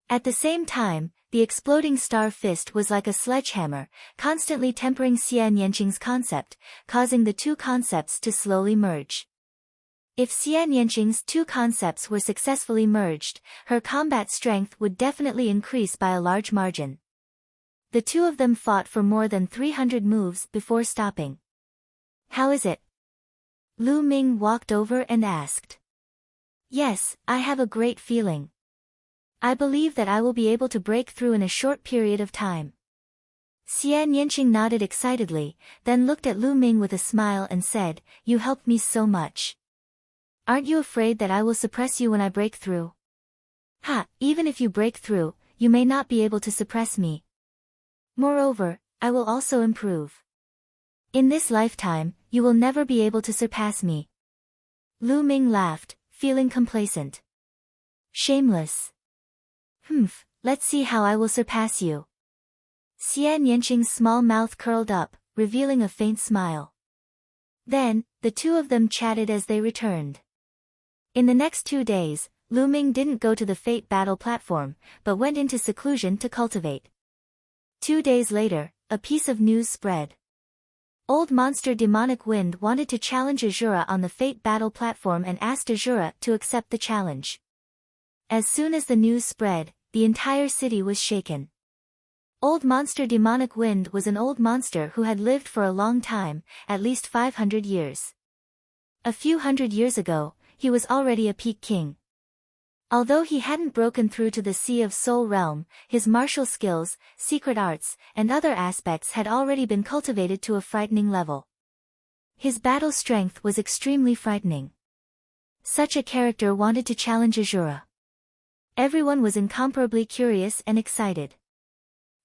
S1: At the same time, the exploding star fist was like a sledgehammer, constantly tempering Xian Yanqing's concept, causing the two concepts to slowly merge. If Xian Yanqing's two concepts were successfully merged, her combat strength would definitely increase by a large margin. The two of them fought for more than 300 moves before stopping. How is it? Lu Ming walked over and asked. Yes, I have a great feeling. I believe that I will be able to break through in a short period of time. Xian Yanqing nodded excitedly, then looked at Lu Ming with a smile and said, You helped me so much. Aren't you afraid that I will suppress you when I break through? Ha, even if you break through, you may not be able to suppress me. Moreover, I will also improve. In this lifetime, you will never be able to surpass me. Lu Ming laughed, feeling complacent. Shameless. Let's see how I will surpass you. Xian Yanqing's small mouth curled up, revealing a faint smile. Then, the two of them chatted as they returned. In the next 2 days, Lu Ming didn't go to the Fate battle platform, but went into seclusion to cultivate. 2 days later, a piece of news spread. Old monster Demonic Wind wanted to challenge Azura on the Fate battle platform and asked Azura to accept the challenge. As soon as the news spread, the entire city was shaken. Old monster Demonic Wind was an old monster who had lived for a long time, at least 500 years. A few hundred years ago, he was already a peak king. Although he hadn't broken through to the Sea of Soul realm, his martial skills, secret arts, and other aspects had already been cultivated to a frightening level. His battle strength was extremely frightening. Such a character wanted to challenge Azura. Everyone was incomparably curious and excited.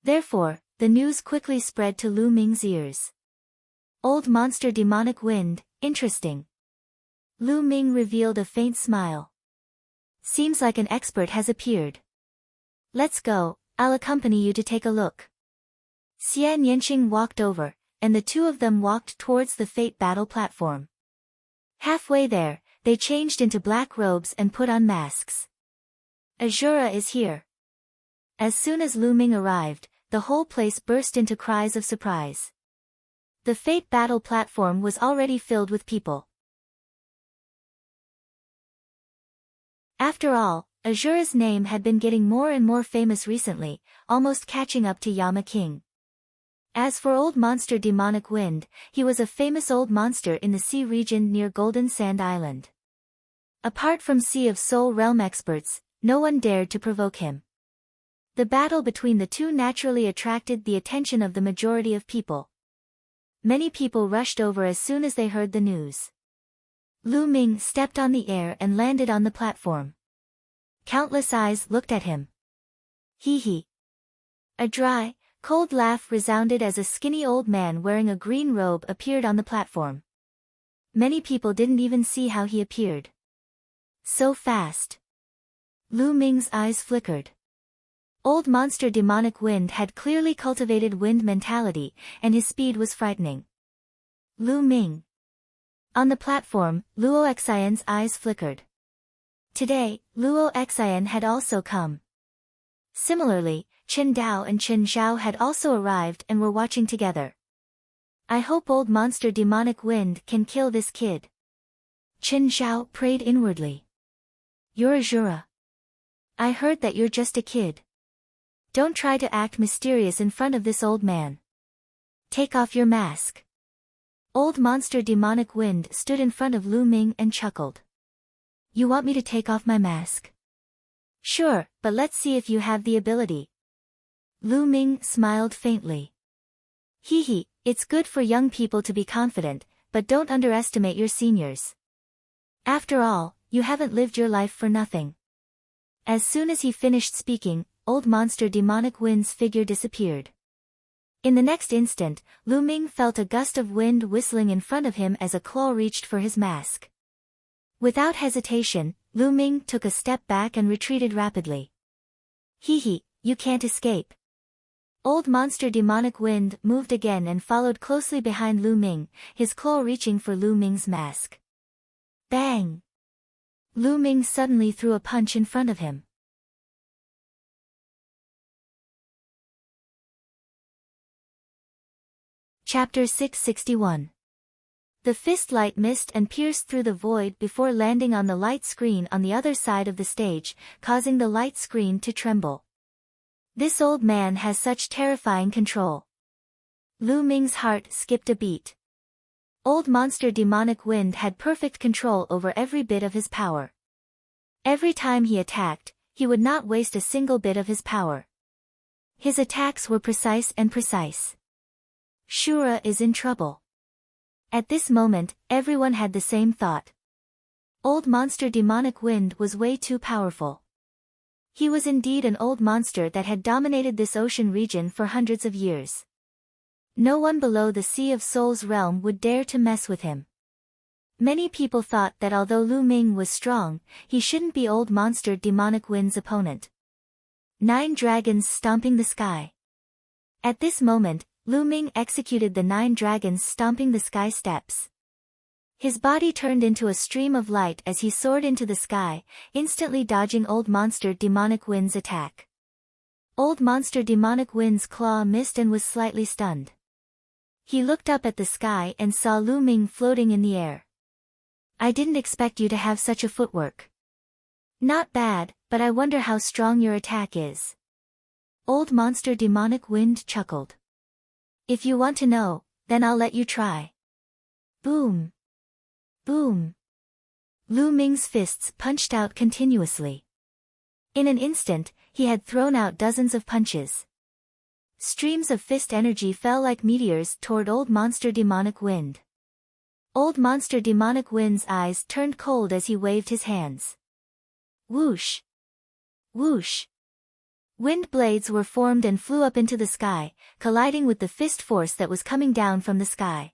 S1: Therefore, the news quickly spread to Lu Ming's ears. Old monster Demonic Wind, interesting. Lu Ming revealed a faint smile. Seems like an expert has appeared. Let's go, I'll accompany you to take a look. Xian Yanqing walked over, and the two of them walked towards the Fate battle platform. Halfway there, they changed into black robes and put on masks. Azura is here. As soon as Lu Ming arrived, the whole place burst into cries of surprise. The Fate battle platform was already filled with people. After all, Azura's name had been getting more and more famous recently, almost catching up to Yama King. As for old monster Demonic Wind, he was a famous old monster in the sea region near Golden Sand Island. Apart from Sea of Soul realm experts, no one dared to provoke him. The battle between the two naturally attracted the attention of the majority of people. Many people rushed over as soon as they heard the news. Lu Ming stepped on the air and landed on the platform. Countless eyes looked at him. Hee hee. A dry, cold laugh resounded as a skinny old man wearing a green robe appeared on the platform. Many people didn't even see how he appeared. So fast. Lu Ming's eyes flickered. Old monster Demonic Wind had clearly cultivated wind mentality, and his speed was frightening. Lu Ming. On the platform, Luo Xian's eyes flickered. Today, Luo Xian had also come. Similarly, Qin Dao and Qin Zhao had also arrived and were watching together. I hope old monster Demonic Wind can kill this kid. Qin Zhao prayed inwardly. You're Azura. I heard that you're just a kid. Don't try to act mysterious in front of this old man. Take off your mask. Old monster Demonic Wind stood in front of Lu Ming and chuckled. You want me to take off my mask? Sure, but let's see if you have the ability. Lu Ming smiled faintly. Hee hee, it's good for young people to be confident, but don't underestimate your seniors. After all, you haven't lived your life for nothing. As soon as he finished speaking, Old Monster Demonic Wind's figure disappeared. In the next instant, Lu Ming felt a gust of wind whistling in front of him as a claw reached for his mask. Without hesitation, Lu Ming took a step back and retreated rapidly. Hee hee, you can't escape. Old Monster Demonic Wind moved again and followed closely behind Lu Ming, his claw reaching for Lu Ming's mask. Bang! Lu Ming suddenly threw a punch in front of him. Chapter 661. The fist light missed and pierced through the void before landing on the light screen on the other side of the stage, causing the light screen to tremble. This old man has such terrifying control. Lu Ming's heart skipped a beat. Old Monster Demonic Wind had perfect control over every bit of his power. Every time he attacked, he would not waste a single bit of his power. His attacks were precise and precise. Shura is in trouble. At this moment, everyone had the same thought. Old Monster Demonic Wind was way too powerful. He was indeed an old monster that had dominated this ocean region for hundreds of years. No one below the Sea of Souls realm would dare to mess with him. Many people thought that although Lu Ming was strong, he shouldn't be Old Monster Demonic Wind's opponent. 9 dragons stomping the sky. At this moment, Lu Ming executed the 9 dragons stomping the sky steps. His body turned into a stream of light as he soared into the sky, instantly dodging Old Monster Demonic Wind's attack. Old Monster Demonic Wind's claw missed and was slightly stunned. He looked up at the sky and saw Lu Ming floating in the air. I didn't expect you to have such a footwork. Not bad, but I wonder how strong your attack is. Old Monster Demonic Wind chuckled. If you want to know, then I'll let you try. Boom! Boom! Lu Ming's fists punched out continuously. In an instant, he had thrown out dozens of punches. Streams of fist energy fell like meteors toward Old Monster Demonic Wind. Old Monster Demonic Wind's eyes turned cold as he waved his hands. Whoosh! Whoosh! Wind blades were formed and flew up into the sky, colliding with the fist force that was coming down from the sky.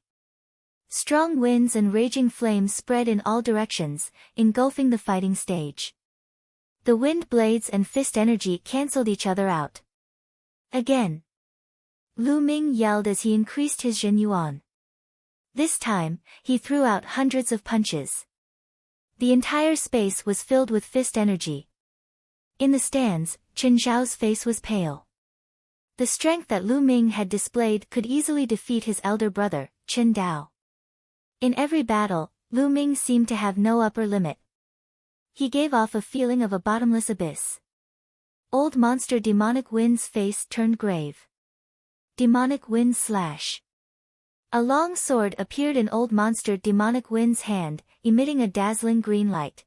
S1: Strong winds and raging flames spread in all directions, engulfing the fighting stage. The wind blades and fist energy cancelled each other out. Again. Lu Ming yelled as he increased his Jin Yuan. This time, he threw out hundreds of punches. The entire space was filled with fist energy. In the stands, Qin Zhao's face was pale. The strength that Lu Ming had displayed could easily defeat his elder brother, Qin Dao. In every battle, Lu Ming seemed to have no upper limit. He gave off a feeling of a bottomless abyss. Old Monster Demonic Wind's face turned grave. Demonic Wind Slash. A long sword appeared in Old Monster Demonic Wind's hand, emitting a dazzling green light.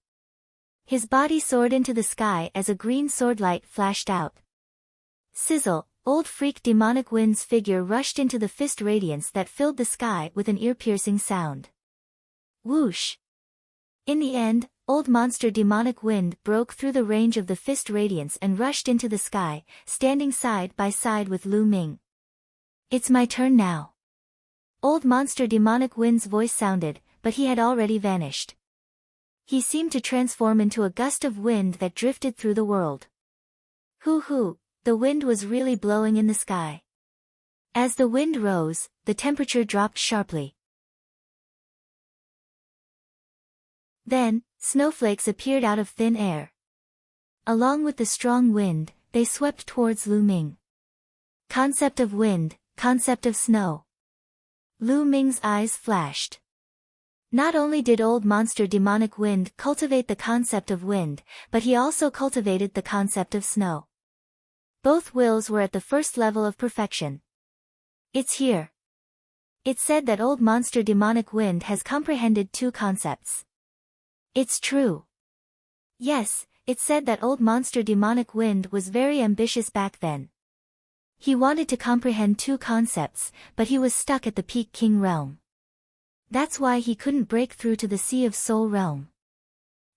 S1: His body soared into the sky as a green sword light flashed out. Sizzle, Old Freak Demonic Wind's figure rushed into the fist radiance that filled the sky with an ear-piercing sound. Whoosh! In the end, Old Monster Demonic Wind broke through the range of the fist radiance and rushed into the sky, standing side by side with Lu Ming. It's my turn now. Old Monster Demonic Wind's voice sounded, but he had already vanished. He seemed to transform into a gust of wind that drifted through the world. Hoo hoo, the wind was really blowing in the sky. As the wind rose, the temperature dropped sharply. Then, snowflakes appeared out of thin air. Along with the strong wind, they swept towards Lu Ming. Concept of wind, concept of snow. Lu Ming's eyes flashed. Not only did Old Monster Demonic Wind cultivate the concept of wind, but he also cultivated the concept of snow. Both wills were at the first level of perfection. It's here. It's said that Old Monster Demonic Wind has comprehended 2 concepts. It's true. Yes, it's said that Old Monster Demonic Wind was very ambitious back then. He wanted to comprehend two concepts, but he was stuck at the Peak King realm. That's why he couldn't break through to the Sea of Soul realm.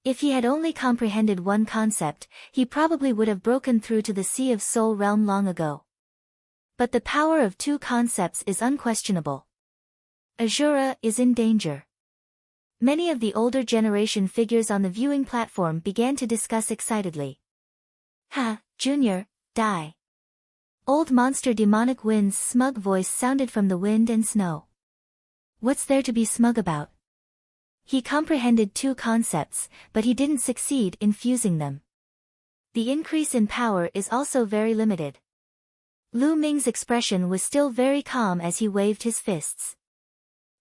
S1: If he had only comprehended one concept, he probably would have broken through to the Sea of Soul realm long ago. But the power of two concepts is unquestionable. Azura is in danger. Many of the older generation figures on the viewing platform began to discuss excitedly. Ha, Junior, die. Old Monster Demonic Wind's smug voice sounded from the wind and snow. What's there to be smug about? He comprehended two concepts, but he didn't succeed in fusing them. The increase in power is also very limited. Lu Ming's expression was still very calm as he waved his fists.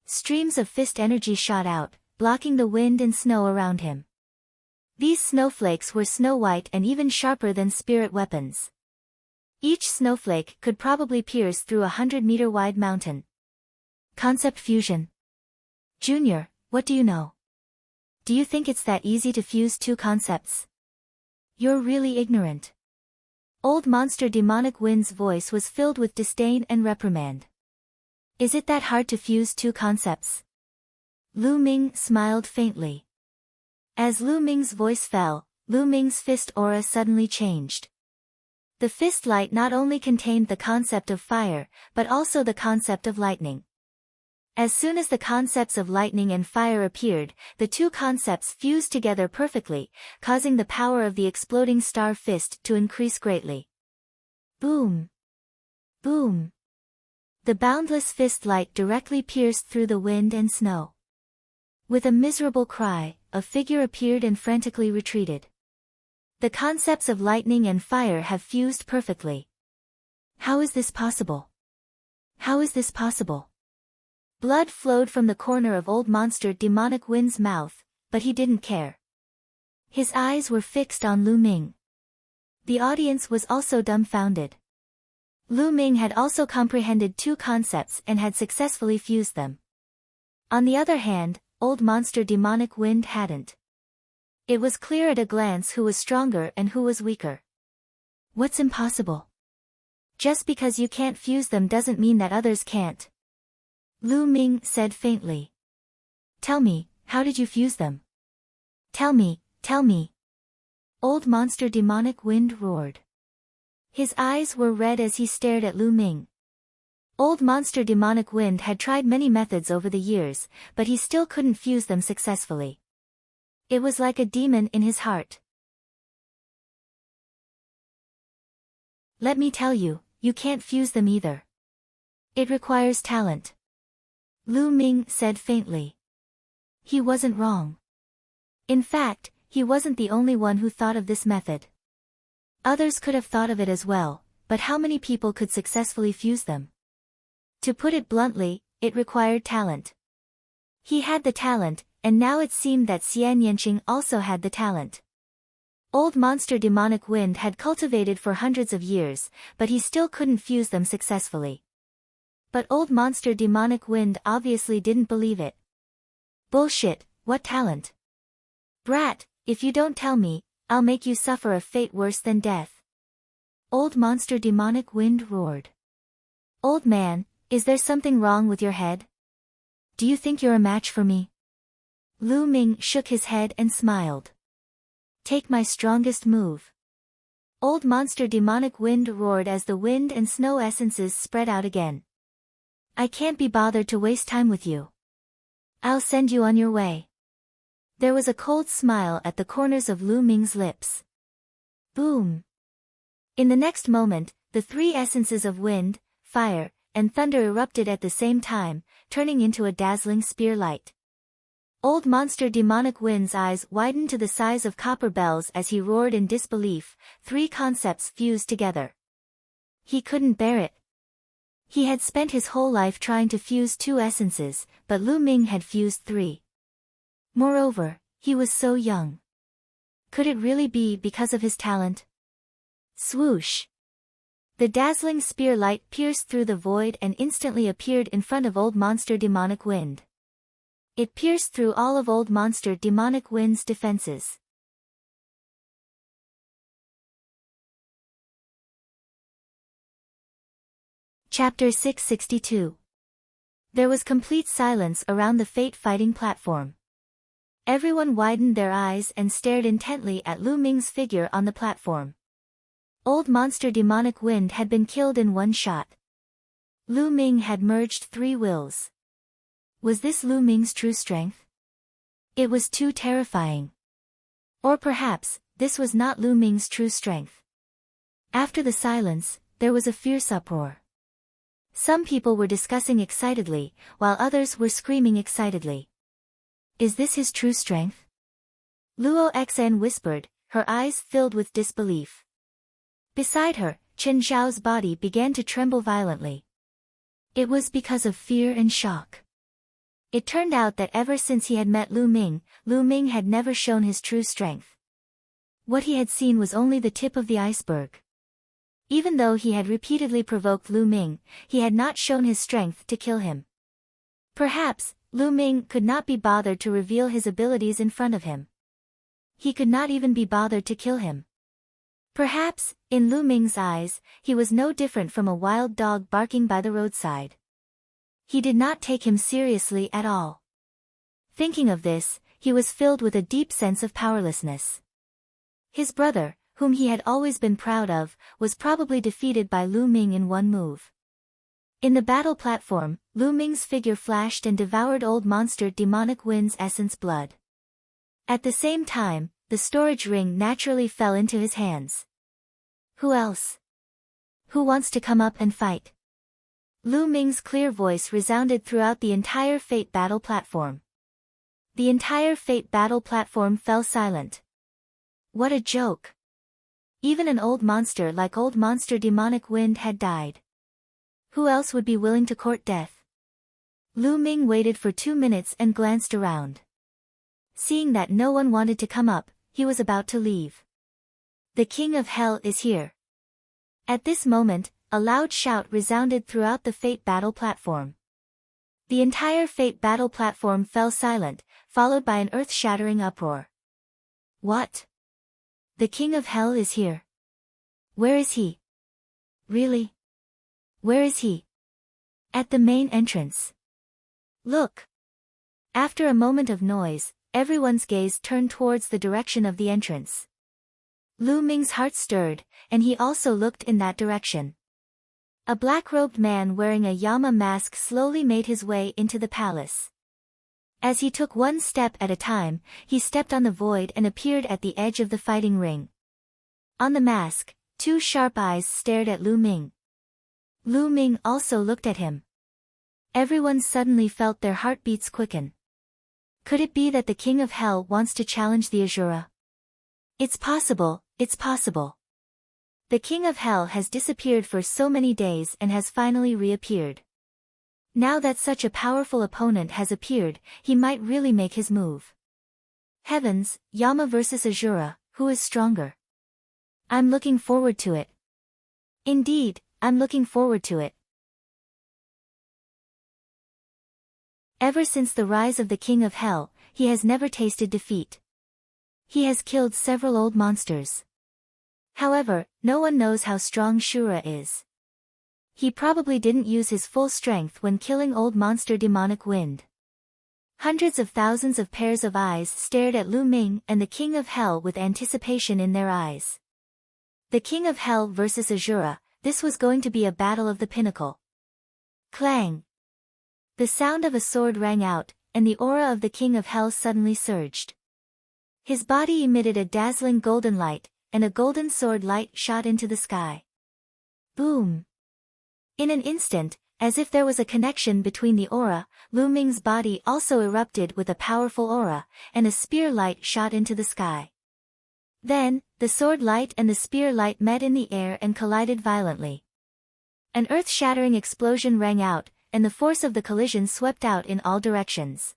S1: Streams of fist energy shot out, blocking the wind and snow around him. These snowflakes were snow-white and even sharper than spirit weapons. Each snowflake could probably pierce through a 100-meter-wide mountain. Concept fusion. Junior, what do you know? Do you think it's that easy to fuse two concepts? You're really ignorant. Old Monster Demonic Wind's voice was filled with disdain and reprimand. Is it that hard to fuse two concepts? Lu Ming smiled faintly. As Lu Ming's voice fell, Lu Ming's fist aura suddenly changed. The fist light not only contained the concept of fire, but also the concept of lightning. As soon as the concepts of lightning and fire appeared, the two concepts fused together perfectly, causing the power of the exploding star fist to increase greatly. Boom! Boom! The boundless fist light directly pierced through the wind and snow. With a miserable cry, a figure appeared and frantically retreated. The concepts of lightning and fire have fused perfectly. How is this possible? How is this possible? Blood flowed from the corner of Old Monster Demonic Wind's mouth, but he didn't care. His eyes were fixed on Lu Ming. The audience was also dumbfounded. Lu Ming had also comprehended two concepts and had successfully fused them. On the other hand, Old Monster Demonic Wind hadn't. It was clear at a glance who was stronger and who was weaker. What's impossible? Just because you can't fuse them doesn't mean that others can't. Lu Ming said faintly. Tell me, how did you fuse them? Tell me, tell me. Old Monster Demonic Wind roared. His eyes were red as he stared at Lu Ming. Old Monster Demonic Wind had tried many methods over the years, but he still couldn't fuse them successfully. It was like a demon in his heart. Let me tell you, you can't fuse them either. It requires talent. Lu Ming said faintly. He wasn't wrong. In fact, he wasn't the only one who thought of this method. Others could have thought of it as well, but how many people could successfully fuse them? To put it bluntly, it required talent. He had the talent, and now it seemed that Xian Yanqing also had the talent. Old Monster Demonic Wind had cultivated for hundreds of years, but he still couldn't fuse them successfully. But Old Monster Demonic Wind obviously didn't believe it. Bullshit, what talent? Brat, if you don't tell me, I'll make you suffer a fate worse than death. Old Monster Demonic Wind roared. Old man, is there something wrong with your head? Do you think you're a match for me? Lu Ming shook his head and smiled. Take my strongest move. Old Monster Demonic Wind roared as the wind and snow essences spread out again. I can't be bothered to waste time with you. I'll send you on your way. There was a cold smile at the corners of Lu Ming's lips. Boom! In the next moment, the three essences of wind, fire, and thunder erupted at the same time, turning into a dazzling spear light. Old Monster Demonic Wind's eyes widened to the size of copper bells as he roared in disbelief. Three concepts fused together. He couldn't bear it. He had spent his whole life trying to fuse two essences, but Lu Ming had fused three. Moreover, he was so young. Could it really be because of his talent? Swoosh! The dazzling spear light pierced through the void and instantly appeared in front of Old Monster Demonic Wind. It pierced through all of Old Monster Demonic Wind's defenses. Chapter 662. There was complete silence around the fate-fighting platform. Everyone widened their eyes and stared intently at Lu Ming's figure on the platform. Old monster demonic wind had been killed in one shot. Lu Ming had merged 3 wills. Was this Lu Ming's true strength? It was too terrifying. Or perhaps, this was not Lu Ming's true strength. After the silence, there was a fierce uproar. Some people were discussing excitedly, while others were screaming excitedly. Is this his true strength? Luo Xan whispered, her eyes filled with disbelief. Beside her, Chen Zhao's body began to tremble violently. It was because of fear and shock. It turned out that ever since he had met Lu Ming had never shown his true strength. What he had seen was only the tip of the iceberg. Even though he had repeatedly provoked Lu Ming, he had not shown his strength to kill him. Perhaps, Lu Ming could not be bothered to reveal his abilities in front of him. He could not even be bothered to kill him. Perhaps, in Lu Ming's eyes, he was no different from a wild dog barking by the roadside. He did not take him seriously at all. Thinking of this, he was filled with a deep sense of powerlessness. His brother, whom he had always been proud of, was probably defeated by Lu Ming in one move. In the battle platform, Lu Ming's figure flashed and devoured old monster demonic wind's essence blood. At the same time, the storage ring naturally fell into his hands. Who else? Who wants to come up and fight? Lu Ming's clear voice resounded throughout the entire fate battle platform. The entire fate battle platform fell silent. What a joke! Even an old monster like old monster demonic wind had died. Who else would be willing to court death? Lu Ming waited for 2 minutes and glanced around. Seeing that no one wanted to come up, he was about to leave. The King of Hell is here. At this moment, a loud shout resounded throughout the fate battle platform. The entire fate battle platform fell silent, followed by an earth-shattering uproar. What? The King of Hell is here. Where is he? Really? Where is he? At the main entrance. Look. After a moment of noise, everyone's gaze turned towards the direction of the entrance. Lu Ming's heart stirred, and he also looked in that direction. A black-robed man wearing a Yama mask slowly made his way into the palace. As he took one step at a time, he stepped on the void and appeared at the edge of the fighting ring. On the mask, 2 sharp eyes stared at Lu Ming. Lu Ming also looked at him. Everyone suddenly felt their heartbeats quicken. Could it be that the King of Hell wants to challenge the Azura? It's possible, it's possible. The King of Hell has disappeared for so many days and has finally reappeared. Now that such a powerful opponent has appeared, he might really make his move. Heavens, Yama versus Azura, who is stronger? I'm looking forward to it. Indeed, I'm looking forward to it. Ever since the rise of the King of Hell, he has never tasted defeat. He has killed several old monsters. However, no one knows how strong Shura is. He probably didn't use his full strength when killing old monster demonic wind. Hundreds of thousands of pairs of eyes stared at Lu Ming and the King of Hell with anticipation in their eyes. The King of Hell versus Azura, this was going to be a battle of the pinnacle. Clang! The sound of a sword rang out, and the aura of the King of Hell suddenly surged. His body emitted a dazzling golden light, and a golden sword light shot into the sky. Boom! In an instant, as if there was a connection between the aura, Lu Ming's body also erupted with a powerful aura, and a spear light shot into the sky. Then, the sword light and the spear light met in the air and collided violently. An earth-shattering explosion rang out, and the force of the collision swept out in all directions.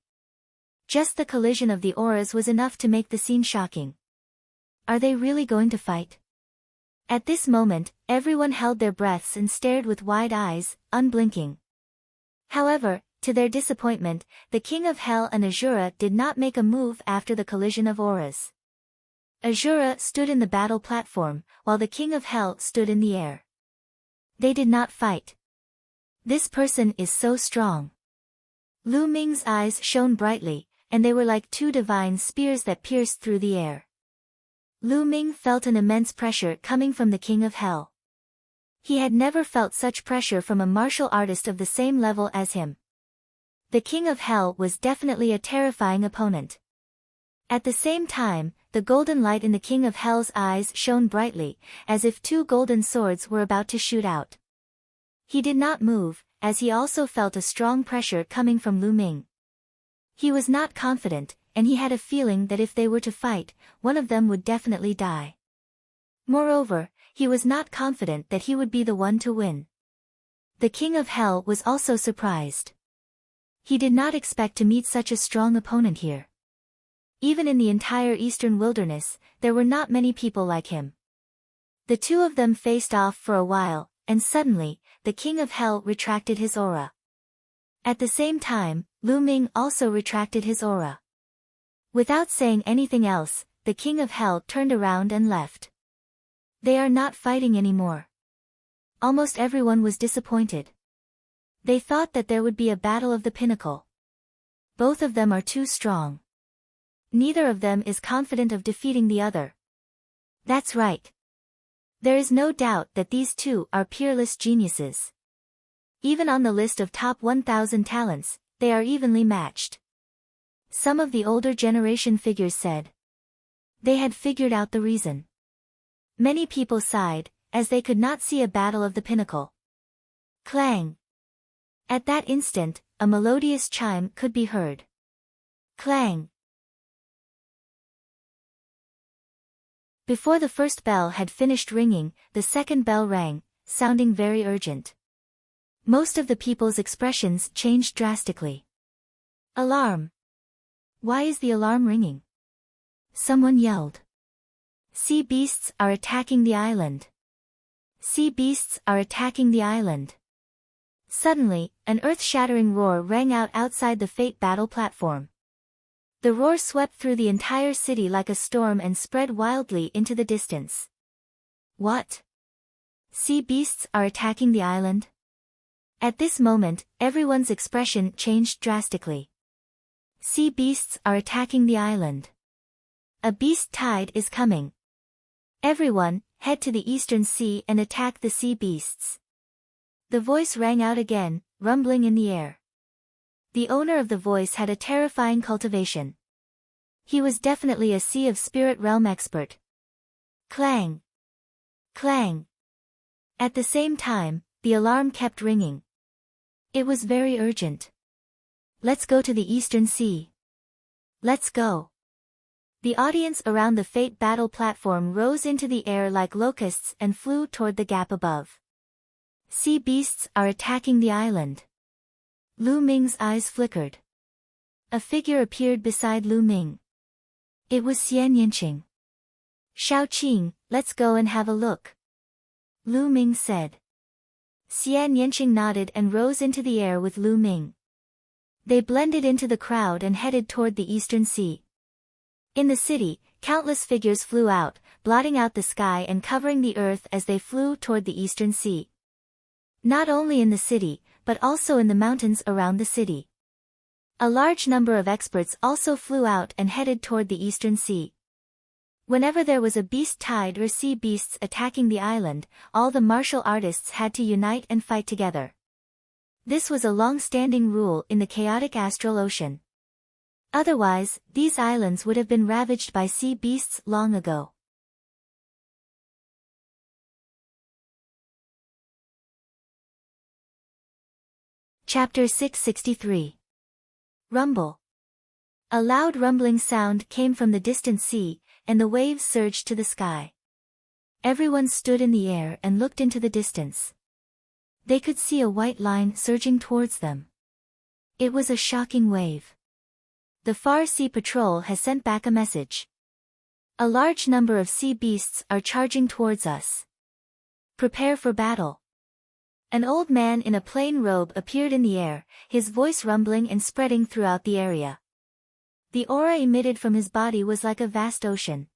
S1: Just the collision of the auras was enough to make the scene shocking. Are they really going to fight? At this moment, everyone held their breaths and stared with wide eyes, unblinking. However, to their disappointment, the King of Hell and Azura did not make a move after the collision of auras. Azura stood in the battle platform, while the King of Hell stood in the air. They did not fight. This person is so strong. Lu Ming's eyes shone brightly, and they were like two divine spears that pierced through the air. Lu Ming felt an immense pressure coming from the King of Hell. He had never felt such pressure from a martial artist of the same level as him. The King of Hell was definitely a terrifying opponent. At the same time, the golden light in the King of Hell's eyes shone brightly, as if two golden swords were about to shoot out. He did not move, as he also felt a strong pressure coming from Lu Ming. He was not confident, and he had a feeling that if they were to fight, one of them would definitely die. Moreover, he was not confident that he would be the one to win. The King of Hell was also surprised. He did not expect to meet such a strong opponent here. Even in the entire eastern wilderness, there were not many people like him. The two of them faced off for a while, and suddenly, the King of Hell retracted his aura. At the same time, Lu Ming also retracted his aura. Without saying anything else, the King of Hell turned around and left. They are not fighting anymore. Almost everyone was disappointed. They thought that there would be a battle of the pinnacle. Both of them are too strong. Neither of them is confident of defeating the other. That's right. There is no doubt that these two are peerless geniuses. Even on the list of top 1,000 talents, they are evenly matched. Some of the older generation figures said. They had figured out the reason. Many people sighed, as they could not see a battle of the pinnacle. Clang! At that instant, a melodious chime could be heard. Clang! Before the first bell had finished ringing, the second bell rang, sounding very urgent. Most of the people's expressions changed drastically. Alarm! Why is the alarm ringing? Someone yelled. Sea beasts are attacking the island. Sea beasts are attacking the island. Suddenly, an earth-shattering roar rang out outside the Fate battle platform. The roar swept through the entire city like a storm and spread wildly into the distance. What? Sea beasts are attacking the island? At this moment, everyone's expression changed drastically. Sea beasts are attacking the island. A beast tide is coming. Everyone, head to the eastern sea and attack the sea beasts. The voice rang out again, rumbling in the air. The owner of the voice had a terrifying cultivation. He was definitely a Sea of Spirit Realm expert. Clang! Clang! At the same time, the alarm kept ringing. It was very urgent. Let's go to the Eastern Sea. Let's go. The audience around the Fate battle platform rose into the air like locusts and flew toward the gap above. Sea beasts are attacking the island. Lu Ming's eyes flickered. A figure appeared beside Lu Ming. It was Xian Yanqing. Shao Qing, let's go and have a look. Lu Ming said. Xian Yanqing nodded and rose into the air with Lu Ming. They blended into the crowd and headed toward the Eastern Sea. In the city, countless figures flew out, blotting out the sky and covering the earth as they flew toward the Eastern Sea. Not only in the city, but also in the mountains around the city. A large number of experts also flew out and headed toward the Eastern Sea. Whenever there was a beast tide or sea beasts attacking the island, all the martial artists had to unite and fight together. This was a long-standing rule in the chaotic astral ocean. Otherwise, these islands would have been ravaged by sea beasts long ago. Chapter 663. Rumble. A loud rumbling sound came from the distant sea, and the waves surged to the sky. Everyone stood in the air and looked into the distance. They could see a white line surging towards them. It was a shocking wave. The Far Sea Patrol has sent back a message. A large number of sea beasts are charging towards us. Prepare for battle. An old man in a plain robe appeared in the air, his voice rumbling and spreading throughout the area. The aura emitted from his body was like a vast ocean.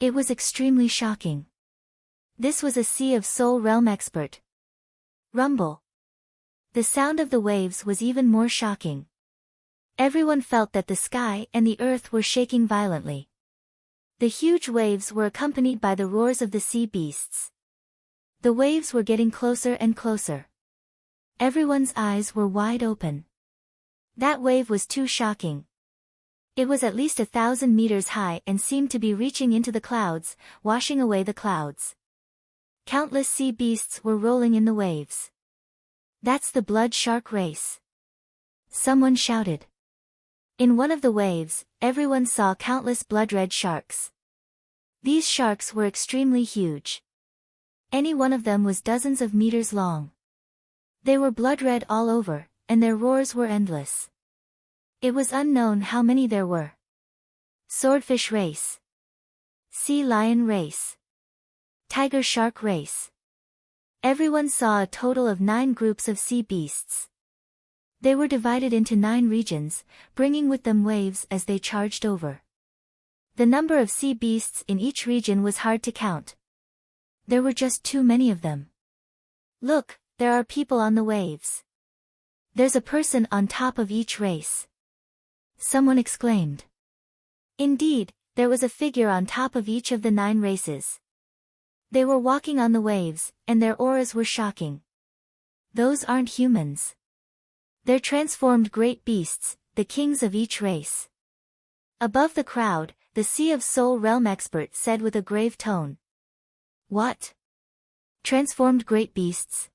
S1: It was extremely shocking. This was a Sea of Soul Realm expert. Rumble. The sound of the waves was even more shocking. Everyone felt that the sky and the earth were shaking violently. The huge waves were accompanied by the roars of the sea beasts. The waves were getting closer and closer. Everyone's eyes were wide open. That wave was too shocking. It was at least 1,000 meters high and seemed to be reaching into the clouds, washing away the clouds. Countless sea beasts were rolling in the waves. That's the blood shark race. Someone shouted. In one of the waves, everyone saw countless blood-red sharks. These sharks were extremely huge. Any one of them was dozens of meters long. They were blood-red all over, and their roars were endless. It was unknown how many there were. Swordfish race. Sea lion race. Tiger shark race. Everyone saw a total of 9 groups of sea beasts. They were divided into 9 regions, bringing with them waves as they charged over. The number of sea beasts in each region was hard to count. There were just too many of them. Look, there are people on the waves. There's a person on top of each race. Someone exclaimed. Indeed, there was a figure on top of each of the 9 races. They were walking on the waves, and their auras were shocking. Those aren't humans. They're transformed great beasts, the kings of each race. Above the crowd, the Sea of Soul Realm expert said with a grave tone. What? Transformed great beasts?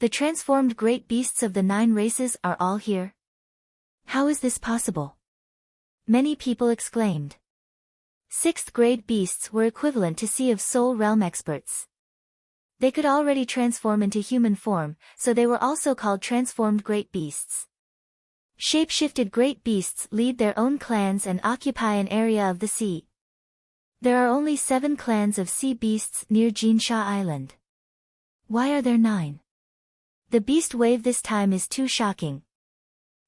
S1: The transformed great beasts of the 9 races are all here? How is this possible? Many people exclaimed. 6th grade beasts were equivalent to Sea of Soul Realm experts. They could already transform into human form, so they were also called transformed great beasts. Shape-shifted great beasts lead their own clans and occupy an area of the sea. There are only 7 clans of sea beasts near Jinsha Island. Why are there 9? The beast wave this time is too shocking.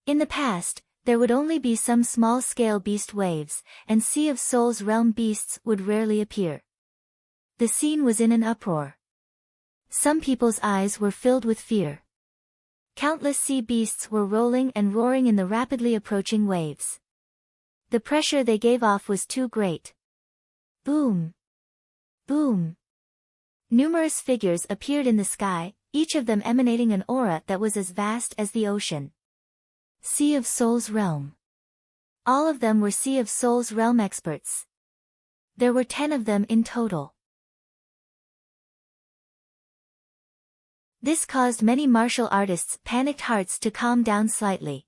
S1: In the past, there would only be some small-scale beast waves, and Sea of Souls realm beasts would rarely appear. The scene was in an uproar. Some people's eyes were filled with fear. Countless sea beasts were rolling and roaring in the rapidly approaching waves. The pressure they gave off was too great. Boom! Boom! Numerous figures appeared in the sky, each of them emanating an aura that was as vast as the ocean. Sea of Souls realm. All of them were Sea of Souls realm experts. There were 10 of them in total. This caused many martial artists' panicked hearts to calm down slightly.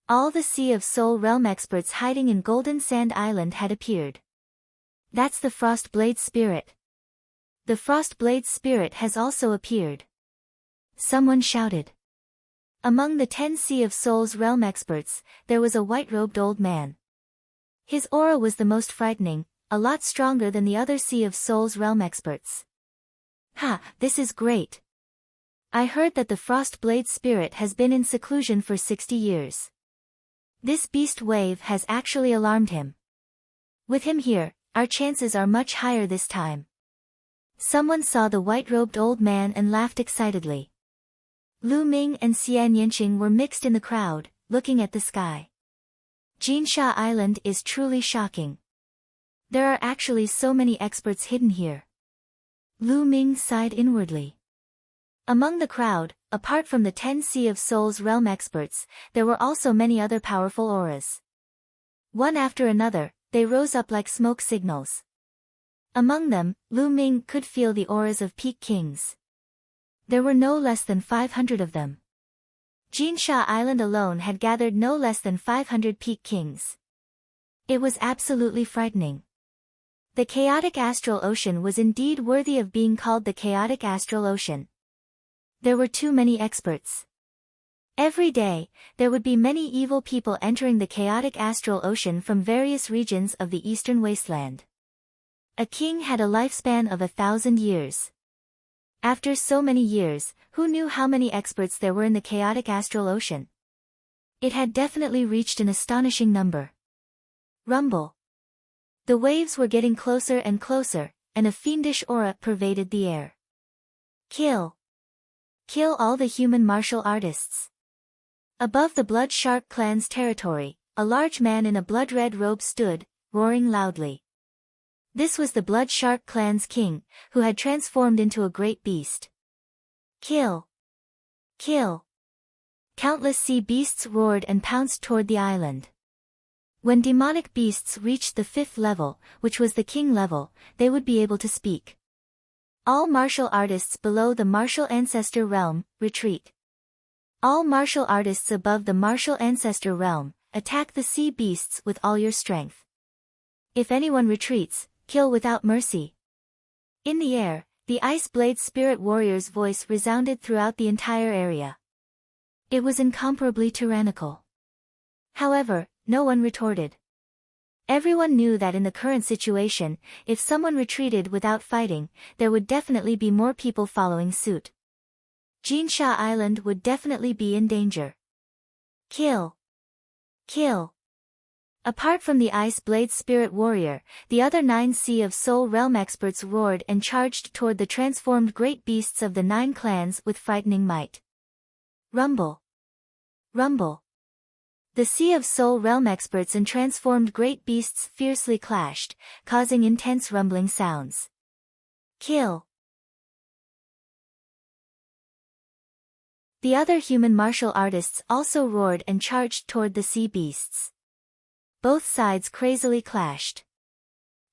S1: All the Sea of Soul realm experts hiding in Golden Sand Island had appeared. That's the Frost Blade Spirit. The Frost Blade Spirit has also appeared. Someone shouted. Among the 10 Sea of Souls realm experts, there was a white-robed old man. His aura was the most frightening, a lot stronger than the other Sea of Souls realm experts. Ha, this is great. I heard that the Frost Blade Spirit has been in seclusion for 60 years. This beast wave has actually alarmed him. With him here, our chances are much higher this time. Someone saw the white-robed old man and laughed excitedly. Lu Ming and Xian Yanqing were mixed in the crowd, looking at the sky. Jinsha Island is truly shocking. There are actually so many experts hidden here. Lu Ming sighed inwardly. Among the crowd, apart from the 10 Sea of Souls realm experts, there were also many other powerful auras. One after another, they rose up like smoke signals. Among them, Lu Ming could feel the auras of peak kings. There were no less than 500 of them. Jinsha Island alone had gathered no less than 500 peak kings. It was absolutely frightening. The chaotic astral ocean was indeed worthy of being called the chaotic astral ocean. There were too many experts. Every day, there would be many evil people entering the chaotic astral ocean from various regions of the eastern wasteland. A king had a lifespan of 1,000 years. After so many years, who knew how many experts there were in the chaotic astral ocean? It had definitely reached an astonishing number. Rumble. The waves were getting closer and closer, and a fiendish aura pervaded the air. Kill. Kill all the human martial artists. Above the Blood Shark clan's territory, a large man in a blood-red robe stood, roaring loudly. This was the Blood Shark clan's king, who had transformed into a great beast. Kill! Kill! Countless sea beasts roared and pounced toward the island. When demonic beasts reached the 5th level, which was the king level, they would be able to speak. All martial artists below the martial ancestor realm, retreat. All martial artists above the martial ancestor realm, attack the sea beasts with all your strength. If anyone retreats, kill without mercy. In the air, the Ice Blade Spirit Warrior's voice resounded throughout the entire area. It was incomparably tyrannical. However, no one retorted. Everyone knew that in the current situation, if someone retreated without fighting, there would definitely be more people following suit. Jinsha Island would definitely be in danger. Kill! Kill! Apart from the Ice Blade Spirit Warrior, the other 9 Sea of Soul Realm experts roared and charged toward the transformed great beasts of the 9 clans with frightening might. Rumble! Rumble! The Sea of Soul Realm experts and transformed great beasts fiercely clashed, causing intense rumbling sounds. Kill! The other human martial artists also roared and charged toward the sea beasts. Both sides crazily clashed.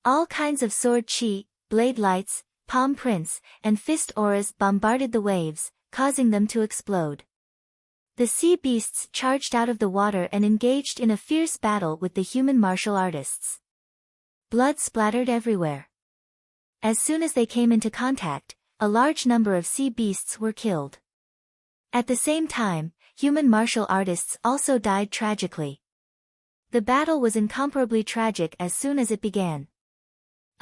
S1: All kinds of sword chi, blade lights, palm prints, and fist auras bombarded the waves, causing them to explode. The sea beasts charged out of the water and engaged in a fierce battle with the human martial artists. Blood splattered everywhere. As soon as they came into contact, a large number of sea beasts were killed. At the same time, human martial artists also died tragically. The battle was incomparably tragic as soon as it began.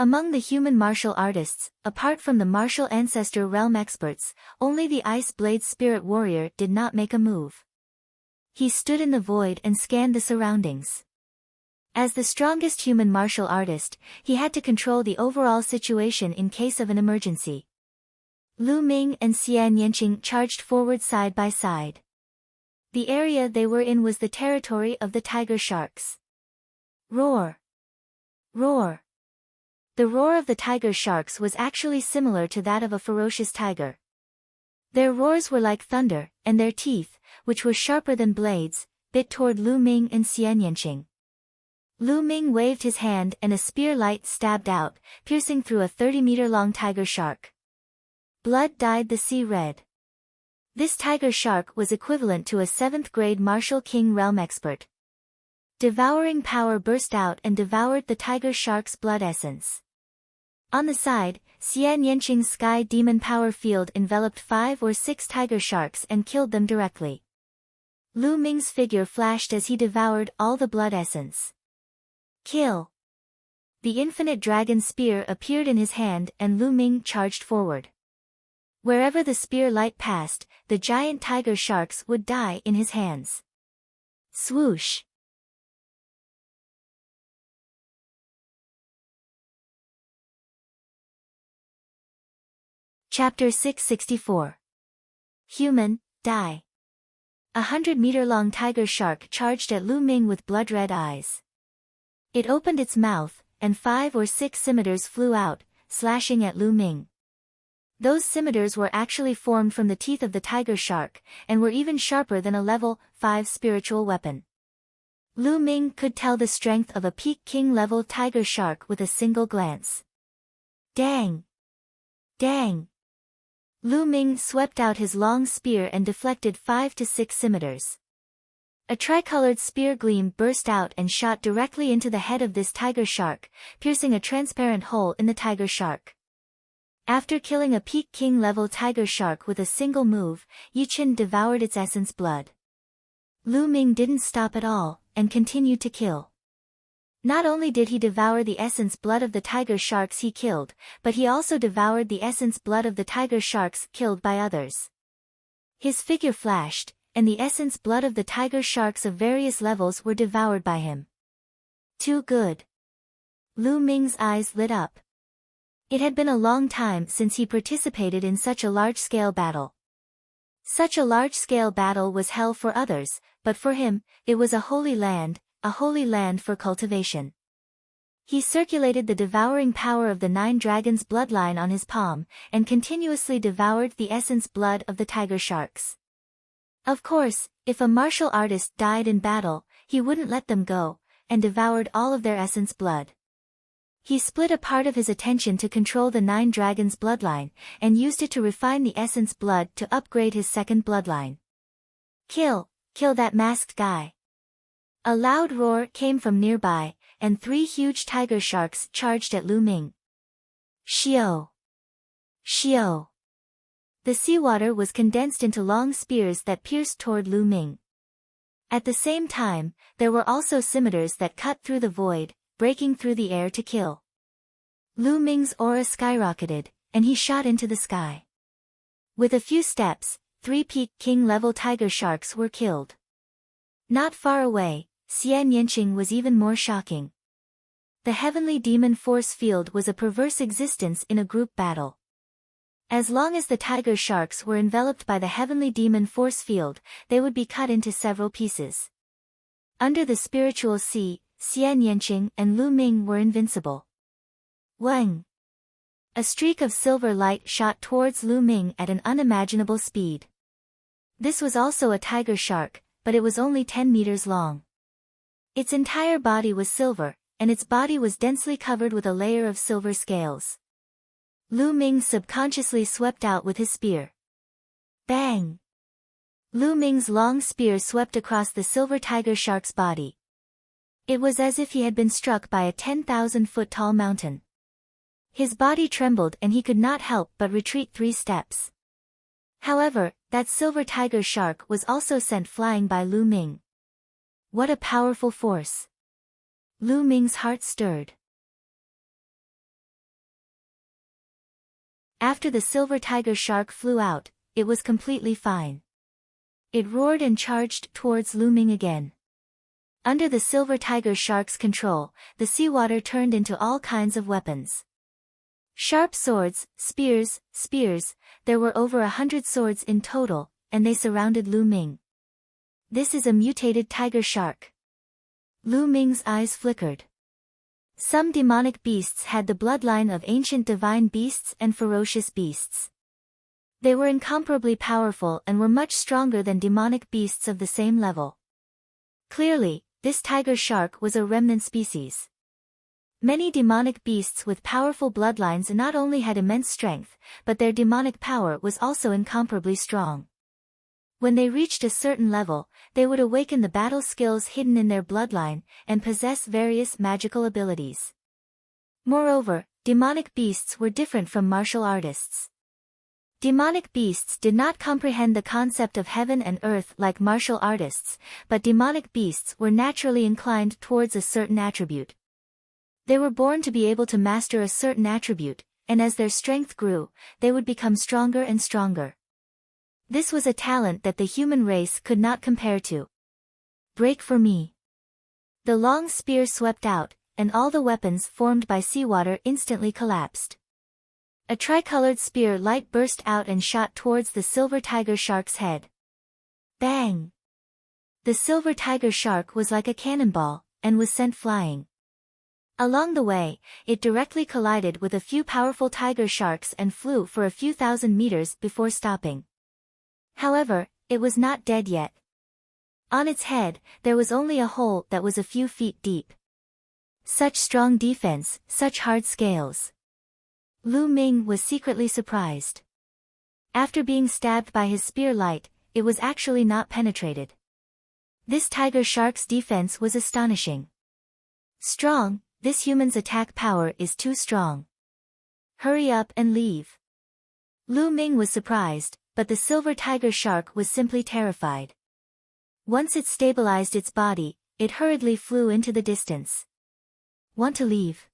S1: Among the human martial artists, apart from the martial ancestor realm experts, only the Ice Blade Spirit Warrior did not make a move. He stood in the void and scanned the surroundings. As the strongest human martial artist, he had to control the overall situation in case of an emergency. Lu Ming and Xian Yanqing charged forward side by side. The area they were in was the territory of the tiger sharks. Roar! Roar! The roar of the tiger sharks was actually similar to that of a ferocious tiger. Their roars were like thunder, and their teeth, which were sharper than blades, bit toward Lu Ming and Xian Yanqing. Lu Ming waved his hand and a spear light stabbed out, piercing through a 30-meter-long tiger shark. Blood dyed the sea red. This tiger shark was equivalent to a 7th-grade martial king realm expert. Devouring power burst out and devoured the tiger shark's blood essence. On the side, Xian Yanqing's sky demon power field enveloped 5 or 6 tiger sharks and killed them directly. Lu Ming's figure flashed as he devoured all the blood essence. Kill! The infinite dragon spear appeared in his hand and Lu Ming charged forward. Wherever the spear light passed, the giant tiger sharks would die in his hands. Swoosh! Chapter 664. Human, die. 100-meter-long tiger shark charged at Lu Ming with blood-red eyes. It opened its mouth, and 5 or 6 scimitars flew out, slashing at Lu Ming. Those scimitars were actually formed from the teeth of the tiger shark, and were even sharper than a level 5 spiritual weapon. Lu Ming could tell the strength of a peak king-level tiger shark with a single glance. Dang! Dang! Lu Ming swept out his long spear and deflected 5 to 6 scimitars. A tricolored spear gleam burst out and shot directly into the head of this tiger shark, piercing a transparent hole in the tiger shark. After killing a peak king-level tiger shark with a single move, Yichen devoured its essence blood. Lu Ming didn't stop at all, and continued to kill. Not only did he devour the essence blood of the tiger sharks he killed, but he also devoured the essence blood of the tiger sharks killed by others. His figure flashed, and the essence blood of the tiger sharks of various levels were devoured by him. Too good. Lu Ming's eyes lit up. It had been a long time since he participated in such a large-scale battle. Such a large-scale battle was hell for others, but for him, it was a holy land for cultivation. He circulated the devouring power of the 9 dragons' bloodline on his palm, and continuously devoured the essence blood of the tiger sharks. Of course, if a martial artist died in battle, he wouldn't let them go, and devoured all of their essence blood. He split a part of his attention to control the 9 dragons' bloodline, and used it to refine the essence blood to upgrade his second bloodline. Kill that masked guy. A loud roar came from nearby, and 3 huge tiger sharks charged at Lu Ming. Xiao! Xiao! The seawater was condensed into long spears that pierced toward Lu Ming. At the same time, there were also scimitars that cut through the void, breaking through the air to kill. Lu Ming's aura skyrocketed, and he shot into the sky. With a few steps, 3 peak king-level tiger sharks were killed. Not far away, Xian Yanqing was even more shocking. The heavenly demon force field was a perverse existence in a group battle. As long as the tiger sharks were enveloped by the heavenly demon force field, they would be cut into several pieces. Under the spiritual sea, Xian Yanqing and Lu Ming were invincible. Wang! A streak of silver light shot towards Lu Ming at an unimaginable speed. This was also a tiger shark, but it was only 10 meters long. Its entire body was silver, and its body was densely covered with a layer of silver scales. Lu Ming subconsciously swept out with his spear. Bang! Lu Ming's long spear swept across the silver tiger shark's body. It was as if he had been struck by a 10,000-foot-tall mountain. His body trembled and he could not help but retreat 3 steps. However, that silver tiger shark was also sent flying by Lu Ming. What a powerful force! Lu Ming's heart stirred. After the silver tiger shark flew out, it was completely fine. It roared and charged towards Lu Ming again. Under the silver tiger shark's control, the seawater turned into all kinds of weapons. Sharp swords, spears, there were over 100 swords in total, and they surrounded Lu Ming. This is a mutated tiger shark. Lu Ming's eyes flickered. Some demonic beasts had the bloodline of ancient divine beasts and ferocious beasts. They were incomparably powerful and were much stronger than demonic beasts of the same level. Clearly, this tiger shark was a remnant species. Many demonic beasts with powerful bloodlines not only had immense strength, but their demonic power was also incomparably strong. When they reached a certain level, they would awaken the battle skills hidden in their bloodline, and possess various magical abilities. Moreover, demonic beasts were different from martial artists. Demonic beasts did not comprehend the concept of heaven and earth like martial artists, but demonic beasts were naturally inclined towards a certain attribute. They were born to be able to master a certain attribute, and as their strength grew, they would become stronger and stronger. This was a talent that the human race could not compare to. Break for me. The long spear swept out, and all the weapons formed by seawater instantly collapsed. A tricolored spear light burst out and shot towards the silver tiger shark's head. Bang! The silver tiger shark was like a cannonball, and was sent flying. Along the way, it directly collided with a few powerful tiger sharks and flew for a few thousand meters before stopping. However, it was not dead yet. On its head, there was only a hole that was a few feet deep. Such strong defense, such hard scales. Lu Ming was secretly surprised. After being stabbed by his spear light, it was actually not penetrated. This tiger shark's defense was astonishing. Strong, this human's attack power is too strong. Hurry up and leave. Lu Ming was surprised, but the silver tiger shark was simply terrified. Once it stabilized its body, it hurriedly flew into the distance. Want to leave?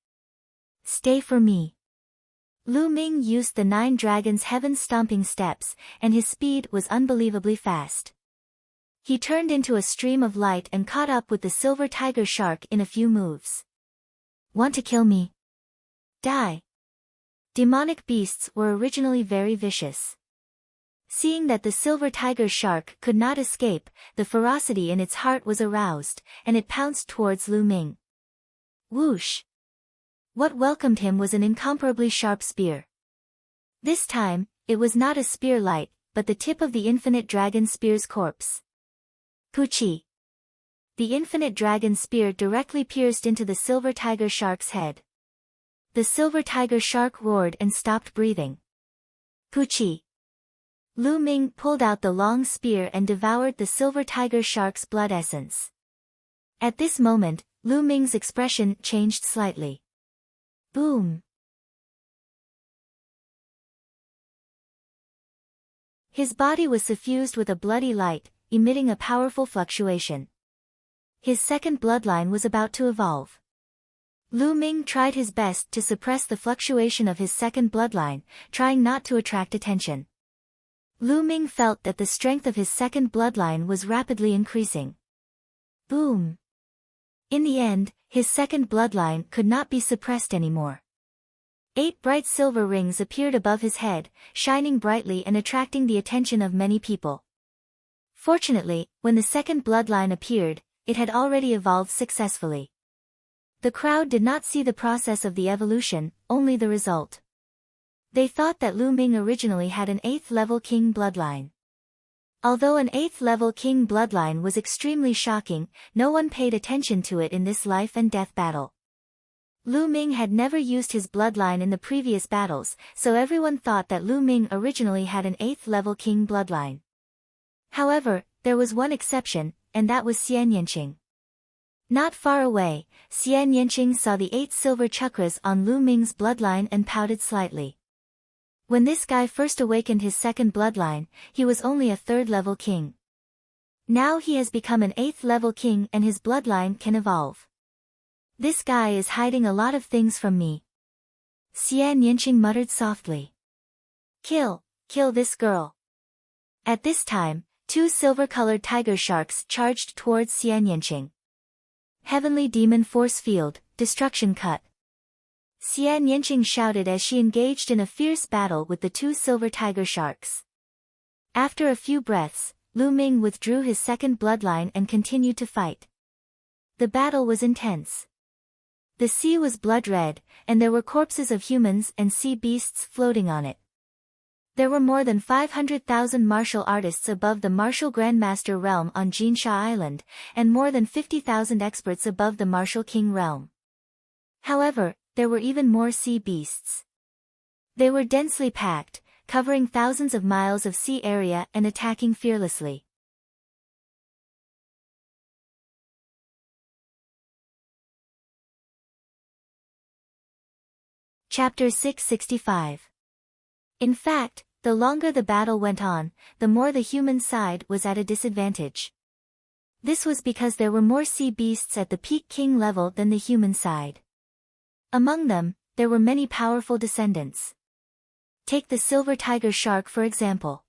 S1: Stay for me. Lu Ming used the 9 dragons' heaven-stomping steps, and his speed was unbelievably fast. He turned into a stream of light and caught up with the silver tiger shark in a few moves. Want to kill me? Die. Demonic beasts were originally very vicious. Seeing that the silver tiger shark could not escape, the ferocity in its heart was aroused, and it pounced towards Lu Ming. Whoosh! What welcomed him was an incomparably sharp spear. This time, it was not a spear light, but the tip of the infinite dragon spear's corpse. Poochie! The infinite dragon spear directly pierced into the silver tiger shark's head. The silver tiger shark roared and stopped breathing. Poochie! Lu Ming pulled out the long spear and devoured the silver tiger shark's blood essence. At this moment, Lu Ming's expression changed slightly. Boom! His body was suffused with a bloody light, emitting a powerful fluctuation. His second bloodline was about to evolve. Lu Ming tried his best to suppress the fluctuation of his second bloodline, trying not to attract attention. Lu Ming felt that the strength of his second bloodline was rapidly increasing. Boom! In the end, his second bloodline could not be suppressed anymore. 8 bright silver rings appeared above his head, shining brightly and attracting the attention of many people. Fortunately, when the second bloodline appeared, it had already evolved successfully. The crowd did not see the process of the evolution, only the result. They thought that Lu Ming originally had an 8th level king bloodline. Although an 8th level king bloodline was extremely shocking, no one paid attention to it in this life and death battle. Lu Ming had never used his bloodline in the previous battles, so everyone thought that Lu Ming originally had an 8th level king bloodline. However, there was one exception, and that was Xian Yanqing. Not far away, Xian Yanqing saw the 8 silver chakras on Lu Ming's bloodline and pouted slightly. When this guy first awakened his second bloodline, he was only a 3rd level king. Now he has become an 8th level king and his bloodline can evolve. This guy is hiding a lot of things from me. Xian Yanqing muttered softly. Kill this girl. At this time, 2 silver-colored tiger sharks charged towards Xian Yanqing. Heavenly Demon Force Field, Destruction Cut. Xian Yanqing shouted as she engaged in a fierce battle with the 2 silver tiger sharks. After a few breaths, Lu Ming withdrew his second bloodline and continued to fight. The battle was intense. The sea was blood-red, and there were corpses of humans and sea beasts floating on it. There were more than 500,000 martial artists above the martial grandmaster realm on Jinsha Island, and more than 50,000 experts above the martial king realm. However, there were even more sea beasts. They were densely packed, covering thousands of miles of sea area and attacking fearlessly. Chapter 665. In fact, the longer the battle went on, the more the human side was at a disadvantage. This was because there were more sea beasts at the peak king level than the human side. Among them, there were many powerful descendants. Take the silver tiger shark for example.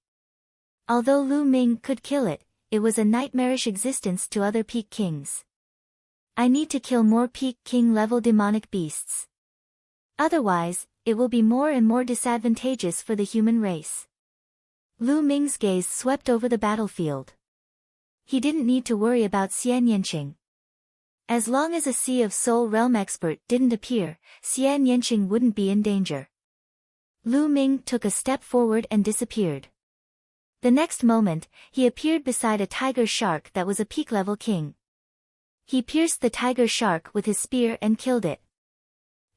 S1: Although Lu Ming could kill it, it was a nightmarish existence to other peak kings. I need to kill more peak king level demonic beasts. Otherwise, it will be more and more disadvantageous for the human race. Lu Ming's gaze swept over the battlefield. He didn't need to worry about Xian Yanqing. As long as a Sea of Soul Realm expert didn't appear, Xian Yanqing wouldn't be in danger. Lu Ming took a step forward and disappeared. The next moment, he appeared beside a tiger shark that was a peak-level king. He pierced the tiger shark with his spear and killed it.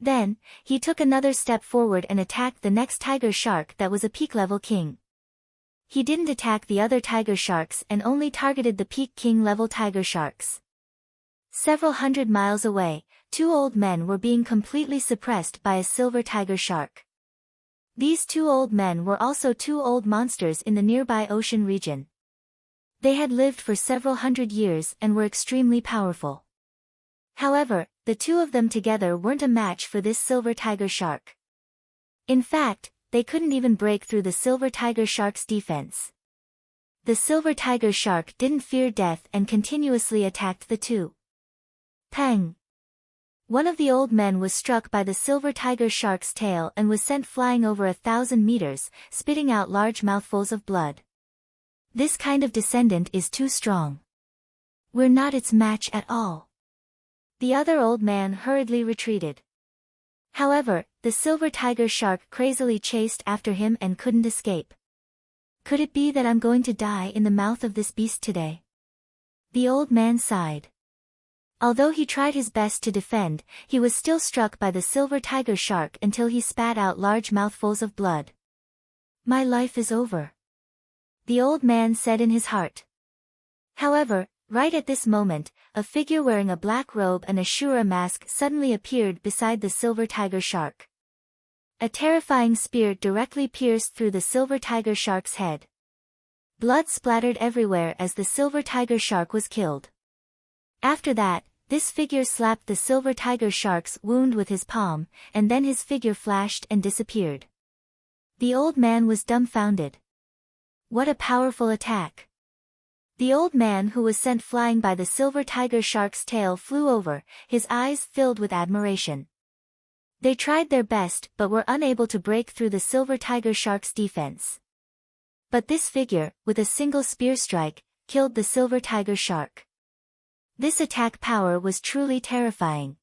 S1: Then, he took another step forward and attacked the next tiger shark that was a peak-level king. He didn't attack the other tiger sharks and only targeted the peak king-level tiger sharks. Several hundred miles away, 2 old men were being completely suppressed by a silver tiger shark. These 2 old men were also 2 old monsters in the nearby ocean region. They had lived for several hundred years and were extremely powerful. However, the 2 of them together weren't a match for this silver tiger shark. In fact, they couldn't even break through the silver tiger shark's defense. The silver tiger shark didn't fear death and continuously attacked the 2. Peng! One of the old men was struck by the silver tiger shark's tail and was sent flying over 1,000 meters, spitting out large mouthfuls of blood. This kind of descendant is too strong. We're not its match at all. The other old man hurriedly retreated. However, the silver tiger shark crazily chased after him and couldn't escape. Could it be that I'm going to die in the mouth of this beast today? The old man sighed. Although he tried his best to defend, he was still struck by the silver tiger shark until he spat out large mouthfuls of blood. My life is over, the old man said in his heart. However, right at this moment, a figure wearing a black robe and a Shura mask suddenly appeared beside the silver tiger shark. A terrifying spear directly pierced through the silver tiger shark's head. Blood splattered everywhere as the silver tiger shark was killed. After that, this figure slapped the silver tiger shark's wound with his palm, and then his figure flashed and disappeared. The old man was dumbfounded. What a powerful attack! The old man who was sent flying by the silver tiger shark's tail flew over, his eyes filled with admiration. They tried their best but were unable to break through the silver tiger shark's defense. But this figure, with a single spear strike, killed the silver tiger shark. This attack power was truly terrifying.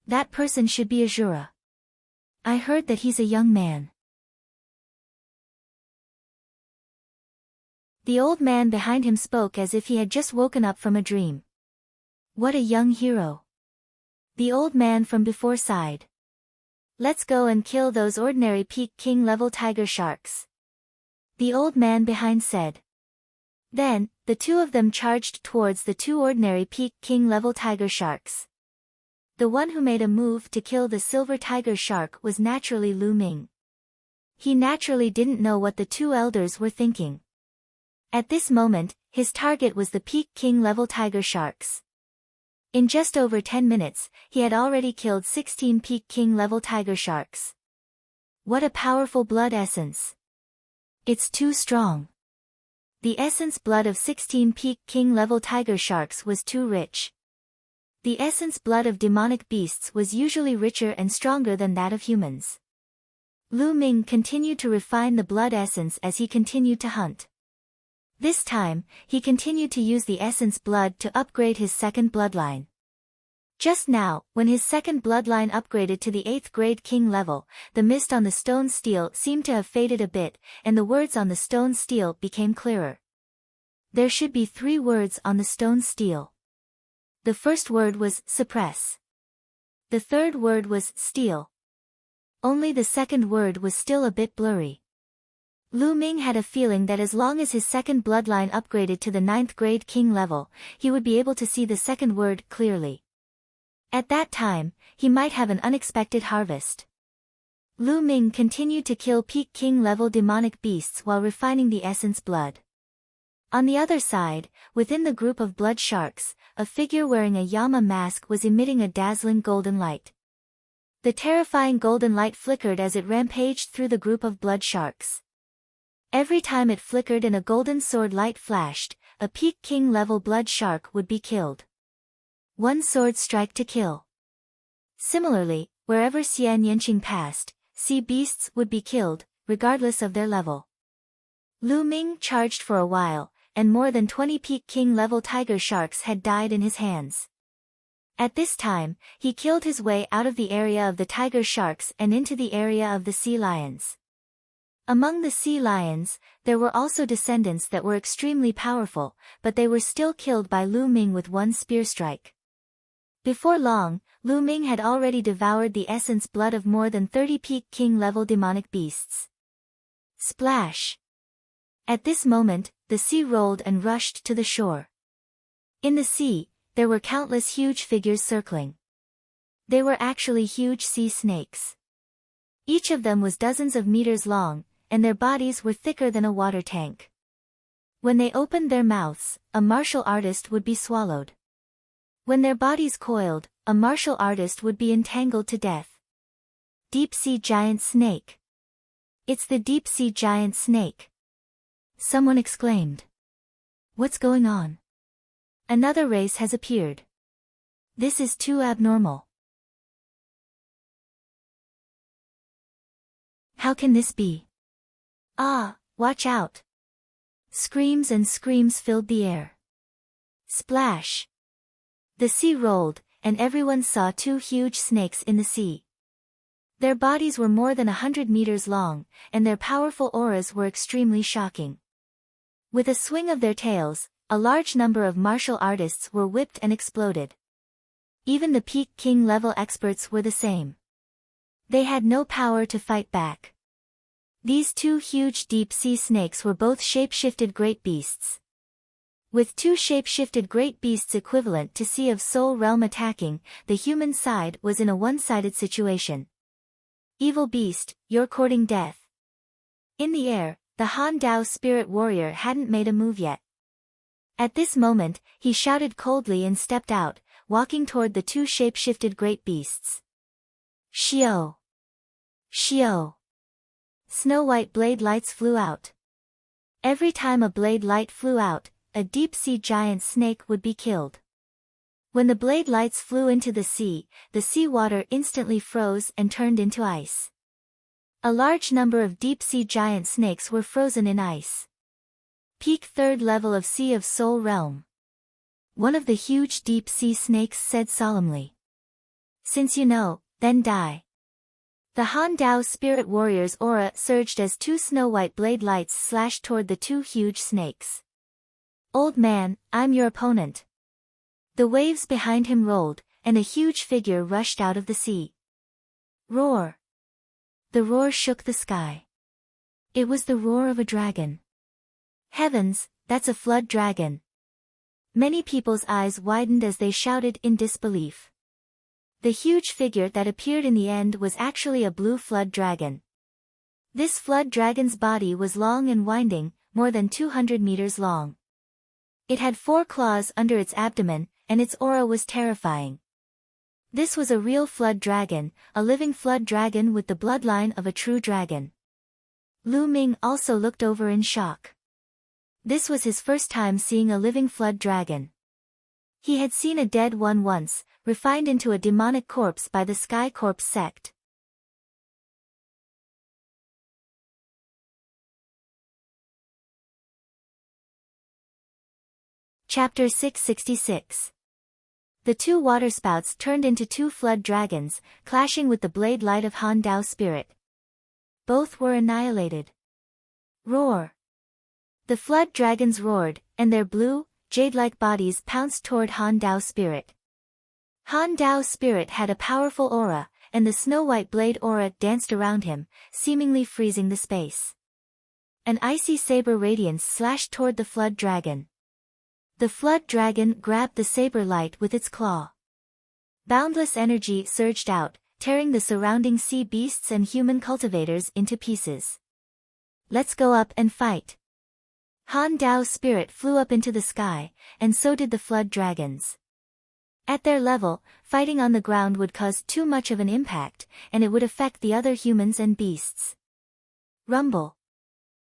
S1: That person should be Azura. I heard that he's a young man. The old man behind him spoke as if he had just woken up from a dream. What a young hero. The old man from before sighed. Let's go and kill those ordinary peak king level tiger sharks. The old man behind said. Then, the two of them charged towards the two ordinary peak king level tiger sharks. The one who made a move to kill the silver tiger shark was naturally Lu Ming. He naturally didn't know what the two elders were thinking. At this moment, his target was the peak king level tiger sharks. In just over 10 minutes, he had already killed 16 peak king level tiger sharks. What a powerful blood essence. It's too strong. The essence blood of 16 peak king level tiger sharks was too rich. The essence blood of demonic beasts was usually richer and stronger than that of humans. Lu Ming continued to refine the blood essence as he continued to hunt. This time, he continued to use the essence blood to upgrade his second bloodline. Just now, when his second bloodline upgraded to the 8th grade king level, the mist on the stone steel seemed to have faded a bit, and the words on the stone steel became clearer. There should be 3 words on the stone steel. The first word was suppress. The third word was steal. Only the second word was still a bit blurry. Lu Ming had a feeling that as long as his second bloodline upgraded to the 9th grade king level, he would be able to see the second word clearly. At that time, he might have an unexpected harvest. Lu Ming continued to kill peak king level demonic beasts while refining the essence blood. On the other side, within the group of blood sharks, a figure wearing a Yama mask was emitting a dazzling golden light. The terrifying golden light flickered as it rampaged through the group of blood sharks. Every time it flickered and a golden sword light flashed, a peak king level blood shark would be killed. One sword strike to kill. Similarly, wherever Xian Yanqing passed, sea beasts would be killed, regardless of their level. Lu Ming charged for a while, and more than 20 peak king level tiger sharks had died in his hands. At this time, he killed his way out of the area of the tiger sharks and into the area of the sea lions. Among the sea lions, there were also descendants that were extremely powerful, but they were still killed by Lu Ming with one spear strike. Before long, Lu Ming had already devoured the essence blood of more than 30 peak king level demonic beasts. Splash! At this moment, the sea rolled and rushed to the shore. In the sea, there were countless huge figures circling. They were actually huge sea snakes. Each of them was dozens of meters long, and their bodies were thicker than a water tank. When they opened their mouths, a martial artist would be swallowed. When their bodies coiled, a martial artist would be entangled to death. Deep-sea giant snake. It's the deep-sea giant snake. Someone exclaimed. What's going on? Another race has appeared. This is too abnormal. How can this be? Ah, watch out! Screams and screams filled the air. Splash! The sea rolled, and everyone saw two huge snakes in the sea. Their bodies were more than 100 meters long, and their powerful auras were extremely shocking. With a swing of their tails, a large number of martial artists were whipped and exploded. Even the peak king level experts were the same. They had no power to fight back. These two huge deep-sea snakes were both shape-shifted great beasts. With two shape-shifted great beasts equivalent to Sea of Soul realm attacking, the human side was in a one-sided situation. Evil beast, you're courting death. In the air, the Han Dao spirit warrior hadn't made a move yet. At this moment, he shouted coldly and stepped out, walking toward the two shape-shifted great beasts. Xiao! Xiao! Snow-white blade lights flew out. Every time a blade light flew out, a deep-sea giant snake would be killed. When the blade lights flew into the sea water instantly froze and turned into ice. A large number of deep-sea giant snakes were frozen in ice. Peak 3rd level of Sea of Soul realm. One of the huge deep-sea snakes said solemnly. Since you know, then die. The Han Dao spirit warrior's aura surged as two snow-white blade lights slashed toward the two huge snakes. Old man, I'm your opponent. The waves behind him rolled, and a huge figure rushed out of the sea. Roar! The roar shook the sky. It was the roar of a dragon. Heavens, that's a flood dragon. Many people's eyes widened as they shouted in disbelief. The huge figure that appeared in the end was actually a blue flood dragon. This flood dragon's body was long and winding, more than 200 meters long. It had 4 claws under its abdomen, and its aura was terrifying. This was a real flood dragon, a living flood dragon with the bloodline of a true dragon. Lu Ming also looked over in shock. This was his first time seeing a living flood dragon. He had seen a dead one once, refined into a demonic corpse by the Sky Corpse sect. Chapter 666. The two waterspouts turned into two flood dragons, clashing with the blade light of Han Dao spirit. Both were annihilated. Roar! The flood dragons roared, and their blue, jade-like bodies pounced toward Han Dao spirit. Han Dao spirit had a powerful aura, and the snow-white blade aura danced around him, seemingly freezing the space. An icy saber radiance slashed toward the flood dragon. The flood dragon grabbed the saber light with its claw. Boundless energy surged out, tearing the surrounding sea beasts and human cultivators into pieces. Let's go up and fight. Han Dao's spirit flew up into the sky, and so did the flood dragons. At their level, fighting on the ground would cause too much of an impact, and it would affect the other humans and beasts. Rumble.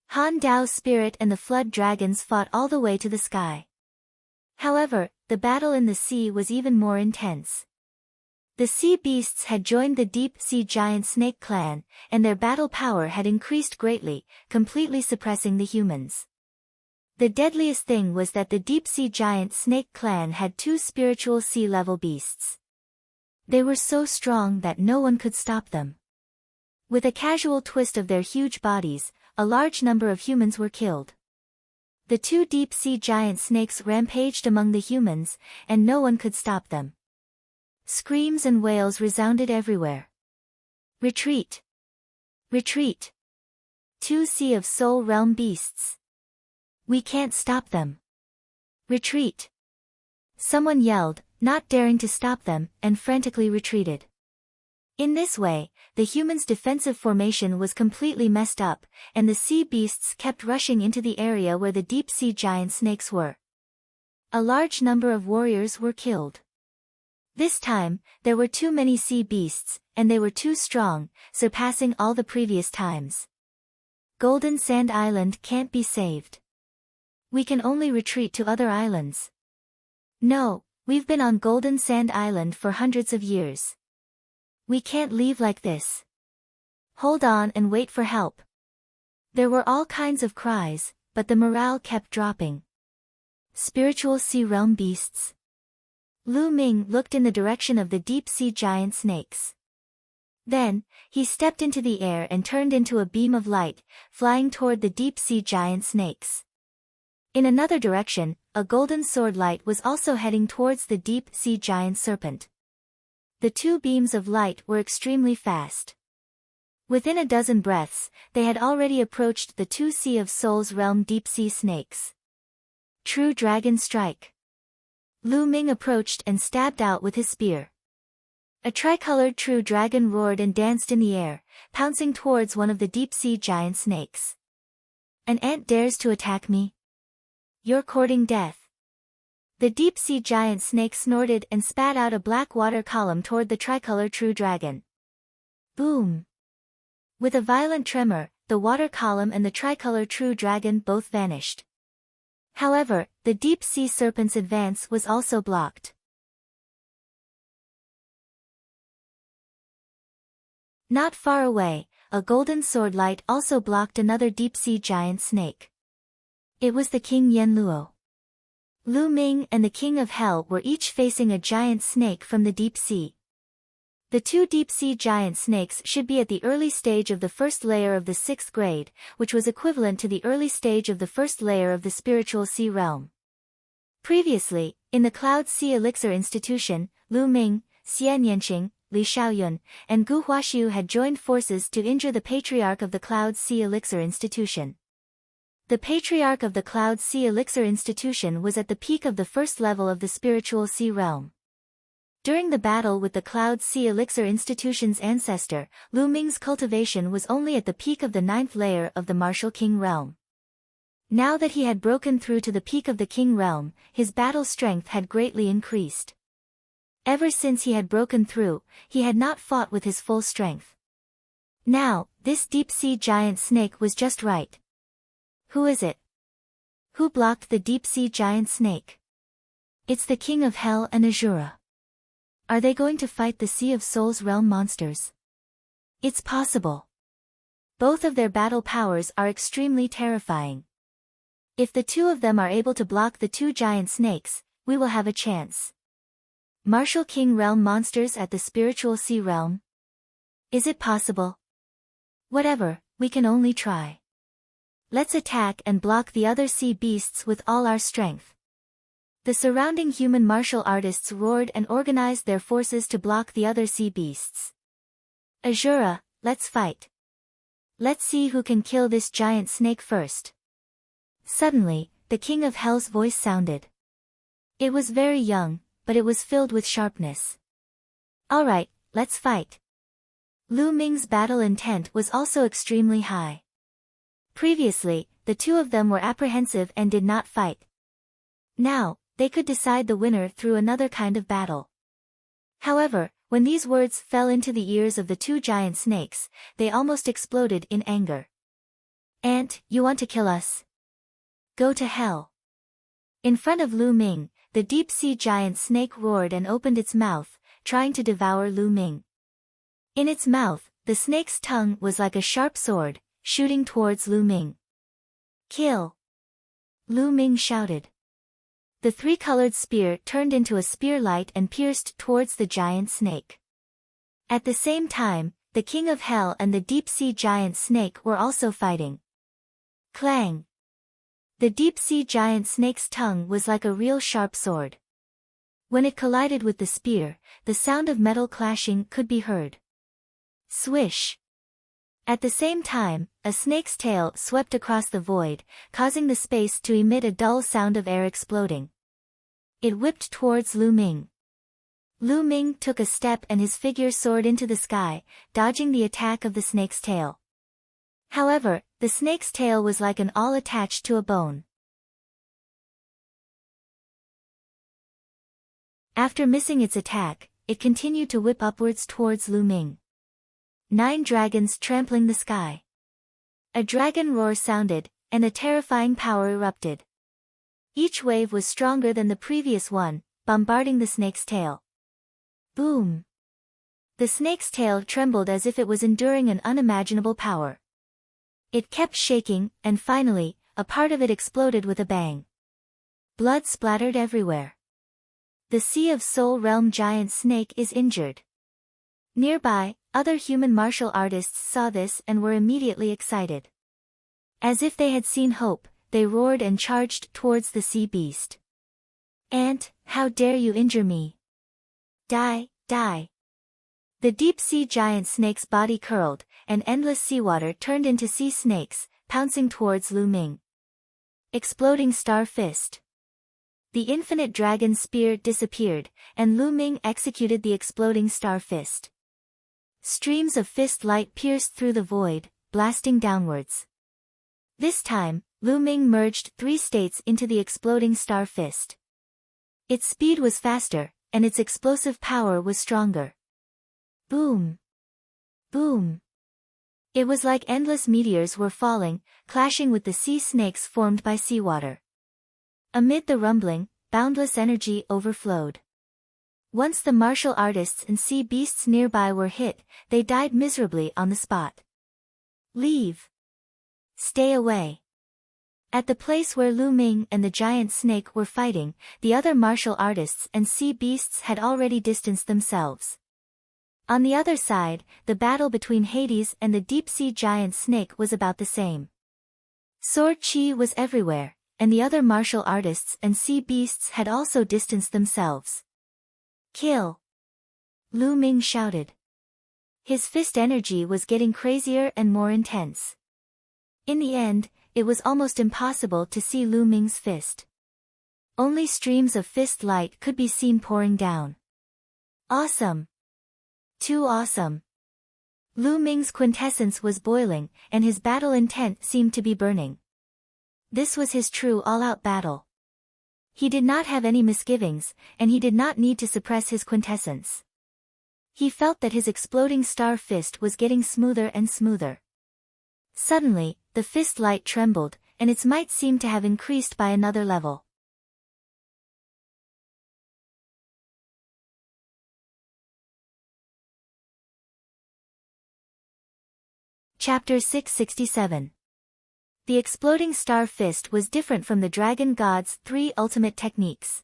S1: Han Dao's spirit and the flood dragons fought all the way to the sky. However, the battle in the sea was even more intense. The sea beasts had joined the deep-sea giant snake clan, and their battle power had increased greatly, completely suppressing the humans. The deadliest thing was that the deep-sea giant snake clan had 2 spiritual sea-level beasts. They were so strong that no one could stop them. With a casual twist of their huge bodies, a large number of humans were killed. The 2 deep-sea giant snakes rampaged among the humans, and no one could stop them. Screams and wails resounded everywhere. Retreat! Retreat! 2 Sea of Soul realm beasts. We can't stop them. Retreat! Someone yelled, not daring to stop them, and frantically retreated. In this way, the humans' defensive formation was completely messed up, and the sea beasts kept rushing into the area where the deep-sea giant snakes were. A large number of warriors were killed. This time, there were too many sea beasts, and they were too strong, surpassing all the previous times. Golden Sand Island can't be saved. We can only retreat to other islands. No, we've been on Golden Sand Island for hundreds of years. We can't leave like this. Hold on and wait for help. There were all kinds of cries, but the morale kept dropping. Spiritual Sea Realm beasts. Lu Ming looked in the direction of the deep-sea giant snakes. Then, he stepped into the air and turned into a beam of light, flying toward the deep-sea giant snakes. In another direction, a golden sword light was also heading towards the deep-sea giant serpent. The two beams of light were extremely fast. Within a dozen breaths, they had already approached the two Sea of Souls realm deep-sea snakes. True Dragon Strike. Lu Ming approached and stabbed out with his spear. A tricolored true dragon roared and danced in the air, pouncing towards one of the deep-sea giant snakes. An ant dares to attack me? You're courting death. The deep-sea giant snake snorted and spat out a black water column toward the tricolor true dragon. Boom! With a violent tremor, the water column and the tricolor true dragon both vanished. However, the deep-sea serpent's advance was also blocked. Not far away, a golden sword light also blocked another deep-sea giant snake. It was the King Yenluo. Lu Ming and the King of Hell were each facing a giant snake from the deep sea. The two deep-sea giant snakes should be at the early stage of the first layer of the 6th grade, which was equivalent to the early stage of the first layer of the spiritual sea realm. Previously, in the Cloud Sea Elixir Institution, Lu Ming, Xian Yanqing, Li Xiaoyun, and Gu Huaxiu had joined forces to injure the Patriarch of the Cloud Sea Elixir Institution. The Patriarch of the Cloud Sea Elixir Institution was at the peak of the first level of the spiritual sea realm. During the battle with the Cloud Sea Elixir Institution's ancestor, Lu Ming's cultivation was only at the peak of the 9th layer of the Martial King realm. Now that he had broken through to the peak of the King realm, his battle strength had greatly increased. Ever since he had broken through, he had not fought with his full strength. Now, this deep-sea giant snake was just right. Who is it? Who blocked the deep-sea giant snake? It's the King of Hell and Azura. Are they going to fight the Sea of Souls realm monsters? It's possible. Both of their battle powers are extremely terrifying. If the two of them are able to block the two giant snakes, we will have a chance. Martial King realm monsters at the spiritual sea realm? Is it possible? Whatever, we can only try. Let's attack and block the other sea beasts with all our strength. The surrounding human martial artists roared and organized their forces to block the other sea beasts. Azura, let's fight. Let's see who can kill this giant snake first. Suddenly, the King of Hell's voice sounded. It was very young, but it was filled with sharpness. Alright, let's fight. Lu Ming's battle intent was also extremely high. Previously, the two of them were apprehensive and did not fight. Now, they could decide the winner through another kind of battle. However, when these words fell into the ears of the two giant snakes, they almost exploded in anger. Ant, you want to kill us? Go to hell. In front of Lu Ming, the deep-sea giant snake roared and opened its mouth, trying to devour Lu Ming. In its mouth, the snake's tongue was like a sharp sword, shooting towards Lu Ming. Kill! Lu Ming shouted. The three-colored spear turned into a spear light and pierced towards the giant snake. At the same time, the King of Hell and the deep-sea giant snake were also fighting. Clang! The deep-sea giant snake's tongue was like a real sharp sword. When it collided with the spear, the sound of metal clashing could be heard. Swish! At the same time, a snake's tail swept across the void, causing the space to emit a dull sound of air exploding. It whipped towards Lu Ming. Lu Ming took a step and his figure soared into the sky, dodging the attack of the snake's tail. However, the snake's tail was like an awl attached to a bone. After missing its attack, it continued to whip upwards towards Lu Ming. 9 dragons trampling the sky. A dragon roar sounded, and a terrifying power erupted. Each wave was stronger than the previous one, bombarding the snake's tail. Boom! The snake's tail trembled as if it was enduring an unimaginable power. It kept shaking, and finally, a part of it exploded with a bang. Blood splattered everywhere. The Sea of Soul Realm giant snake is injured. Nearby, other human martial artists saw this and were immediately excited. As if they had seen hope, they roared and charged towards the sea beast. "Ant, how dare you injure me? Die, die." The deep-sea giant snake's body curled, and endless seawater turned into sea snakes, pouncing towards Lu Ming. Exploding Star Fist. The infinite dragon spear disappeared, and Lu Ming executed the exploding Star Fist. Streams of fist light pierced through the void, blasting downwards. This time, Lu Ming merged 3 states into the exploding Star Fist. Its speed was faster, and its explosive power was stronger. Boom! Boom! It was like endless meteors were falling, clashing with the sea snakes formed by seawater. Amid the rumbling, boundless energy overflowed. Once the martial artists and sea beasts nearby were hit, they died miserably on the spot. Leave! Stay away! At the place where Lu Ming and the giant snake were fighting, the other martial artists and sea beasts had already distanced themselves. On the other side, the battle between Hades and the deep-sea giant snake was about the same. Sword chi was everywhere, and the other martial artists and sea beasts had also distanced themselves. Kill! Lu Ming shouted. His fist energy was getting crazier and more intense. In the end, it was almost impossible to see Lu Ming's fist. Only streams of fist light could be seen pouring down. Awesome! Too awesome! Lu Ming's quintessence was boiling, and his battle intent seemed to be burning. This was his true all-out battle. He did not have any misgivings, and he did not need to suppress his quintessence. He felt that his exploding star fist was getting smoother and smoother. Suddenly, the fist light trembled, and its might seemed to have increased by another level. Chapter 667. The exploding star fist was different from the Dragon God's 3 ultimate techniques.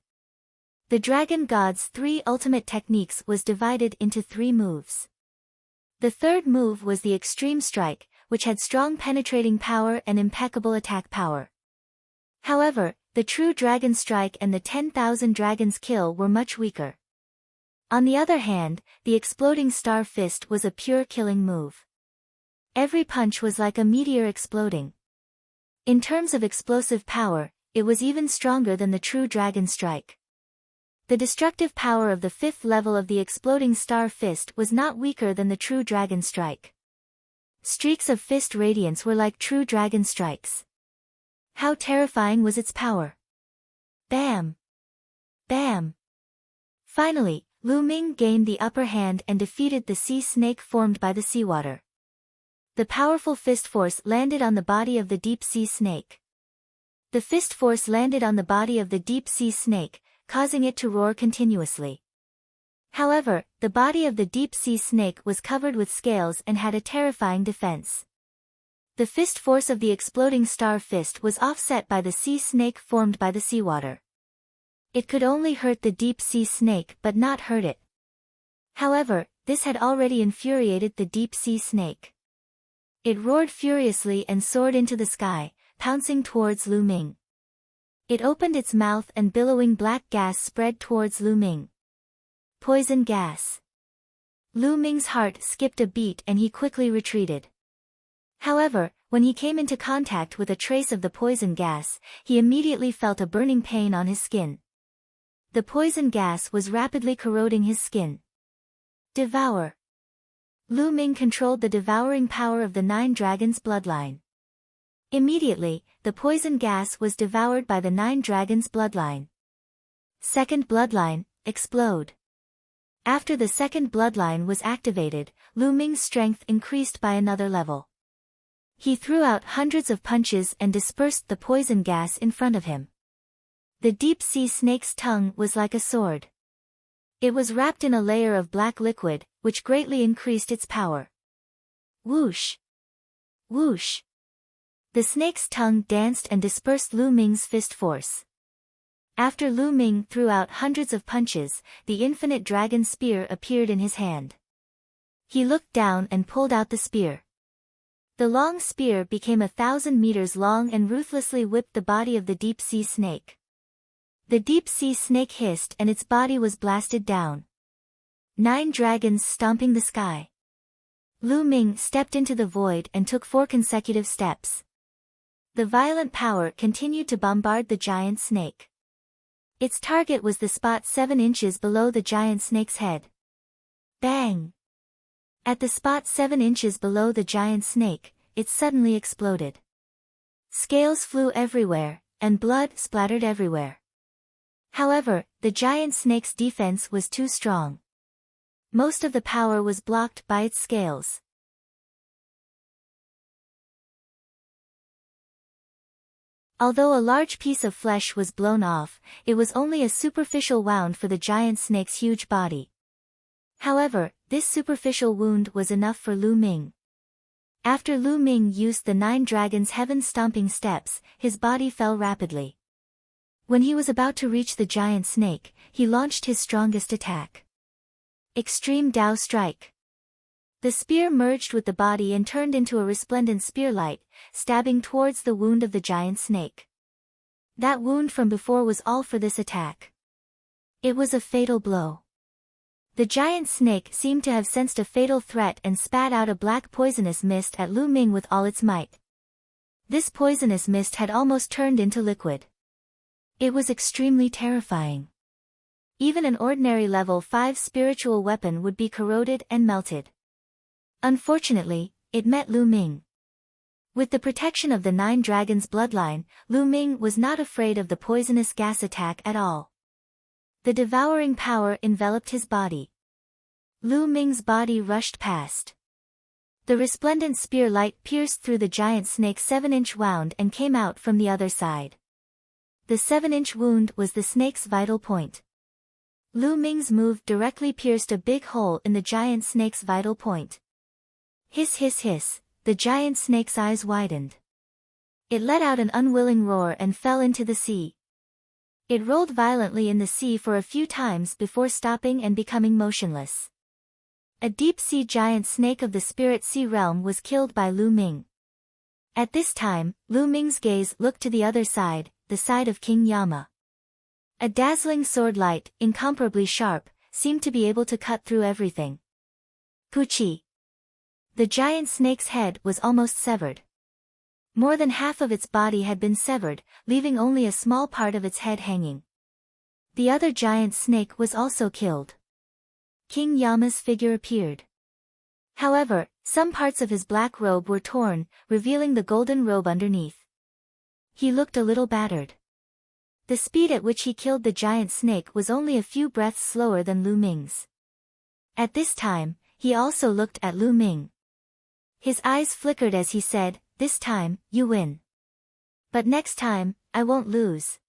S1: The Dragon God's 3 ultimate techniques was divided into 3 moves. The third move was the Extreme Strike, which had strong penetrating power and impeccable attack power. However, the True Dragon Strike and the 10,000 Dragons Kill were much weaker. On the other hand, the Exploding Star Fist was a pure killing move. Every punch was like a meteor exploding. In terms of explosive power, it was even stronger than the True Dragon Strike. The destructive power of the 5th level of the Exploding Star Fist was not weaker than the True Dragon Strike. Streaks of fist radiance were like true dragon strikes. How terrifying was its power! Bam! Bam! Finally, Lu Ming gained the upper hand and defeated the sea snake formed by the seawater. The powerful fist force landed on the body of the deep-sea snake. The fist force landed on the body of the deep-sea snake, causing it to roar continuously. However, the body of the deep-sea snake was covered with scales and had a terrifying defense. The fist force of the exploding star fist was offset by the sea snake formed by the seawater. It could only hurt the deep-sea snake but not hurt it. However, this had already infuriated the deep-sea snake. It roared furiously and soared into the sky, pouncing towards Lu Ming. It opened its mouth and billowing black gas spread towards Lu Ming. Poison gas. Lu Ming's heart skipped a beat and he quickly retreated. However, when he came into contact with a trace of the poison gas, he immediately felt a burning pain on his skin. The poison gas was rapidly corroding his skin. Devour. Lu Ming controlled the devouring power of the 9 dragons' bloodline. Immediately, the poison gas was devoured by the 9 dragons' bloodline. Second bloodline, explode. After the second bloodline was activated, Lu Ming's strength increased by another level. He threw out hundreds of punches and dispersed the poison gas in front of him. The deep-sea snake's tongue was like a sword. It was wrapped in a layer of black liquid, which greatly increased its power. Whoosh! Whoosh! The snake's tongue danced and dispersed Lu Ming's fist force. After Lu Ming threw out hundreds of punches, the infinite dragon spear appeared in his hand. He looked down and pulled out the spear. The long spear became 1,000 meters long and ruthlessly whipped the body of the deep-sea snake. The deep-sea snake hissed and its body was blasted down. 9 dragons stomping the sky. Lu Ming stepped into the void and took 4 consecutive steps. The violent power continued to bombard the giant snake. Its target was the spot 7 inches below the giant snake's head. Bang! At the spot 7 inches below the giant snake, it suddenly exploded. Scales flew everywhere, and blood splattered everywhere. However, the giant snake's defense was too strong. Most of the power was blocked by its scales. Although a large piece of flesh was blown off, it was only a superficial wound for the giant snake's huge body. However, this superficial wound was enough for Lu Ming. After Lu Ming used the 9 dragons' heaven-stomping steps, his body fell rapidly. When he was about to reach the giant snake, he launched his strongest attack. Extreme Dao Strike. The spear merged with the body and turned into a resplendent spearlight, stabbing towards the wound of the giant snake. That wound from before was all for this attack. It was a fatal blow. The giant snake seemed to have sensed a fatal threat and spat out a black poisonous mist at Lu Ming with all its might. This poisonous mist had almost turned into liquid. It was extremely terrifying. Even an ordinary level 5 spiritual weapon would be corroded and melted. Unfortunately, it met Lu Ming. With the protection of the 9 dragons' bloodline, Lu Ming was not afraid of the poisonous gas attack at all. The devouring power enveloped his body. Lu Ming's body rushed past. The resplendent spear light pierced through the giant snake's 7-inch wound and came out from the other side. The 7-inch wound was the snake's vital point. Lu Ming's move directly pierced a big hole in the giant snake's vital point. Hiss hiss hiss, the giant snake's eyes widened. It let out an unwilling roar and fell into the sea. It rolled violently in the sea for a few times before stopping and becoming motionless. A deep-sea giant snake of the spirit sea realm was killed by Lu Ming. At this time, Lu Ming's gaze looked to the other side, the side of King Yama. A dazzling sword light, incomparably sharp, seemed to be able to cut through everything. Puchi! The giant snake's head was almost severed. More than half of its body had been severed, leaving only a small part of its head hanging. The other giant snake was also killed. King Yama's figure appeared. However, some parts of his black robe were torn, revealing the golden robe underneath. He looked a little battered. The speed at which he killed the giant snake was only a few breaths slower than Lu Ming's. At this time, he also looked at Lu Ming. His eyes flickered as he said, "This time, you win. But next time, I won't lose."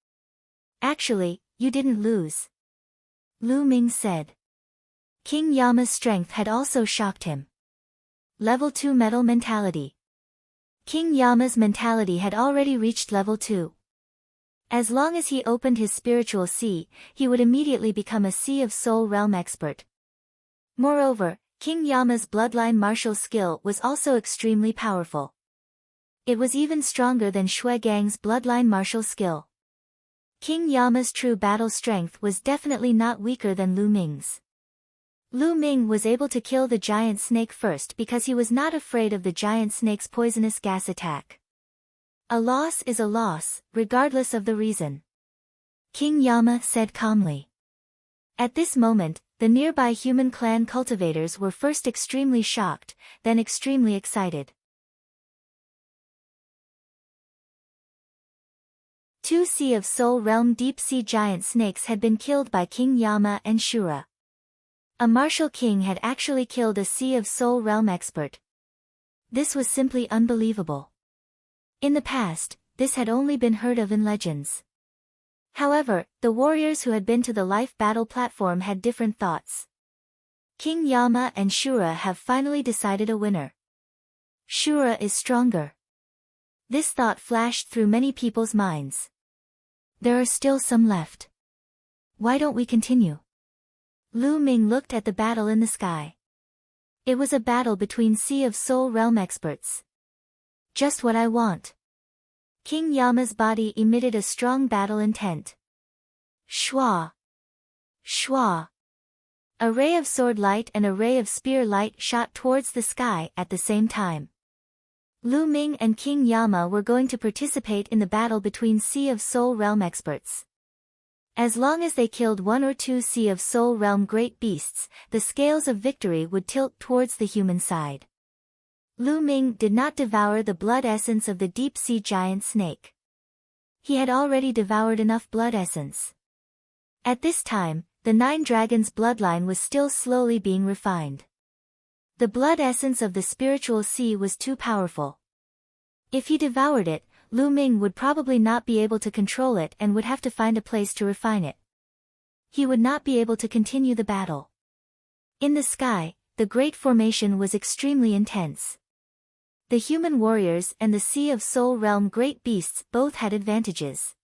S1: "Actually, you didn't lose," Lu Ming said. King Yama's strength had also shocked him. Level 2 Metal Mentality. King Yama's mentality had already reached level 2. As long as he opened his spiritual sea, he would immediately become a Sea of Soul Realm expert. Moreover, King Yama's bloodline martial skill was also extremely powerful. It was even stronger than Shui Gang's bloodline martial skill. King Yama's true battle strength was definitely not weaker than Lu Ming's. Lu Ming was able to kill the giant snake first because he was not afraid of the giant snake's poisonous gas attack. A loss is a loss, regardless of the reason, King Yama said calmly. At this moment, the nearby human clan cultivators were first extremely shocked, then extremely excited. 2 Sea of Soul Realm deep-sea giant snakes had been killed by King Yama and Shura. A martial king had actually killed a Sea of Soul Realm expert. This was simply unbelievable. In the past, this had only been heard of in legends. However, the warriors who had been to the life battle platform had different thoughts. King Yama and Shura have finally decided a winner. Shura is stronger. This thought flashed through many people's minds. There are still some left. Why don't we continue? Lu Ming looked at the battle in the sky. It was a battle between Sea of Soul Realm experts. Just what I want. King Yama's body emitted a strong battle intent. Shwa! Shwa! A ray of sword light and a ray of spear light shot towards the sky at the same time. Lu Ming and King Yama were going to participate in the battle between Sea of Soul Realm experts. As long as they killed one or two Sea of Soul Realm great beasts, the scales of victory would tilt towards the human side. Lu Ming did not devour the blood essence of the deep-sea giant snake. He had already devoured enough blood essence. At this time, the Nine Dragons' bloodline was still slowly being refined. The blood essence of the spiritual sea was too powerful. If he devoured it, Lu Ming would probably not be able to control it and would have to find a place to refine it. He would not be able to continue the battle. In the sky, the great formation was extremely intense. The human warriors and the Sea of Soul Realm great beasts both had advantages.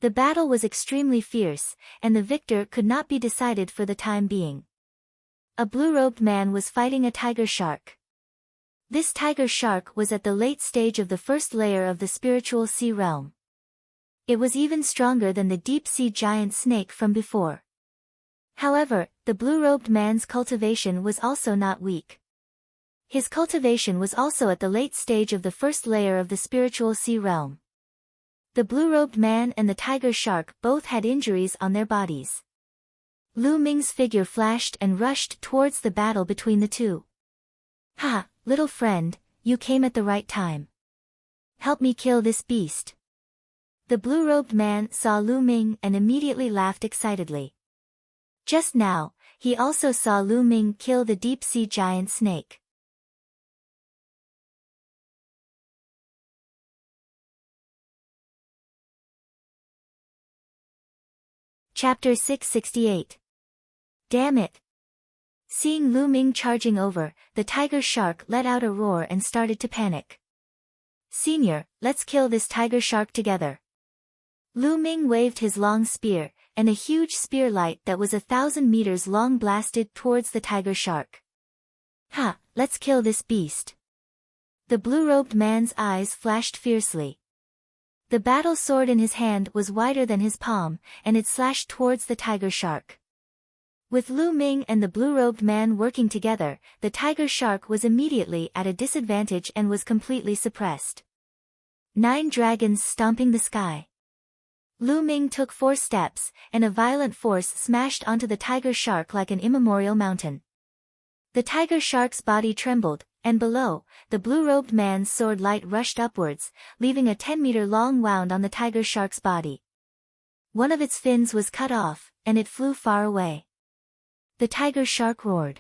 S1: The battle was extremely fierce, and the victor could not be decided for the time being. A blue-robed man was fighting a tiger shark. This tiger shark was at the late stage of the first layer of the spiritual sea realm. It was even stronger than the deep-sea giant snake from before. However, the blue-robed man's cultivation was also not weak. His cultivation was also at the late stage of the first layer of the spiritual sea realm. The blue-robed man and the tiger shark both had injuries on their bodies. Lu Ming's figure flashed and rushed towards the battle between the two. Ha, little friend, you came at the right time. Help me kill this beast. The blue-robed man saw Lu Ming and immediately laughed excitedly. Just now, he also saw Lu Ming kill the deep-sea giant snake. Chapter 668. Damn it! Seeing Lu Ming charging over, the tiger shark let out a roar and started to panic. Senior, let's kill this tiger shark together. Lu Ming waved his long spear, and a huge spear light that was 1,000 meters long blasted towards the tiger shark. Ha, let's kill this beast. The blue-robed man's eyes flashed fiercely. The battle sword in his hand was wider than his palm, and it slashed towards the tiger shark. With Lu Ming and the blue-robed man working together, the tiger shark was immediately at a disadvantage and was completely suppressed. 9 dragons stomping the sky. Lu Ming took 4 steps, and a violent force smashed onto the tiger shark like an immemorial mountain. The tiger shark's body trembled, and below, the blue-robed man's sword light rushed upwards, leaving a 10-meter-long wound on the tiger shark's body. One of its fins was cut off, and it flew far away. The tiger shark roared.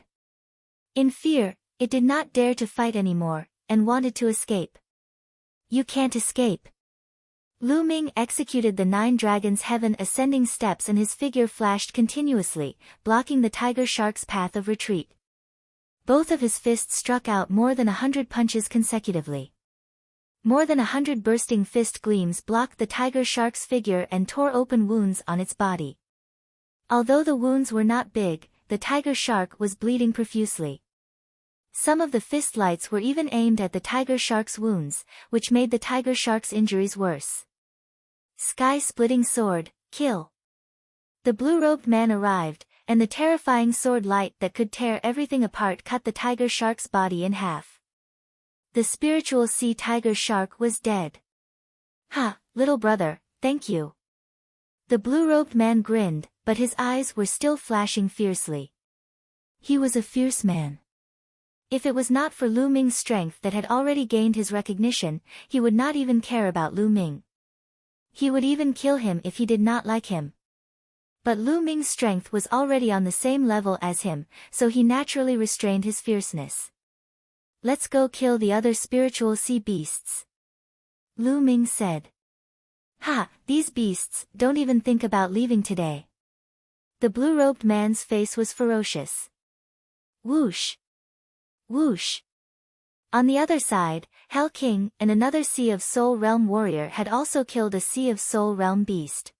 S1: In fear, it did not dare to fight anymore, and wanted to escape. You can't escape. Lu Ming executed the 9 dragons' heaven ascending steps and his figure flashed continuously, blocking the tiger shark's path of retreat. Both of his fists struck out more than 100 punches consecutively. More than 100 bursting fist gleams blocked the tiger shark's figure and tore open wounds on its body. Although the wounds were not big, the tiger shark was bleeding profusely. Some of the fist lights were even aimed at the tiger shark's wounds, which made the tiger shark's injuries worse. Sky-splitting sword, kill. The blue-robed man arrived, and the terrifying sword light that could tear everything apart cut the tiger shark's body in half. The spiritual sea tiger shark was dead. Ha, little brother, thank you. The blue-robed man grinned, but his eyes were still flashing fiercely. He was a fierce man. If it was not for Lu Ming's strength that had already gained his recognition, he would not even care about Lu Ming. He would even kill him if he did not like him. But Lu Ming's strength was already on the same level as him, so he naturally restrained his fierceness. Let's go kill the other spiritual sea beasts. Lu Ming said. Ha, these beasts don't even think about leaving today. The blue-robed man's face was ferocious. Whoosh! Whoosh! On the other side, Hell King and another Sea of Soul Realm warrior had also killed a Sea of Soul Realm beast.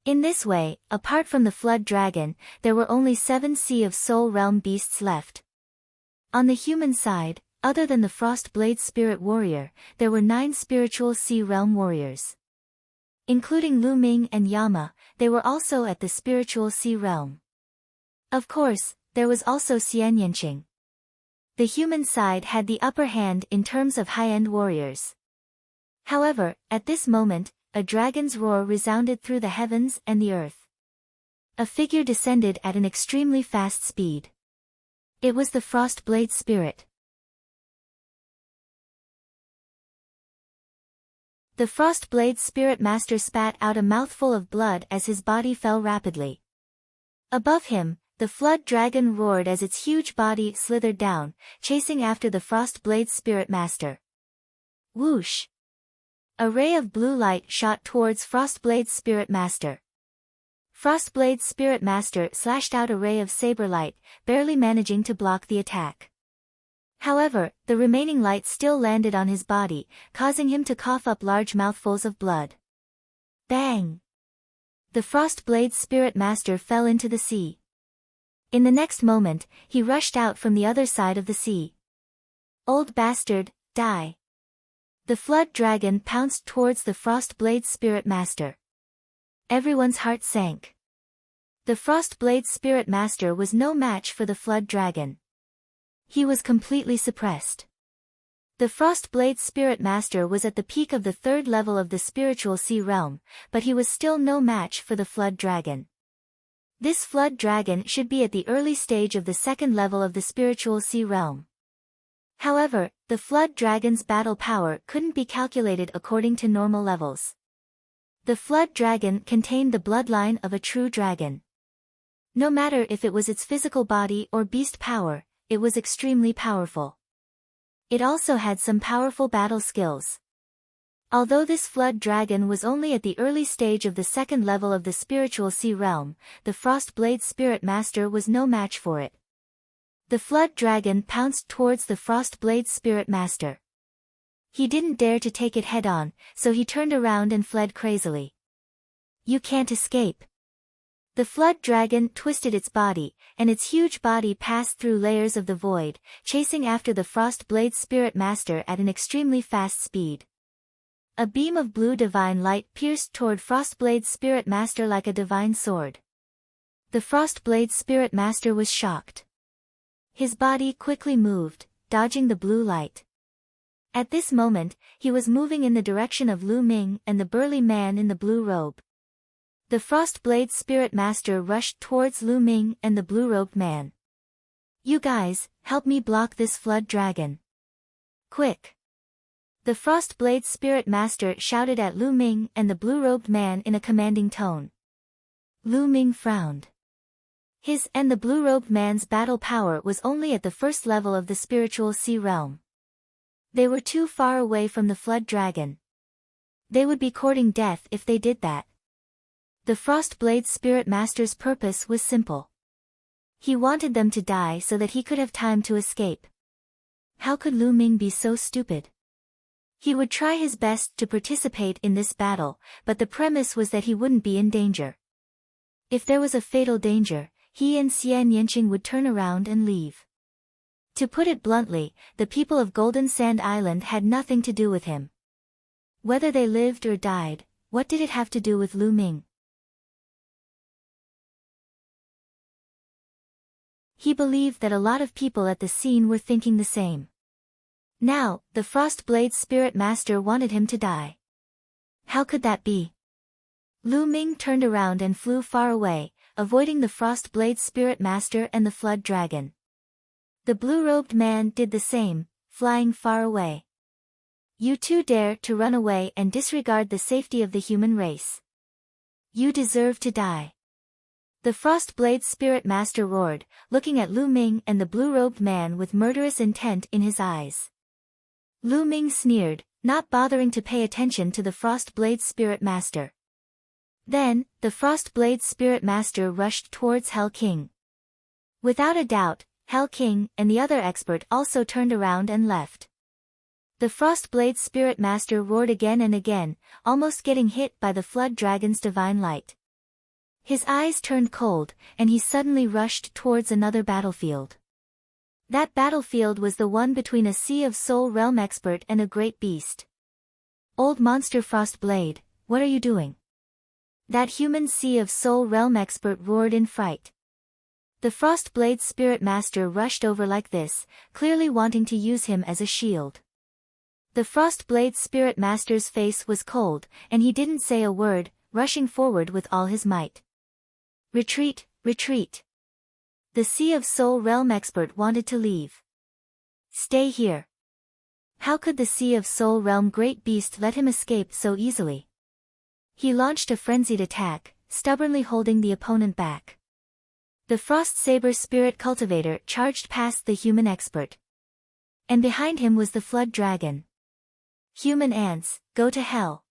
S1: In this way, apart from the Flood Dragon, there were only 7 Sea of Soul Realm beasts left. On the human side, other than the Frost Blade Spirit Warrior, there were 9 Spiritual Sea Realm warriors. Including Lu Ming and Yama, they were also at the Spiritual Sea Realm. Of course, there was also Xian Yanqing. The human side had the upper hand in terms of high-end warriors. However, at this moment, a dragon's roar resounded through the heavens and the earth. A figure descended at an extremely fast speed. It was the Frost Blade Spirit. The Frost Blade Spirit Master spat out a mouthful of blood as his body fell rapidly. Above him, the Flood Dragon roared as its huge body slithered down, chasing after the Frost Blade Spirit Master. Whoosh! A ray of blue light shot towards Frostblade Spirit Master. Frostblade Spirit Master slashed out a ray of saber light, barely managing to block the attack. However, the remaining light still landed on his body, causing him to cough up large mouthfuls of blood. Bang! The Frostblade Spirit Master fell into the sea. In the next moment, he rushed out from the other side of the sea. Old bastard, die! The Flood Dragon pounced towards the Frostblade Spirit Master. Everyone's heart sank. The Frostblade Spirit Master was no match for the Flood Dragon. He was completely suppressed. The Frostblade Spirit Master was at the peak of the 3rd level of the Spiritual Sea Realm, but he was still no match for the Flood Dragon. This Flood Dragon should be at the early stage of the 2nd level of the Spiritual Sea Realm. However, the Flood Dragon's battle power couldn't be calculated according to normal levels. The Flood Dragon contained the bloodline of a true dragon. No matter if it was its physical body or beast power, it was extremely powerful. It also had some powerful battle skills. Although this Flood Dragon was only at the early stage of the 2nd level of the Spiritual Sea Realm, the Frostblade Spirit Master was no match for it. The Flood Dragon pounced towards the Frostblade Spirit Master. He didn't dare to take it head-on, so he turned around and fled crazily. You can't escape. The Flood Dragon twisted its body, and its huge body passed through layers of the void, chasing after the Frostblade Spirit Master at an extremely fast speed. A beam of blue divine light pierced toward Frostblade Spirit Master like a divine sword. The Frostblade Spirit Master was shocked. His body quickly moved, dodging the blue light. At this moment, he was moving in the direction of Lu Ming and the burly man in the blue robe. The Frostblade Spirit Master rushed towards Lu Ming and the blue-robed man. You guys, help me block this Flood Dragon. Quick! The Frostblade Spirit Master shouted at Lu Ming and the blue-robed man in a commanding tone. Lu Ming frowned. His and the blue-robed man's battle power was only at the 1st level of the Spiritual Sea Realm. They were too far away from the Flood Dragon. They would be courting death if they did that. The Frostblade Spirit Master's purpose was simple. He wanted them to die so that he could have time to escape. How could Lu Ming be so stupid? He would try his best to participate in this battle, but the premise was that he wouldn't be in danger. If there was a fatal danger, he and Xian Yanqing would turn around and leave. To put it bluntly, the people of Golden Sand Island had nothing to do with him. Whether they lived or died, what did it have to do with Lu Ming? He believed that a lot of people at the scene were thinking the same. Now, the Frostblade Spirit Master wanted him to die. How could that be? Lu Ming turned around and flew far away, avoiding the Frostblade Spirit Master and the Flood Dragon. The blue-robed man did the same, flying far away. You two dare to run away and disregard the safety of the human race. You deserve to die. The Frostblade Spirit Master roared, looking at Lu Ming and the blue-robed man with murderous intent in his eyes. Lu Ming sneered, not bothering to pay attention to the Frost Blade's spirit master. Then, the Frost Blade's spirit master rushed towards Hell King. Without a doubt, Hell King and the other expert also turned around and left. The Frost Blade's spirit master roared again and again, almost getting hit by the Flood Dragon's divine light. His eyes turned cold, and he suddenly rushed towards another battlefield. That battlefield was the one between a Sea of Soul Realm expert and a great beast. "Old monster Frost Blade, what are you doing?" That human Sea of Soul Realm expert roared in fright. The Frost Blade's spirit master rushed over like this, clearly wanting to use him as a shield. The Frost Blade's spirit master's face was cold, and he didn't say a word, rushing forward with all his might. "Retreat, retreat." The Sea of Soul Realm expert wanted to leave. "Stay here." How could the Sea of Soul Realm great beast let him escape so easily? He launched a frenzied attack, stubbornly holding the opponent back. The Frost Saber Spirit Cultivator charged past the human expert. And behind him was the Flood Dragon. "Human ants, go to hell."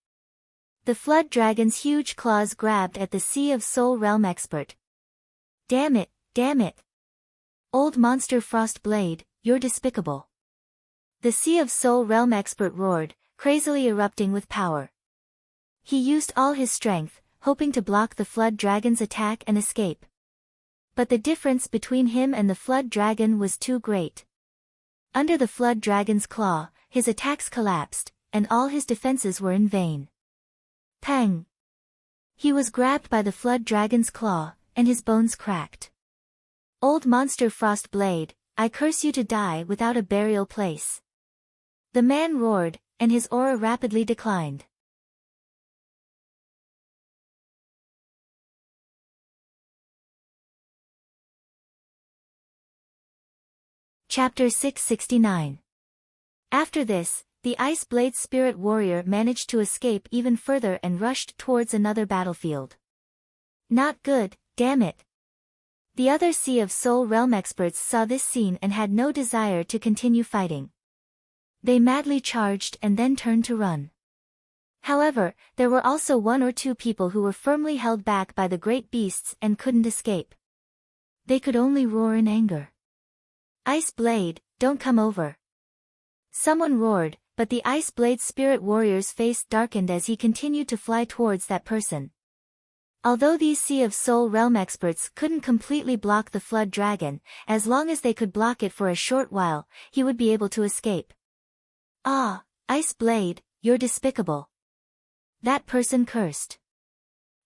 S1: The Flood Dragon's huge claws grabbed at the Sea of Soul Realm expert. "Damn it, damn it. Old monster Frost Blade, you're despicable." The Sea of Soul Realm expert roared, crazily erupting with power. He used all his strength, hoping to block the Flood Dragon's attack and escape. But the difference between him and the Flood Dragon was too great. Under the Flood Dragon's claw, his attacks collapsed, and all his defenses were in vain. Pang! He was grabbed by the Flood Dragon's claw, and his bones cracked. "Old monster Frost Blade, I curse you to die without a burial place." The man roared, and his aura rapidly declined. Chapter 669. After this, the Ice Blade Spirit Warrior managed to escape even further and rushed towards another battlefield. "Not good, damn it." The other Sea of Soul Realm experts saw this scene and had no desire to continue fighting. They madly charged and then turned to run. However, there were also one or two people who were firmly held back by the great beasts and couldn't escape. They could only roar in anger. "Ice Blade, don't come over." Someone roared, but the Ice Blade Spirit Warrior's face darkened as he continued to fly towards that person. Although these Sea of Soul Realm experts couldn't completely block the Flood Dragon, as long as they could block it for a short while, he would be able to escape. "Ah, Ice Blade, you're despicable." That person cursed.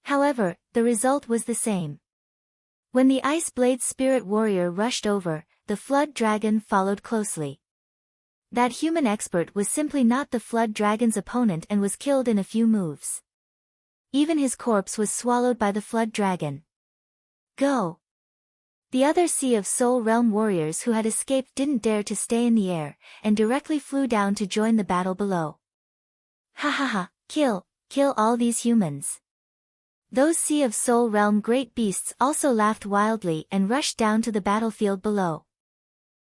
S1: However, the result was the same. When the Ice Blade Spirit Warrior rushed over, the Flood Dragon followed closely. That human expert was simply not the Flood Dragon's opponent and was killed in a few moves. Even his corpse was swallowed by the Flood Dragon. "Go!" The other Sea of Soul Realm warriors who had escaped didn't dare to stay in the air, and directly flew down to join the battle below. "Ha ha ha, kill all these humans." Those Sea of Soul Realm great beasts also laughed wildly and rushed down to the battlefield below.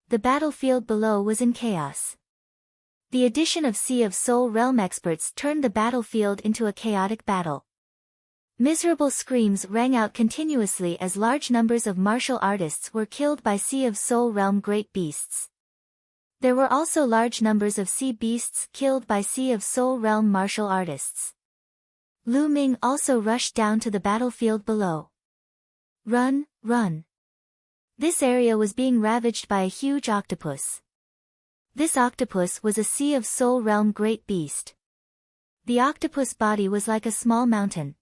S1: The battlefield below was in chaos. The addition of Sea of Soul Realm experts turned the battlefield into a chaotic battle. Miserable screams rang out continuously as large numbers of martial artists were killed by Sea of Soul Realm great beasts. There were also large numbers of sea beasts killed by Sea of Soul Realm martial artists. Lu Ming also rushed down to the battlefield below. "Run, run." This area was being ravaged by a huge octopus. This octopus was a Sea of Soul Realm great beast. The octopus body was like a small mountain.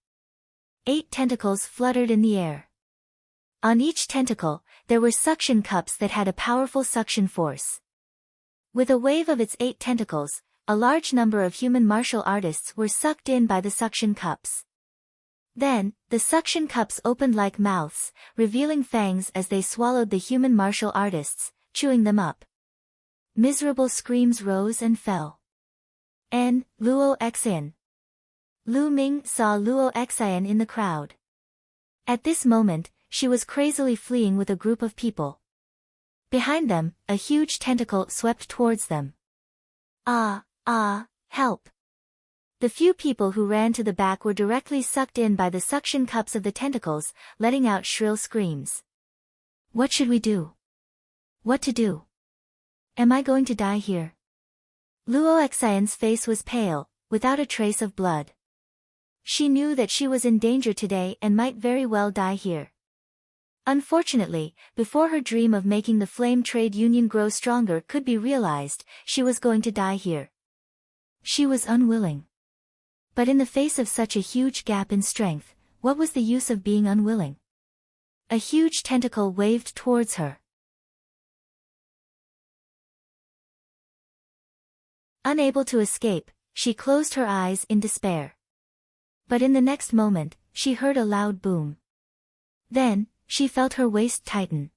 S1: 8 tentacles fluttered in the air. On each tentacle, there were suction cups that had a powerful suction force. With a wave of its 8 tentacles, a large number of human martial artists were sucked in by the suction cups. Then, the suction cups opened like mouths, revealing fangs as they swallowed the human martial artists, chewing them up. Miserable screams rose and fell. "And, Luo Xian." Lu Ming saw Luo Xian in the crowd. At this moment, she was crazily fleeing with a group of people. Behind them, a huge tentacle swept towards them. "Ah, Help! The few people who ran to the back were directly sucked in by the suction cups of the tentacles, letting out shrill screams. What should we do? What to do? Am I going to die here? Luo Xian's face was pale, without a trace of blood. She knew that she was in danger today and might very well die here. Unfortunately, before her dream of making the Flame Trade Union grow stronger could be realized, she was going to die here. She was unwilling. But in the face of such a huge gap in strength, what was the use of being unwilling? A huge tentacle waved towards her. Unable to escape, she closed her eyes in despair. But in the next moment, she heard a loud boom. Then, she felt her waist tighten.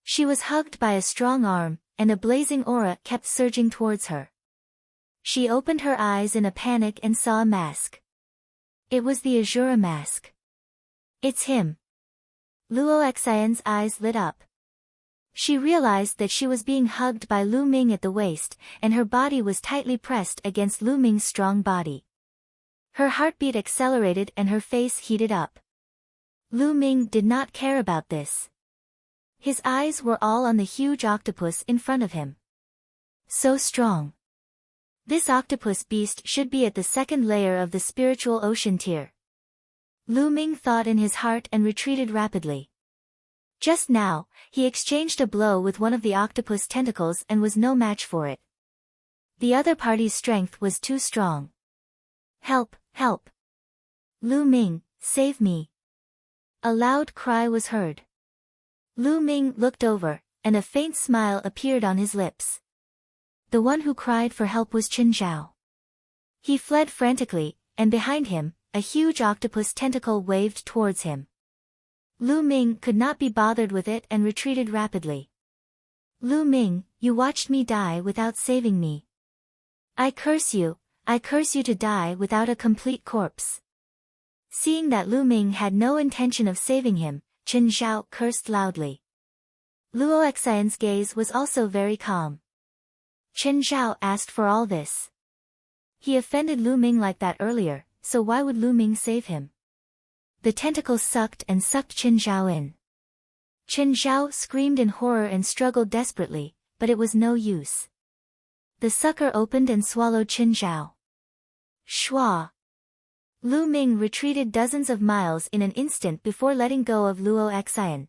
S1: She was hugged by a strong arm, and a blazing aura kept surging towards her. She opened her eyes in a panic and saw a mask. It was the Azura mask. It's him. Luo Xian's eyes lit up. She realized that she was being hugged by Lu Ming at the waist, and her body was tightly pressed against Lu Ming's strong body. Her heartbeat accelerated and her face heated up. Lu Ming did not care about this. His eyes were all on the huge octopus in front of him. So strong. This octopus beast should be at the second layer of the spiritual ocean tier. Lu Ming thought in his heart and retreated rapidly. Just now, he exchanged a blow with one of the octopus tentacles and was no match for it. The other party's strength was too strong. Help, help! Lu Ming, save me! A loud cry was heard. Lu Ming looked over, and a faint smile appeared on his lips. The one who cried for help was Chen Zhao. He fled frantically, and behind him, a huge octopus tentacle waved towards him. Lu Ming could not be bothered with it and retreated rapidly. Lu Ming, you watched me die without saving me. I curse you to die without a complete corpse. Seeing that Lu Ming had no intention of saving him, Chen Zhao cursed loudly. Luo Xian's gaze was also very calm. Chen Zhao asked for all this. He offended Lu Ming like that earlier, so why would Lu Ming save him? The tentacles sucked Chen Zhao in. Chen Zhao screamed in horror and struggled desperately, but it was no use. The sucker opened and swallowed Chen Zhao. Shua! Lu Ming retreated dozens of miles in an instant before letting go of Luo Xian.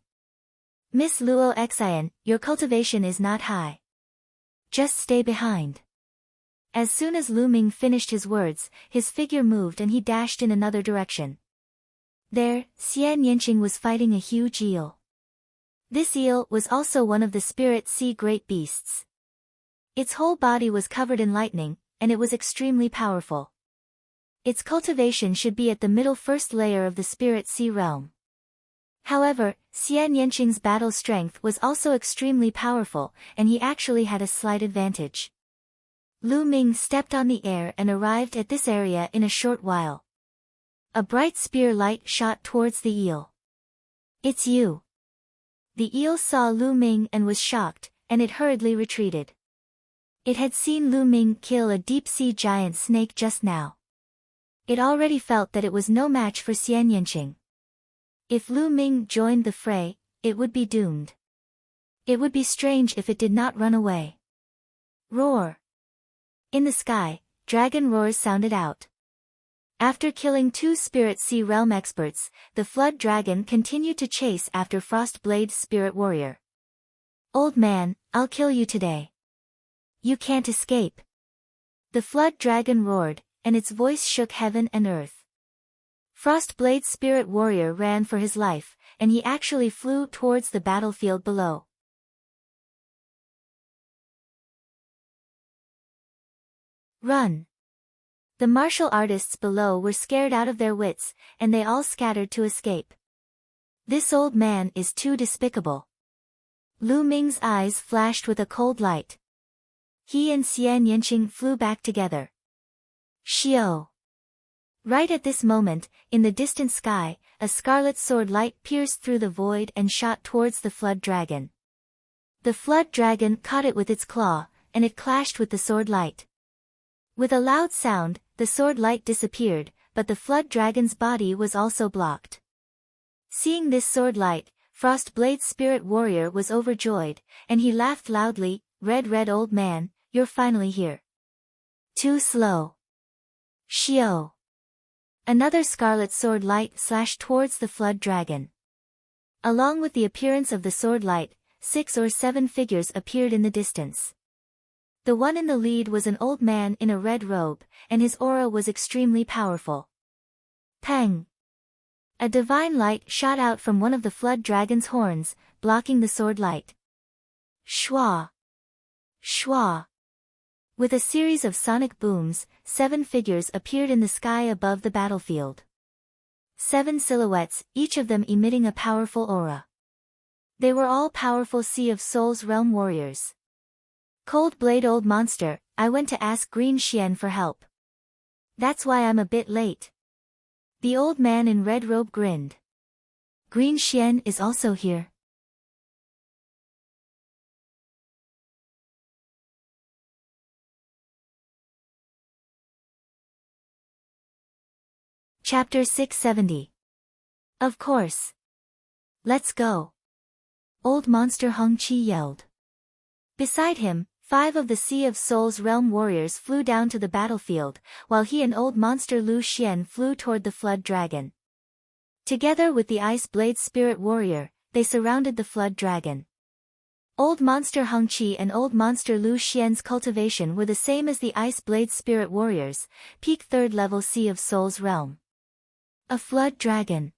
S1: Miss Luo Xian, your cultivation is not high. Just stay behind. As soon as Lu Ming finished his words, his figure moved and he dashed in another direction. There, Xian Yanqing was fighting a huge eel. This eel was also one of the spirit sea great beasts. Its whole body was covered in lightning, and it was extremely powerful. Its cultivation should be at the middle first layer of the spirit sea realm. However, Xian Yanqing's battle strength was also extremely powerful, and he actually had a slight advantage. Lu Ming stepped on the air and arrived at this area in a short while. A bright spear light shot towards the eel. It's you. The eel saw Lu Ming and was shocked, and it hurriedly retreated. It had seen Lu Ming kill a deep-sea giant snake just now. It already felt that it was no match for Xian Yanqing. If Lu Ming joined the fray, it would be doomed. It would be strange if it did not run away. Roar! In the sky, dragon roars sounded out. After killing 2 Spirit Sea Realm experts, the Flood Dragon continued to chase after Frostblade Spirit Warrior. Old man, I'll kill you today. You can't escape. The Flood Dragon roared, and its voice shook heaven and earth. Frostblade Spirit Warrior ran for his life, and he actually flew towards the battlefield below. Run! The martial artists below were scared out of their wits, and they all scattered to escape. This old man is too despicable. Lu Ming's eyes flashed with a cold light. He and Xian Yanqing flew back together. Xiao! Right at this moment, in the distant sky, a scarlet sword light pierced through the void and shot towards the Flood Dragon. The Flood Dragon caught it with its claw, and it clashed with the sword light. With a loud sound, the sword light disappeared, but the flood dragon's body was also blocked. Seeing this sword light, Frostblade's spirit warrior was overjoyed, and he laughed loudly, Red old man, you're finally here. Too slow. Shio. Another scarlet sword light slashed towards the flood dragon. Along with the appearance of the sword light, 6 or 7 figures appeared in the distance. The one in the lead was an old man in a red robe, and his aura was extremely powerful. Pang! A divine light shot out from one of the flood dragon's horns, blocking the sword light. Shwa! Shwa! With a series of sonic booms, 7 figures appeared in the sky above the battlefield. 7 silhouettes, each of them emitting a powerful aura. They were all powerful Sea of Souls realm warriors. Cold Blade old monster, I went to ask Green Xian for help. That's why I'm a bit late. The old man in red robe grinned. Green Xian is also here. Chapter 670. Of course. Let's go. Old monster Hung Chi yelled. Beside him, 5 of the Sea of Souls realm warriors flew down to the battlefield, while he and old monster Lu Xian flew toward the flood dragon. Together with the Ice Blade spirit warrior, they surrounded the flood dragon. Old monster Hung Chi and old monster Lu Xian's cultivation were the same as the Ice Blade spirit warriors, peak 3rd level Sea of Souls realm. A flood dragon.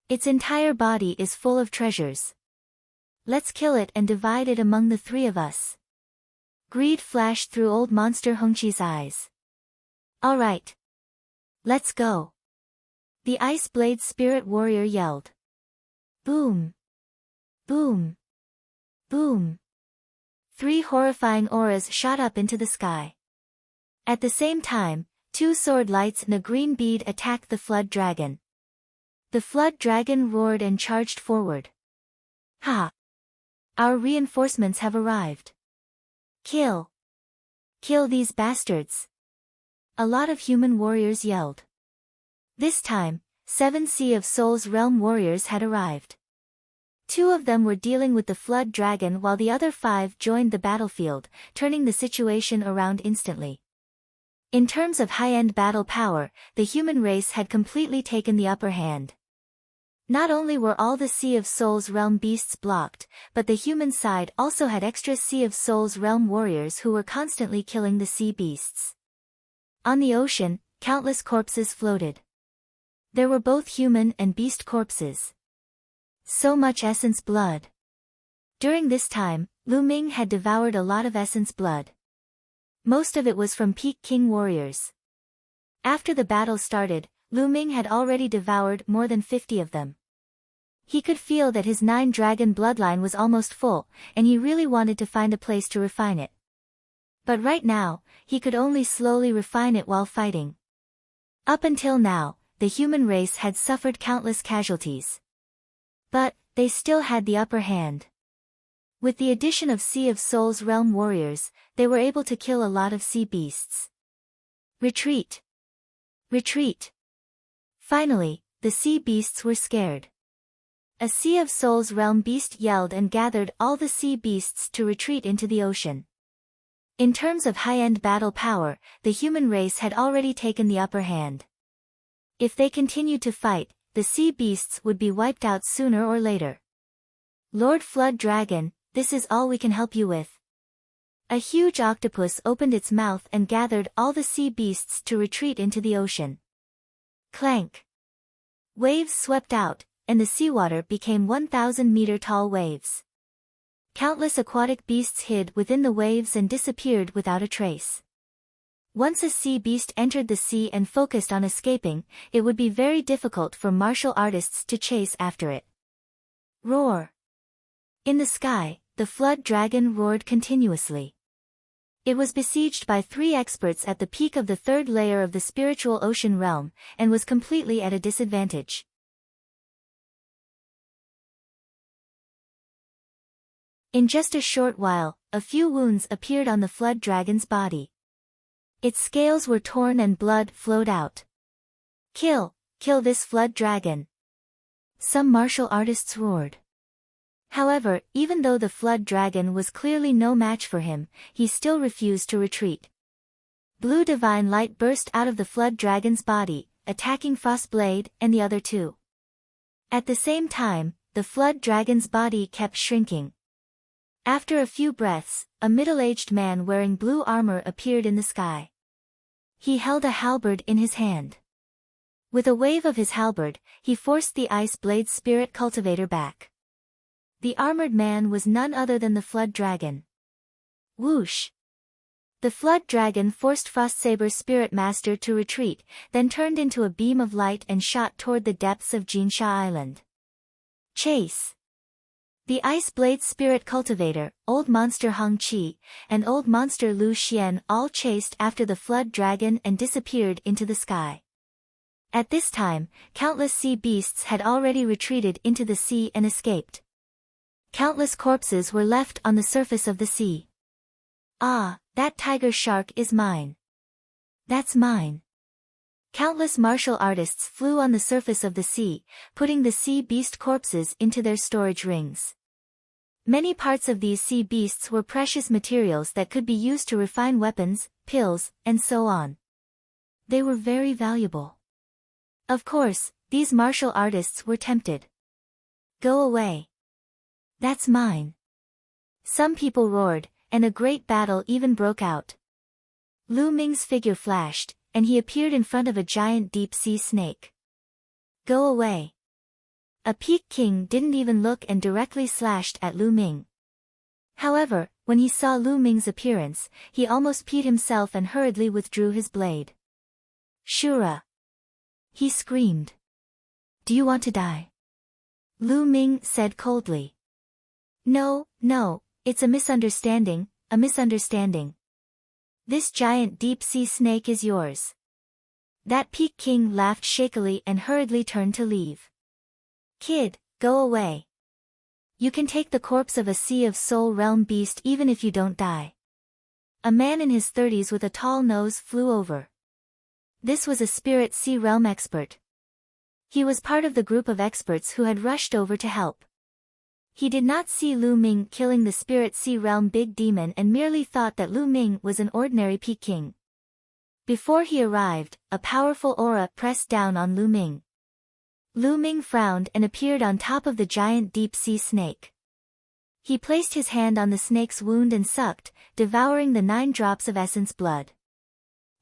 S1: Its entire body is full of treasures. Let's kill it and divide it among the 3 of us. Greed flashed through old monster Hung Chi's eyes. Alright. Let's go. The Ice Blade spirit warrior yelled. Boom. Boom. Boom. 3 horrifying auras shot up into the sky. At the same time, 2 sword lights and a green bead attacked the flood dragon. The flood dragon roared and charged forward. Ha! Our reinforcements have arrived. Kill! Kill these bastards! A lot of human warriors yelled. This time, 7 Sea of Souls realm warriors had arrived. 2 of them were dealing with the flood dragon while the other 5 joined the battlefield, turning the situation around instantly. In terms of high-end battle power, the human race had completely taken the upper hand. Not only were all the Sea of Souls realm beasts blocked, but the human side also had extra Sea of Souls realm warriors who were constantly killing the sea beasts. On the ocean, countless corpses floated. There were both human and beast corpses. So much essence blood. During this time, Lu Ming had devoured a lot of essence blood. Most of it was from Peak King warriors. After the battle started, Lu Ming had already devoured more than 50 of them. He could feel that his 9-dragon bloodline was almost full, and he really wanted to find a place to refine it. But right now, he could only slowly refine it while fighting. Up until now, the human race had suffered countless casualties. But, they still had the upper hand. With the addition of Sea of Souls realm warriors, they were able to kill a lot of sea beasts. Retreat! Retreat! Finally, the sea beasts were scared. A Sea of Souls realm beast yelled and gathered all the sea beasts to retreat into the ocean. In terms of high-end battle power, the human race had already taken the upper hand. If they continued to fight, the sea beasts would be wiped out sooner or later. Lord Flood Dragon, this is all we can help you with. A huge octopus opened its mouth and gathered all the sea beasts to retreat into the ocean. Clank! Waves swept out, and the seawater became 1,000-meter-tall waves. Countless aquatic beasts hid within the waves and disappeared without a trace. Once a sea beast entered the sea and focused on escaping, it would be very difficult for martial artists to chase after it. Roar! In the sky, the flood dragon roared continuously. It was besieged by 3 experts at the peak of the 3rd layer of the spiritual ocean realm, and was completely at a disadvantage. In just a short while, a few wounds appeared on the flood dragon's body. Its scales were torn and blood flowed out. Kill this flood dragon! Some martial artists roared. However, even though the flood dragon was clearly no match for him, he still refused to retreat. Blue divine light burst out of the flood dragon's body, attacking Frostblade and the other two. At the same time, the flood dragon's body kept shrinking. After a few breaths, a middle-aged man wearing blue armor appeared in the sky. He held a halberd in his hand. With a wave of his halberd, he forced the Ice Blade Spirit Cultivator back. The armored man was none other than the Flood Dragon. Whoosh! The Flood Dragon forced Frostsaber's Spirit Master to retreat, then turned into a beam of light and shot toward the depths of Jinsha Island. Chase! The Ice Blade Spirit Cultivator, Old Monster Hong Qi, and Old Monster Lu Xian all chased after the Flood Dragon and disappeared into the sky. At this time, countless sea beasts had already retreated into the sea and escaped. Countless corpses were left on the surface of the sea. Ah, that tiger shark is mine. That's mine. Countless martial artists flew on the surface of the sea, putting the sea beast corpses into their storage rings. Many parts of these sea beasts were precious materials that could be used to refine weapons, pills, and so on. They were very valuable. Of course, these martial artists were tempted. Go away. That's mine. Some people roared, and a great battle even broke out. Lu Ming's figure flashed, and he appeared in front of a giant deep-sea snake. Go away. A Peak King didn't even look and directly slashed at Lu Ming. However, when he saw Lu Ming's appearance, he almost peed himself and hurriedly withdrew his blade. Shura! He screamed. Do you want to die? Lu Ming said coldly. No, it's a misunderstanding, a misunderstanding. This giant deep-sea snake is yours. That Peak King laughed shakily and hurriedly turned to leave. Kid, go away. You can take the corpse of a Sea of Soul Realm beast even if you don't die. A man in his 30s with a tall nose flew over. This was a Spirit Sea Realm expert. He was part of the group of experts who had rushed over to help. He did not see Lu Ming killing the Spirit Sea Realm Big Demon and merely thought that Lu Ming was an ordinary Peak King. Before he arrived, a powerful aura pressed down on Lu Ming. Lu Ming frowned and appeared on top of the giant deep-sea snake. He placed his hand on the snake's wound and sucked, devouring the 9 drops of essence blood.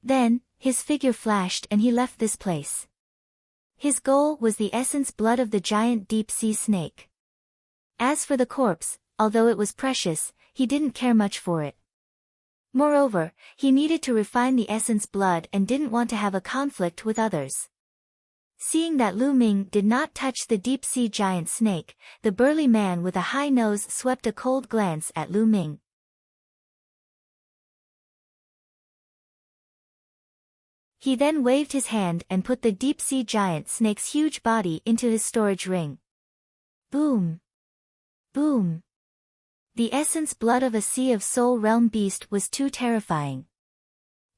S1: Then, his figure flashed and he left this place. His goal was the essence blood of the giant deep-sea snake. As for the corpse, although it was precious, he didn't care much for it. Moreover, he needed to refine the essence blood and didn't want to have a conflict with others. Seeing that Lu Ming did not touch the deep-sea giant snake, the burly man with a high nose swept a cold glance at Lu Ming. He then waved his hand and put the deep-sea giant snake's huge body into his storage ring. Boom! Boom! The essence blood of a Sea of Soul Realm beast was too terrifying.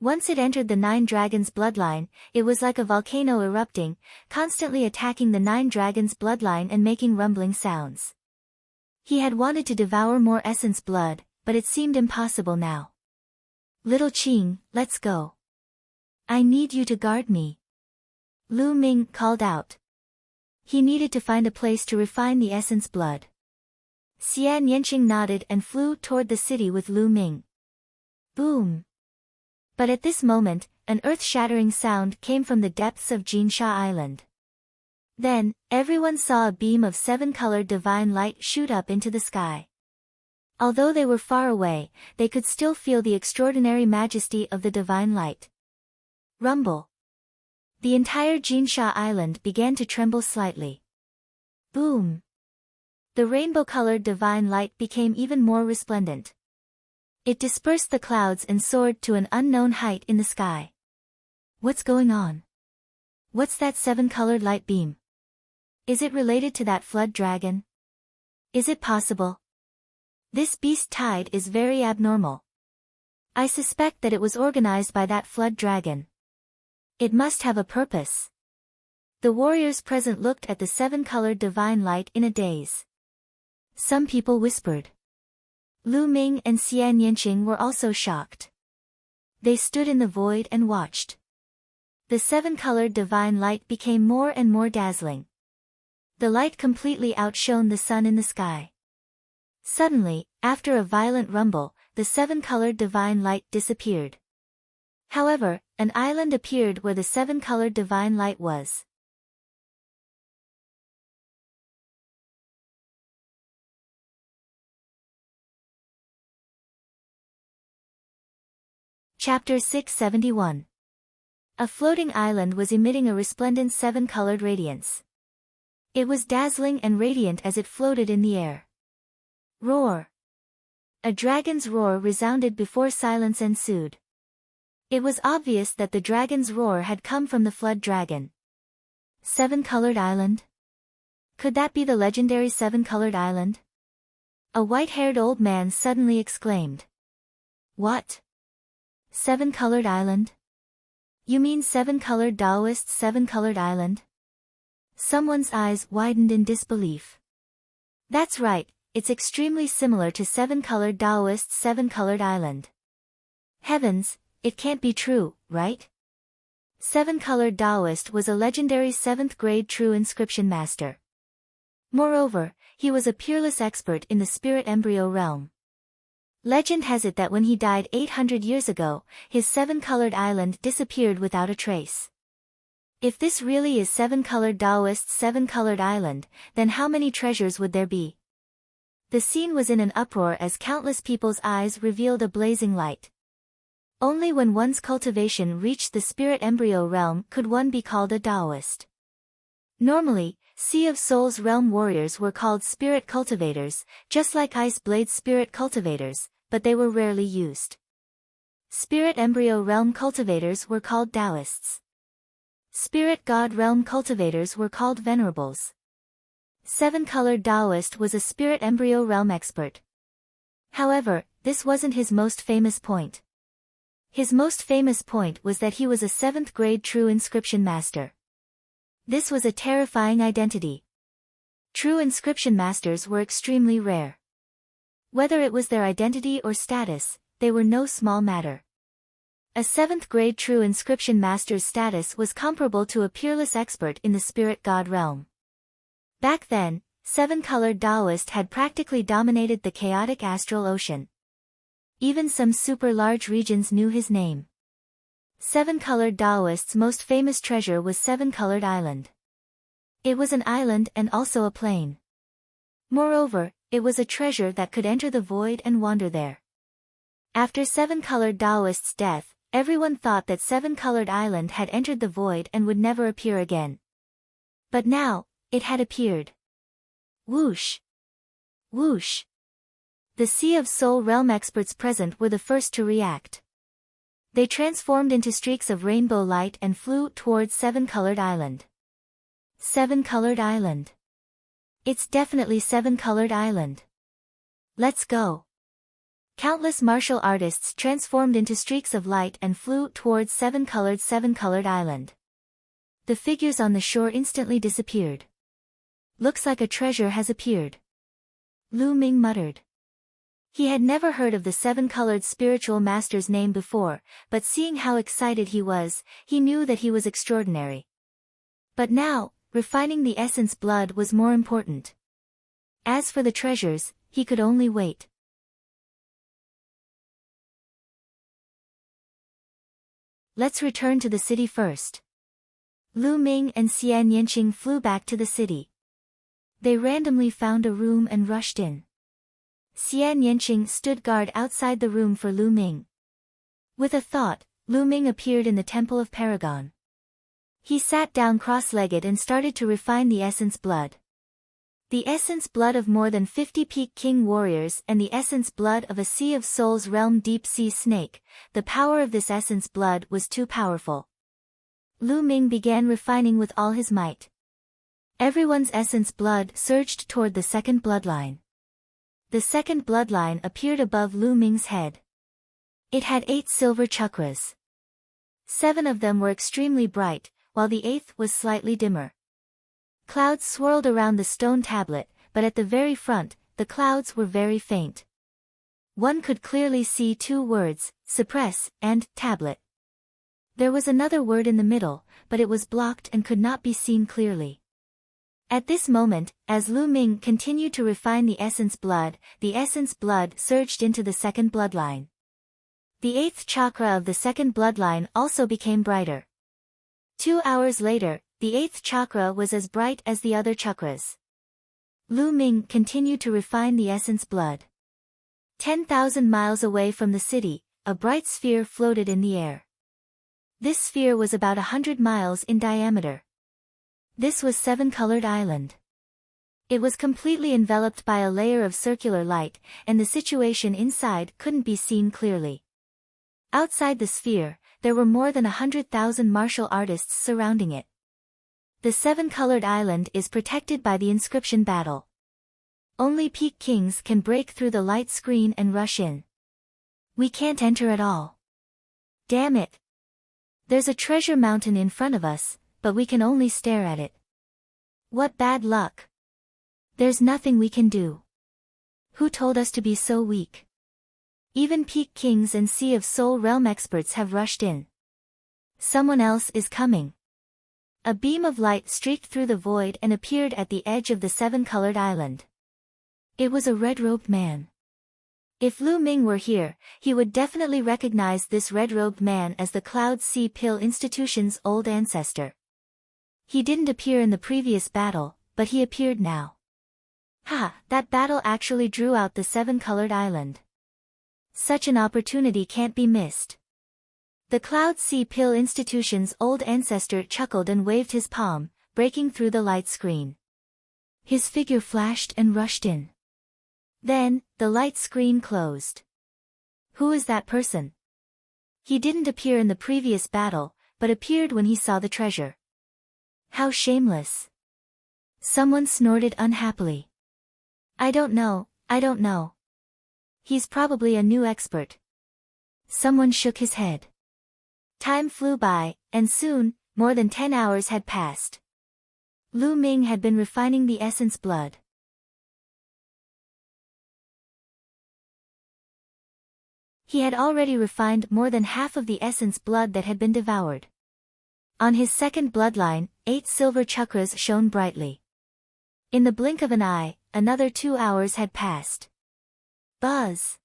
S1: Once it entered the 9 dragons' bloodline, it was like a volcano erupting, constantly attacking the 9 dragons' bloodline and making rumbling sounds. He had wanted to devour more essence blood, but it seemed impossible now. Little Qing, let's go. I need you to guard me. Lu Ming called out. He needed to find a place to refine the essence blood. Xian Yanqing nodded and flew toward the city with Lu Ming. Boom! But at this moment, an earth-shattering sound came from the depths of Jinsha Island. Then, everyone saw a beam of 7-colored divine light shoot up into the sky. Although they were far away, they could still feel the extraordinary majesty of the divine light. Rumble! The entire Jinsha Island began to tremble slightly. Boom! The rainbow-colored divine light became even more resplendent. It dispersed the clouds and soared to an unknown height in the sky. What's going on? What's that 7-colored light beam? Is it related to that flood dragon? Is it possible? This beast tide is very abnormal. I suspect that it was organized by that flood dragon. It must have a purpose. The warriors present looked at the seven-colored divine light in a daze. Some people whispered. Lu Ming and Xian Yanqing were also shocked. They stood in the void and watched. The seven-colored divine light became more and more dazzling. The light completely outshone the sun in the sky. Suddenly, after a violent rumble, the seven-colored divine light disappeared. However, an island appeared where the seven-colored divine light was. Chapter 671. A floating island was emitting a resplendent seven-colored radiance. It was dazzling and radiant as it floated in the air. Roar! A dragon's roar resounded before silence ensued. It was obvious that the dragon's roar had come from the flood dragon. Seven-colored island? Could that be the legendary seven-colored island? A white-haired old man suddenly exclaimed. What? Seven-colored island? You mean seven-colored Taoist seven-colored island? Someone's eyes widened in disbelief. That's right, it's extremely similar to seven-colored Taoist seven-colored island. Heavens, it can't be true, right? Seven-colored Taoist was a legendary 7th-grade true inscription master. Moreover, he was a peerless expert in the spirit embryo realm. Legend has it that when he died 800 years ago, his seven-colored island disappeared without a trace. If this really is seven-colored Taoist seven-colored island, then how many treasures would there be? The scene was in an uproar as countless people's eyes revealed a blazing light. Only when one's cultivation reached the spirit embryo realm could one be called a Taoist. Normally, Sea of Souls realm warriors were called spirit cultivators, just like Ice Blade spirit cultivators, but they were rarely used. Spirit embryo realm cultivators were called Taoists. Spirit god realm cultivators were called venerables. Seven-colored Taoist was a spirit embryo realm expert. However, this wasn't his most famous point. His most famous point was that he was a 7th-grade true inscription master. This was a terrifying identity. True inscription masters were extremely rare. Whether it was their identity or status, they were no small matter. A 7th-grade true inscription master's status was comparable to a peerless expert in the spirit god realm. Back then, seven-colored Taoist had practically dominated the chaotic astral ocean. Even some super-large regions knew his name. Seven-colored Taoist's most famous treasure was Seven-Colored Island. It was an island and also a plain. Moreover, it was a treasure that could enter the void and wander there. After Seven-Colored Taoist's death, everyone thought that Seven-Colored Island had entered the void and would never appear again. But now, it had appeared. Whoosh! Whoosh! The Sea of Soul realm experts present were the first to react. They transformed into streaks of rainbow light and flew towards Seven-Colored Island. Seven-Colored Island. It's definitely Seven-Colored Island. Let's go. Countless martial artists transformed into streaks of light and flew towards Seven-Colored Island. The figures on the shore instantly disappeared. Looks like a treasure has appeared. Lu Ming muttered. He had never heard of the seven-colored spiritual master's name before, but seeing how excited he was, he knew that he was extraordinary. But now, refining the essence blood was more important. As for the treasures, he could only wait. Let's return to the city first. Lu Ming and Xian Yanqing flew back to the city. They randomly found a room and rushed in. Xian Yanqing stood guard outside the room for Lu Ming. With a thought, Lu Ming appeared in the Temple of Paragon. He sat down cross-legged and started to refine the essence blood. The essence blood of more than 50 peak king warriors and the essence blood of a Sea of Souls realm deep sea snake, the power of this essence blood was too powerful. Lu Ming began refining with all his might. Everyone's essence blood surged toward the second bloodline. The second bloodline appeared above Lu Ming's head. It had 8 silver chakras. 7 of them were extremely bright, while the 8th was slightly dimmer. Clouds swirled around the stone tablet, but at the very front, the clouds were very faint. One could clearly see 2 words, suppress, and tablet. There was another word in the middle, but it was blocked and could not be seen clearly. At this moment, as Lu Ming continued to refine the essence blood surged into the second bloodline. The 8th chakra of the second bloodline also became brighter. 2 hours later, the 8th chakra was as bright as the other chakras. Lu Ming continued to refine the essence blood. 10,000 miles away from the city, a bright sphere floated in the air. This sphere was about 100 miles in diameter. This was 7-colored island. It was completely enveloped by a layer of circular light, and the situation inside couldn't be seen clearly. Outside the sphere, there were more than 100,000 martial artists surrounding it. The 7-colored island is protected by the inscription battle. Only peak kings can break through the light screen and rush in. We can't enter at all. Damn it. There's a treasure mountain in front of us, but we can only stare at it. What bad luck. There's nothing we can do. Who told us to be so weak? Even peak kings and Sea of Soul realm experts have rushed in. Someone else is coming. A beam of light streaked through the void and appeared at the edge of the 7-colored island. It was a red-robed man. If Lu Ming were here, he would definitely recognize this red-robed man as the Cloud Sea Pill Institution's old ancestor. He didn't appear in the previous battle, but he appeared now. Ha! That battle actually drew out the 7-colored island. Such an opportunity can't be missed. The Cloud Sea Pill Institution's old ancestor chuckled and waved his palm, breaking through the light screen. His figure flashed and rushed in. Then, the light screen closed. Who is that person? He didn't appear in the previous battle, but appeared when he saw the treasure. How shameless. Someone snorted unhappily. I don't know. He's probably a new expert. Someone shook his head. Time flew by, and soon, more than 10 hours had passed. Lu Ming had been refining the essence blood. He had already refined more than half of the essence blood that had been devoured. On his second bloodline, 8 silver chakras shone brightly. In the blink of an eye, another 2 hours had passed. Buzz!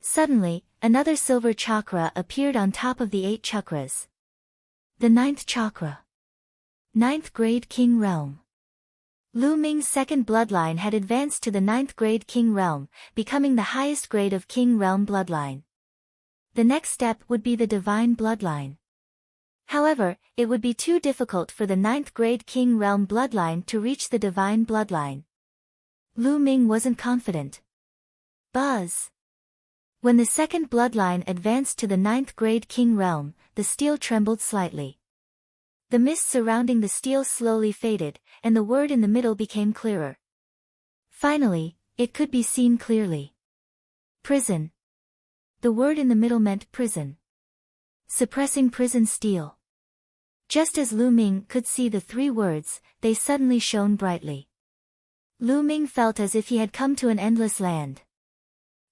S1: Suddenly, another silver chakra appeared on top of the 8 chakras. The 9th chakra. 9th grade King Realm. Lu Ming's second bloodline had advanced to the 9th grade King Realm, becoming the highest grade of King Realm bloodline. The next step would be the Divine Bloodline. However, it would be too difficult for the 9th grade King Realm bloodline to reach the Divine Bloodline. Lu Ming wasn't confident. Buzz! When the second bloodline advanced to the 9th grade King Realm, the steel trembled slightly. The mist surrounding the steel slowly faded, and the word in the middle became clearer. Finally, it could be seen clearly. Prison. The word in the middle meant prison. Suppressing prison steel. Just as Lu Ming could see the 3 words, they suddenly shone brightly. Lu Ming felt as if he had come to an endless land.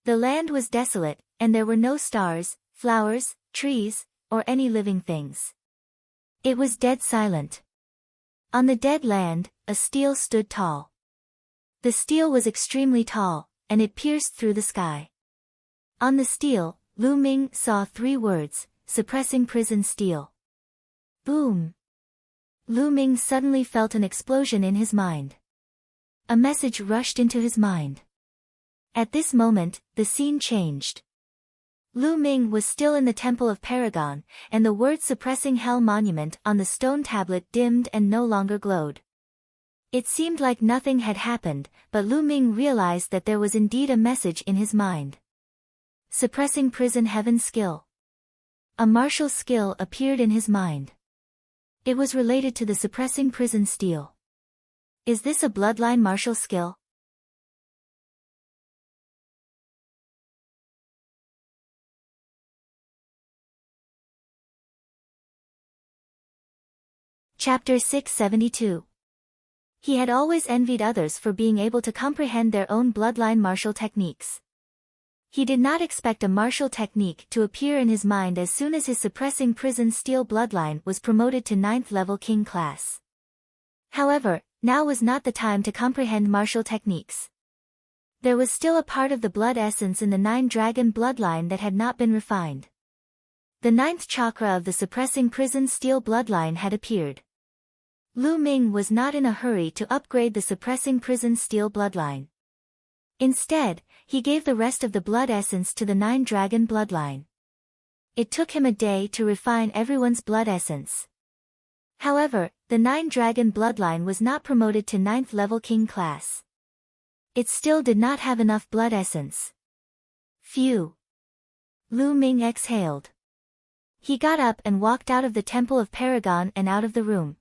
S1: The land was desolate, and there were no stars, flowers, trees, or any living things. It was dead silent. On the dead land, a steel stood tall. The steel was extremely tall, and it pierced through the sky. On the steel, Lu Ming saw 3 words, suppressing prison steel. Boom! Lu Ming suddenly felt an explosion in his mind. A message rushed into his mind. At this moment, the scene changed. Lu Ming was still in the Temple of Paragon, and the word suppressing hell monument on the stone tablet dimmed and no longer glowed. It seemed like nothing had happened, but Lu Ming realized that there was indeed a message in his mind. Suppressing prison heaven skill. A martial skill appeared in his mind. It was related to the suppressing prison steel. Is this a bloodline martial skill? Chapter 672. He had always envied others for being able to comprehend their own bloodline martial techniques. He did not expect a martial technique to appear in his mind as soon as his suppressing prison steel bloodline was promoted to 9th level king class. However, now was not the time to comprehend martial techniques. There was still a part of the blood essence in the 9-dragon bloodline that had not been refined. The 9th chakra of the suppressing prison steel bloodline had appeared. Lu Ming was not in a hurry to upgrade the suppressing prison steel bloodline. Instead, he gave the rest of the blood essence to the 9-dragon bloodline. It took him a day to refine everyone's blood essence. However, the 9-dragon bloodline was not promoted to 9th level king class. It still did not have enough blood essence. Phew. Lu Ming exhaled. He got up and walked out of the Temple of Paragon and out of the room.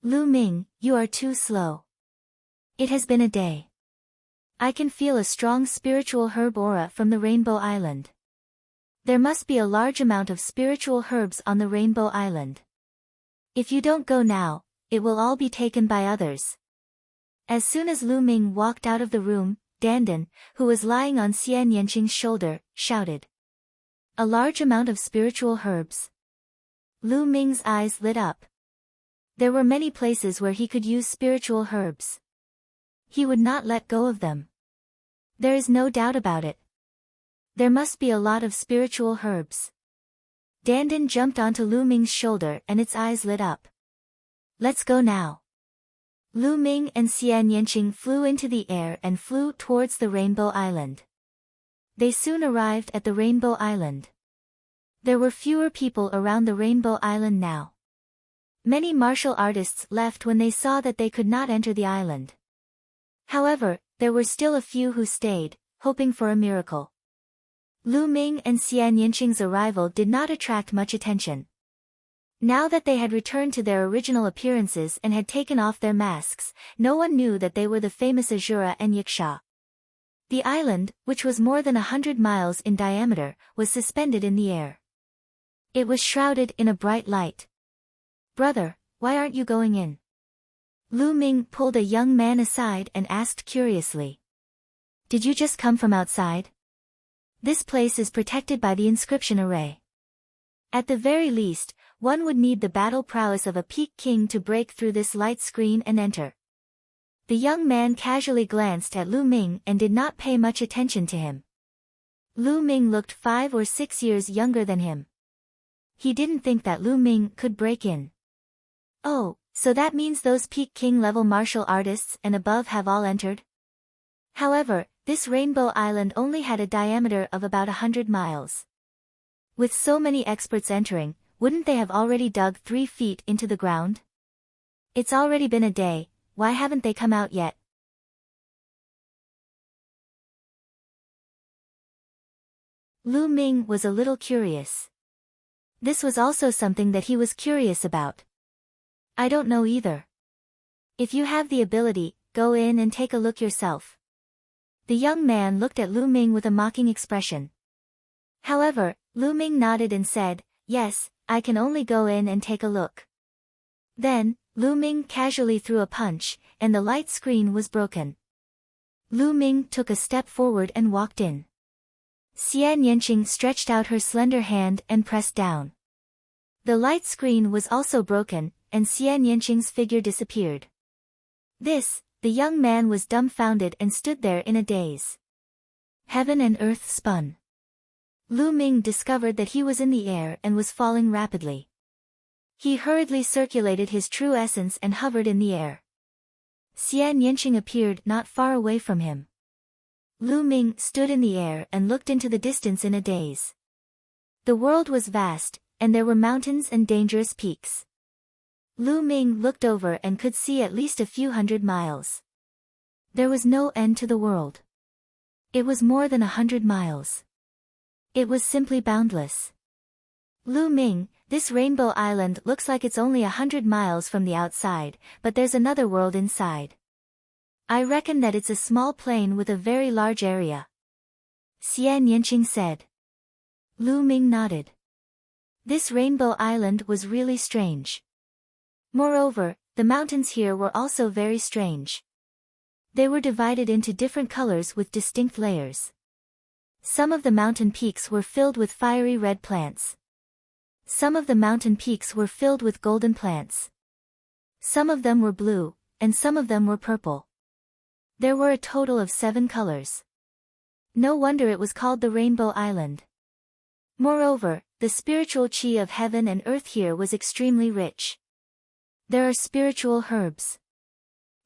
S1: Lu Ming, you are too slow. It has been a day. I can feel a strong spiritual herb aura from the Rainbow Island. There must be a large amount of spiritual herbs on the Rainbow Island. If you don't go now, it will all be taken by others. As soon as Lu Ming walked out of the room, Dandan, who was lying on Xian Yanqing's shoulder, shouted. A large amount of spiritual herbs. Lu Ming's eyes lit up. There were many places where he could use spiritual herbs. He would not let go of them. There is no doubt about it. There must be a lot of spiritual herbs. Dandan jumped onto Lu Ming's shoulder and its eyes lit up. Let's go now. Lu Ming and Xian Yanqing flew into the air and flew towards the Rainbow Island. They soon arrived at the Rainbow Island. There were fewer people around the Rainbow Island now. Many martial artists left when they saw that they could not enter the island. However, there were still a few who stayed, hoping for a miracle. Lu Ming and Xian Yanqing's arrival did not attract much attention. Now that they had returned to their original appearances and had taken off their masks, no one knew that they were the famous Azura and Yiksha. The island, which was more than 100 miles in diameter, was suspended in the air. It was shrouded in a bright light. Brother, why aren't you going in? Lu Ming pulled a young man aside and asked curiously. Did you just come from outside? This place is protected by the inscription array. At the very least, one would need the battle prowess of a peak king to break through this light screen and enter. The young man casually glanced at Lu Ming and did not pay much attention to him. Lu Ming looked 5 or 6 years younger than him. He didn't think that Lu Ming could break in. Oh, so that means those peak king level martial artists and above have all entered? However, this Rainbow Island only had a diameter of about 100 miles. With so many experts entering, wouldn't they have already dug 3 feet into the ground? It's already been a day, why haven't they come out yet? Lu Ming was a little curious. This was also something that he was curious about. I don't know either. If you have the ability, go in and take a look yourself. The young man looked at Lu Ming with a mocking expression. However, Lu Ming nodded and said, yes, I can only go in and take a look. Then, Lu Ming casually threw a punch, and the light screen was broken. Lu Ming took a step forward and walked in. Xian Yanqing stretched out her slender hand and pressed down. The light screen was also broken, and Xian Yanqing's figure disappeared. The young man was dumbfounded and stood there in a daze. Heaven and earth spun. Lu Ming discovered that he was in the air and was falling rapidly. He hurriedly circulated his true essence and hovered in the air. Xian Yanqing appeared not far away from him. Lu Ming stood in the air and looked into the distance in a daze. The world was vast, and there were mountains and dangerous peaks. Lu Ming looked over and could see at least a few 100 miles. There was no end to the world. It was more than 100 miles. It was simply boundless. Lu Ming, this Rainbow Island looks like it's only 100 miles from the outside, but there's another world inside. I reckon that it's a small plain with a very large area. Xian Yanqing said. Lu Ming nodded. This Rainbow Island was really strange. Moreover, the mountains here were also very strange. They were divided into different colors with distinct layers. Some of the mountain peaks were filled with fiery red plants. Some of the mountain peaks were filled with golden plants. Some of them were blue, and some of them were purple. There were a total of 7 colors. No wonder it was called the Rainbow Island. Moreover, the spiritual chi of heaven and earth here was extremely rich. There are spiritual herbs.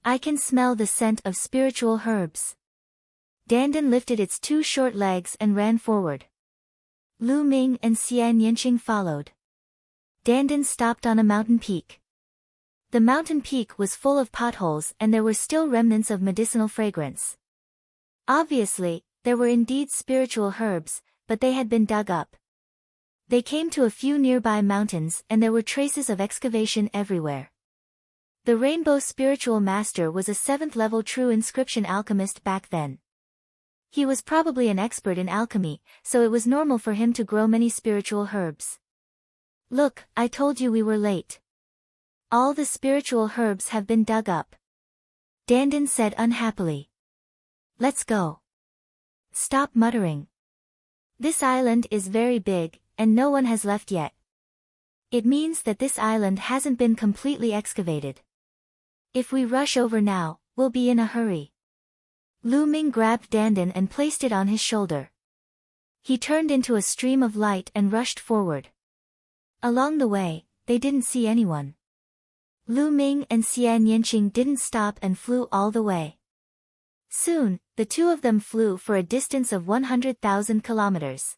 S1: I can smell the scent of spiritual herbs. Dandan lifted its 2 short legs and ran forward. Lu Ming and Xian Yinqing followed. Dandan stopped on a mountain peak. The mountain peak was full of potholes and there were still remnants of medicinal fragrance. Obviously, there were indeed spiritual herbs, but they had been dug up. They came to a few nearby mountains and there were traces of excavation everywhere. The Rainbow Spiritual Master was a 7th-level true inscription alchemist back then. He was probably an expert in alchemy, so it was normal for him to grow many spiritual herbs. Look, I told you we were late. All the spiritual herbs have been dug up. Dandan said unhappily. Let's go. Stop muttering. This island is very big, and no one has left yet. It means that this island hasn't been completely excavated. If we rush over now, we'll be in a hurry. Lu Ming grabbed Dandan and placed it on his shoulder. He turned into a stream of light and rushed forward. Along the way, they didn't see anyone. Lu Ming and Xian Yinqing didn't stop and flew all the way. Soon, the 2 of them flew for a distance of 100,000 kilometers.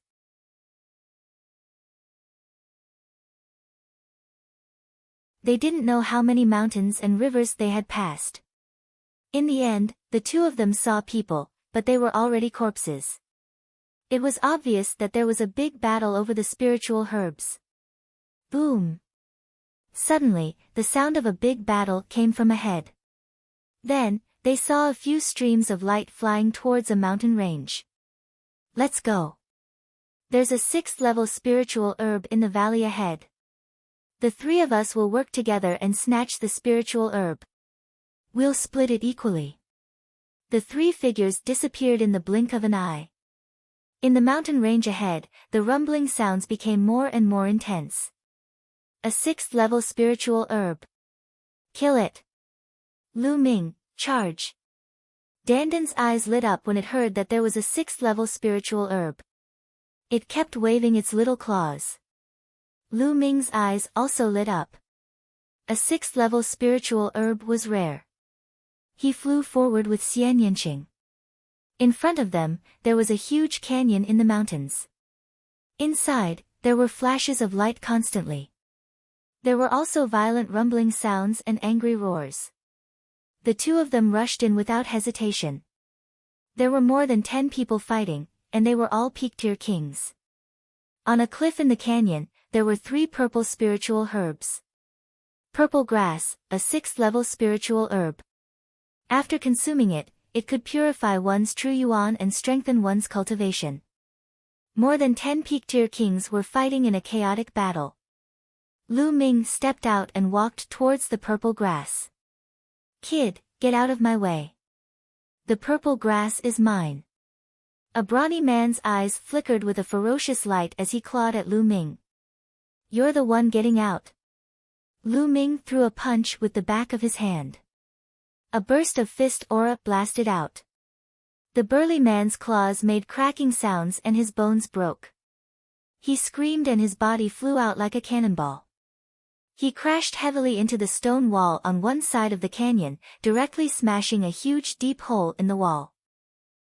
S1: They didn't know how many mountains and rivers they had passed. In the end, the 2 of them saw people, but they were already corpses. It was obvious that there was a big battle over the spiritual herbs. Boom! Suddenly, the sound of a big battle came from ahead. Then, they saw a few streams of light flying towards a mountain range. Let's go. There's a 6th-level spiritual herb in the valley ahead. The 3 of us will work together and snatch the spiritual herb. We'll split it equally. The 3 figures disappeared in the blink of an eye. In the mountain range ahead, the rumbling sounds became more and more intense. A 6th-level spiritual herb. Kill it. Lu Ming, charge. Dandan's eyes lit up when it heard that there was a 6th-level spiritual herb. It kept waving its little claws. Lu Ming's eyes also lit up. A 6th-level spiritual herb was rare. He flew forward with Xian Yinqing. In front of them, there was a huge canyon in the mountains. Inside, there were flashes of light constantly. There were also violent rumbling sounds and angry roars. The 2 of them rushed in without hesitation. There were more than 10 people fighting, and they were all peak-tier kings. On a cliff in the canyon, there were 3 purple spiritual herbs. Purple grass, a 6th-level spiritual herb. After consuming it, it could purify one's true yuan and strengthen one's cultivation. More than 10 peak-tier kings were fighting in a chaotic battle. Lu Ming stepped out and walked towards the purple grass. Kid, get out of my way. The purple grass is mine. A brawny man's eyes flickered with a ferocious light as he clawed at Lu Ming. You're the one getting out. Lu Ming threw a punch with the back of his hand. A burst of fist aura blasted out. The burly man's claws made cracking sounds and his bones broke. He screamed and his body flew out like a cannonball. He crashed heavily into the stone wall on one side of the canyon, directly smashing a huge deep hole in the wall.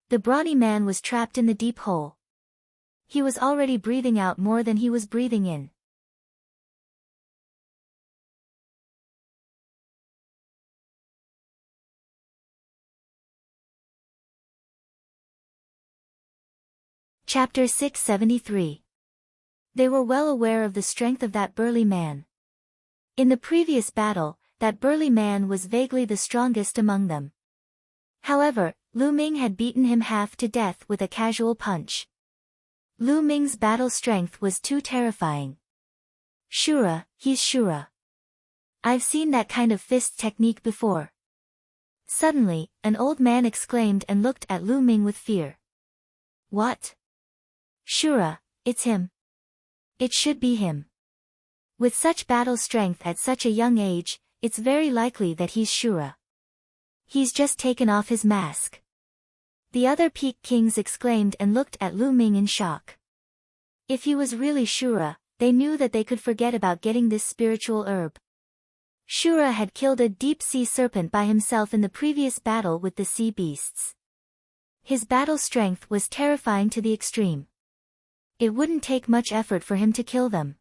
S1: The brawny man was trapped in the deep hole. He was already breathing out more than he was breathing in. Chapter 673. They were well aware of the strength of that burly man. In the previous battle, that burly man was vaguely the strongest among them. However, Lu Ming had beaten him half to death with a casual punch. Lu Ming's battle strength was too terrifying. Shura, he's Shura. I've seen that kind of fist technique before. Suddenly, an old man exclaimed and looked at Lu Ming with fear. What? Shura, it's him. It should be him. With such battle strength at such a young age, it's very likely that he's Shura. He's just taken off his mask. The other Peak Kings exclaimed and looked at Lu Ming in shock. If he was really Shura, they knew that they could forget about getting this spiritual herb. Shura had killed a deep-sea serpent by himself in the previous battle with the sea beasts. His battle strength was terrifying to the extreme. It wouldn't take much effort for him to kill them.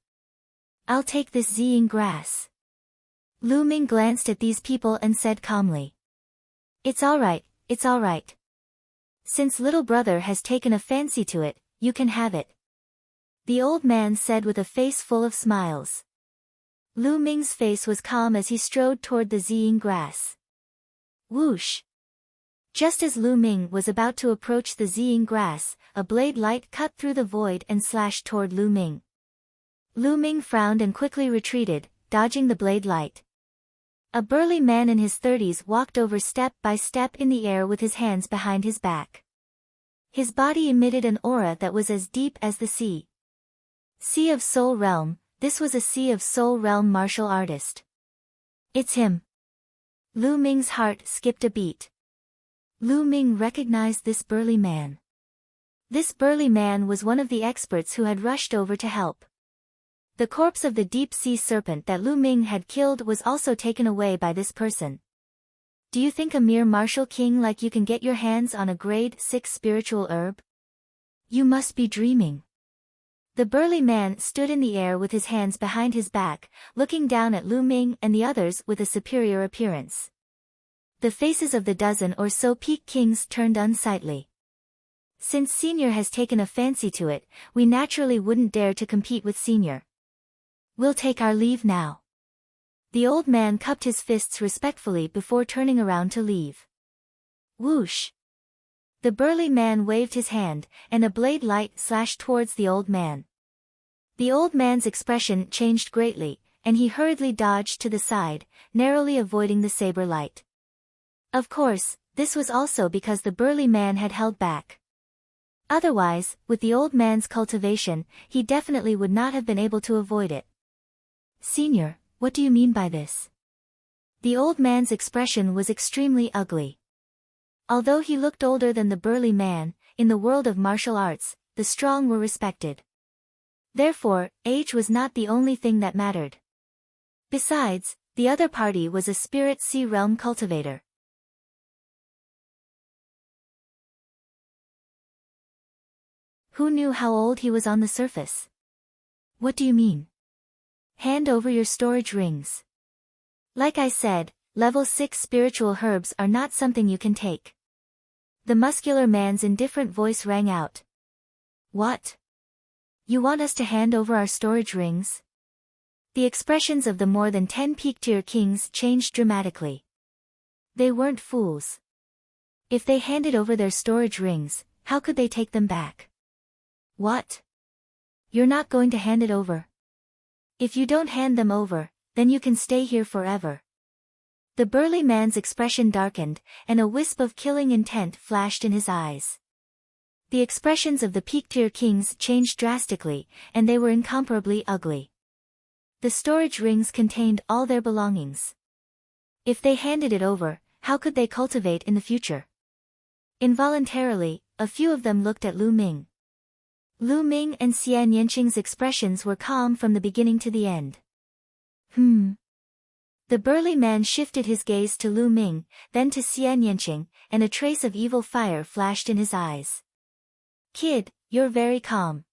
S1: I'll take this Ziying grass. Lu Ming glanced at these people and said calmly. It's alright, it's alright. Since little brother has taken a fancy to it, you can have it. The old man said with a face full of smiles. Lu Ming's face was calm as he strode toward the Ziying grass. Whoosh! Just as Lu Ming was about to approach the Ziying grass, a blade light cut through the void and slashed toward Lu Ming. Lu Ming frowned and quickly retreated, dodging the blade light. A burly man in his 30s walked over step by step in the air with his hands behind his back. His body emitted an aura that was as deep as the sea. Sea of Soul Realm, this was a Sea of Soul Realm martial artist. It's him. Lu Ming's heart skipped a beat. Lu Ming recognized this burly man. This burly man was one of the experts who had rushed over to help. The corpse of the deep-sea serpent that Lu Ming had killed was also taken away by this person. Do you think a mere martial king like you can get your hands on a grade 6 spiritual herb? You must be dreaming. The burly man stood in the air with his hands behind his back, looking down at Lu Ming and the others with a superior appearance. The faces of the dozen or so Peak Kings turned unsightly. Since Senior has taken a fancy to it, we naturally wouldn't dare to compete with Senior. We'll take our leave now. The old man cupped his fists respectfully before turning around to leave. Whoosh! The burly man waved his hand, and a blade light slashed towards the old man. The old man's expression changed greatly, and he hurriedly dodged to the side, narrowly avoiding the saber light. Of course, this was also because the burly man had held back. Otherwise, with the old man's cultivation, he definitely would not have been able to avoid it. Senior, what do you mean by this? The old man's expression was extremely ugly. Although he looked older than the burly man, in the world of martial arts, the strong were respected. Therefore, age was not the only thing that mattered. Besides, the other party was a spirit sea realm cultivator. Who knew how old he was on the surface? What do you mean? Hand over your storage rings. Like I said, level 6 spiritual herbs are not something you can take. The muscular man's indifferent voice rang out. What? You want us to hand over our storage rings? The expressions of the more than 10 peak-tier kings changed dramatically. They weren't fools. If they handed over their storage rings, how could they take them back? What? You're not going to hand it over? If you don't hand them over, then you can stay here forever. The burly man's expression darkened, and a wisp of killing intent flashed in his eyes. The expressions of the peak-tier kings changed drastically, and they were incomparably ugly. The storage rings contained all their belongings. If they handed it over, how could they cultivate in the future? Involuntarily, a few of them looked at Lu Ming. Lu Ming and Xian Yanqing's expressions were calm from the beginning to the end. The burly man shifted his gaze to Lu Ming, then to Xian Yanqing, and a trace of evil fire flashed in his eyes. Kid, you're very calm.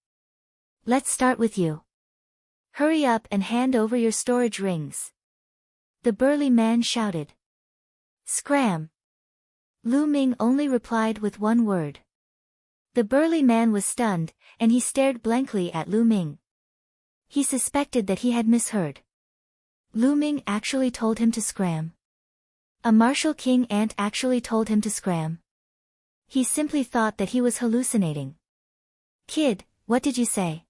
S1: Let's start with you. Hurry up and hand over your storage rings. The burly man shouted. Scram! Lu Ming only replied with one word. The burly man was stunned, and he stared blankly at Lu Ming. He suspected that he had misheard. Lu Ming actually told him to scram. A martial king ant actually told him to scram. He simply thought that he was hallucinating. Kid, what did you say?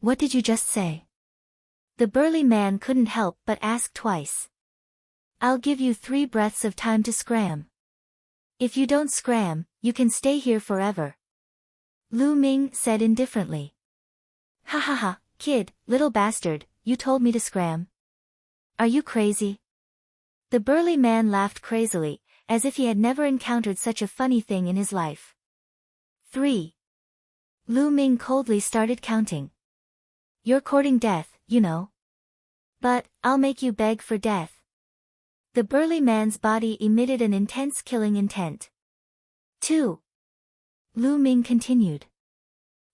S1: What did you just say? The burly man couldn't help but ask twice. I'll give you 3 breaths of time to scram. If you don't scram, you can stay here forever. Lu Ming said indifferently. Ha ha ha, kid, little bastard, you told me to scram. Are you crazy? The burly man laughed crazily, as if he had never encountered such a funny thing in his life. 3. Lu Ming coldly started counting. You're courting death, you know. But, I'll make you beg for death. The burly man's body emitted an intense killing intent. 2. Lu Ming continued.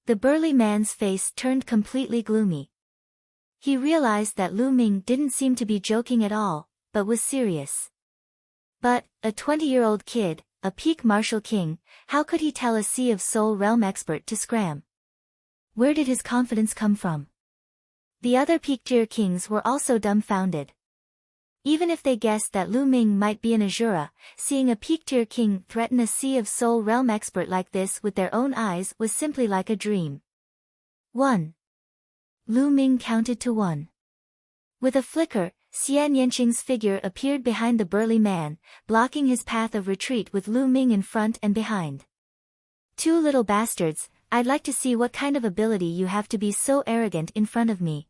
S1: The burly man's face turned completely gloomy. He realized that Lu Ming didn't seem to be joking at all, but was serious. But, a 20-year-old kid, a peak martial king, how could he tell a Sea of Soul realm expert to scram? Where did his confidence come from? The other peak-tier kings were also dumbfounded. Even if they guessed that Lu Ming might be an Azura, seeing a peak-tier king threaten a Sea of Soul realm expert like this with their own eyes was simply like a dream. 1. Lu Ming counted to 1. With a flicker, Xian Yanqing's figure appeared behind the burly man, blocking his path of retreat with Lu Ming in front and behind. 2 little bastards, I'd like to see what kind of ability you have to be so arrogant in front of me.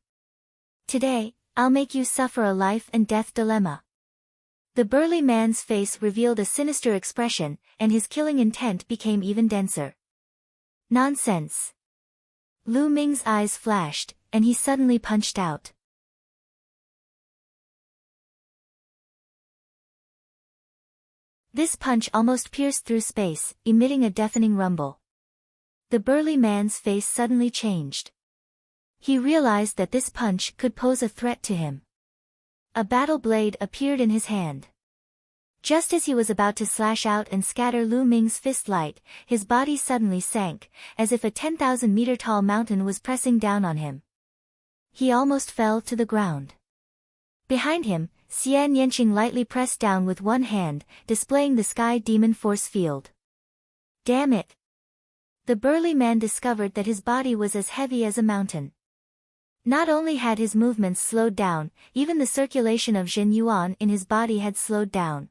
S1: Today, I'll make you suffer a life and death dilemma. The burly man's face revealed a sinister expression, and his killing intent became even denser. Nonsense. Lu Ming's eyes flashed, and he suddenly punched out. This punch almost pierced through space, emitting a deafening rumble. The burly man's face suddenly changed. He realized that this punch could pose a threat to him. A battle blade appeared in his hand. Just as he was about to slash out and scatter Lu Ming's fist light, his body suddenly sank, as if a 10,000-meter-tall mountain was pressing down on him. He almost fell to the ground. Behind him, Xian Yanqing lightly pressed down with one hand, displaying the Sky Demon Force Field. Damn it! The burly man discovered that his body was as heavy as a mountain. Not only had his movements slowed down, even the circulation of Zhen Yuan in his body had slowed down.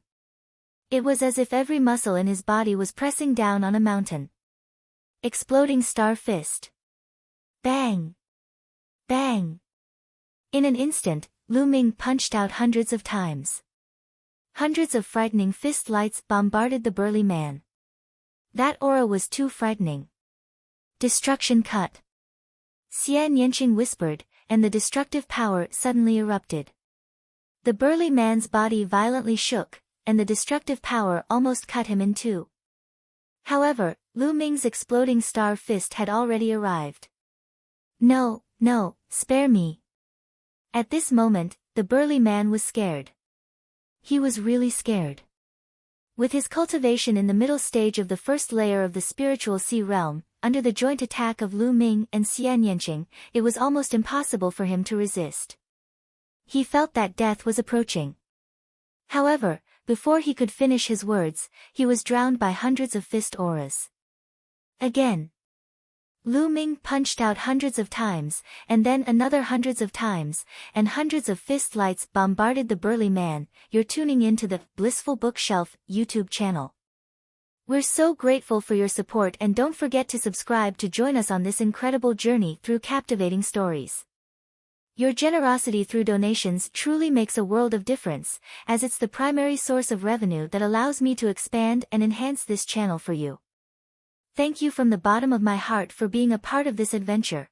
S1: It was as if every muscle in his body was pressing down on a mountain. Exploding Star Fist. Bang! Bang! In an instant, Lu Ming punched out hundreds of times. Hundreds of frightening fist lights bombarded the burly man. That aura was too frightening. Destruction cut. Xian Yanqing whispered, and the destructive power suddenly erupted. The burly man's body violently shook, and the destructive power almost cut him in two. However, Lu Ming's exploding star fist had already arrived. No, no, spare me. At this moment, the burly man was scared. He was really scared. With his cultivation in the middle stage of the first layer of the spiritual sea realm, under the joint attack of Lu Ming and Xian Yanqing, it was almost impossible for him to resist. He felt that death was approaching. However, before he could finish his words, he was drowned by hundreds of fist auras. Again. Lu Ming punched out hundreds of times, and then another hundreds of times, and hundreds of fist lights bombarded the burly man. You're tuning in to the Blissful Bookshelf YouTube channel. We're so grateful for your support, and don't forget to subscribe to join us on this incredible journey through captivating stories. Your generosity through donations truly makes a world of difference, as it's the primary source of revenue that allows me to expand and enhance this channel for you. Thank you from the bottom of my heart for being a part of this adventure.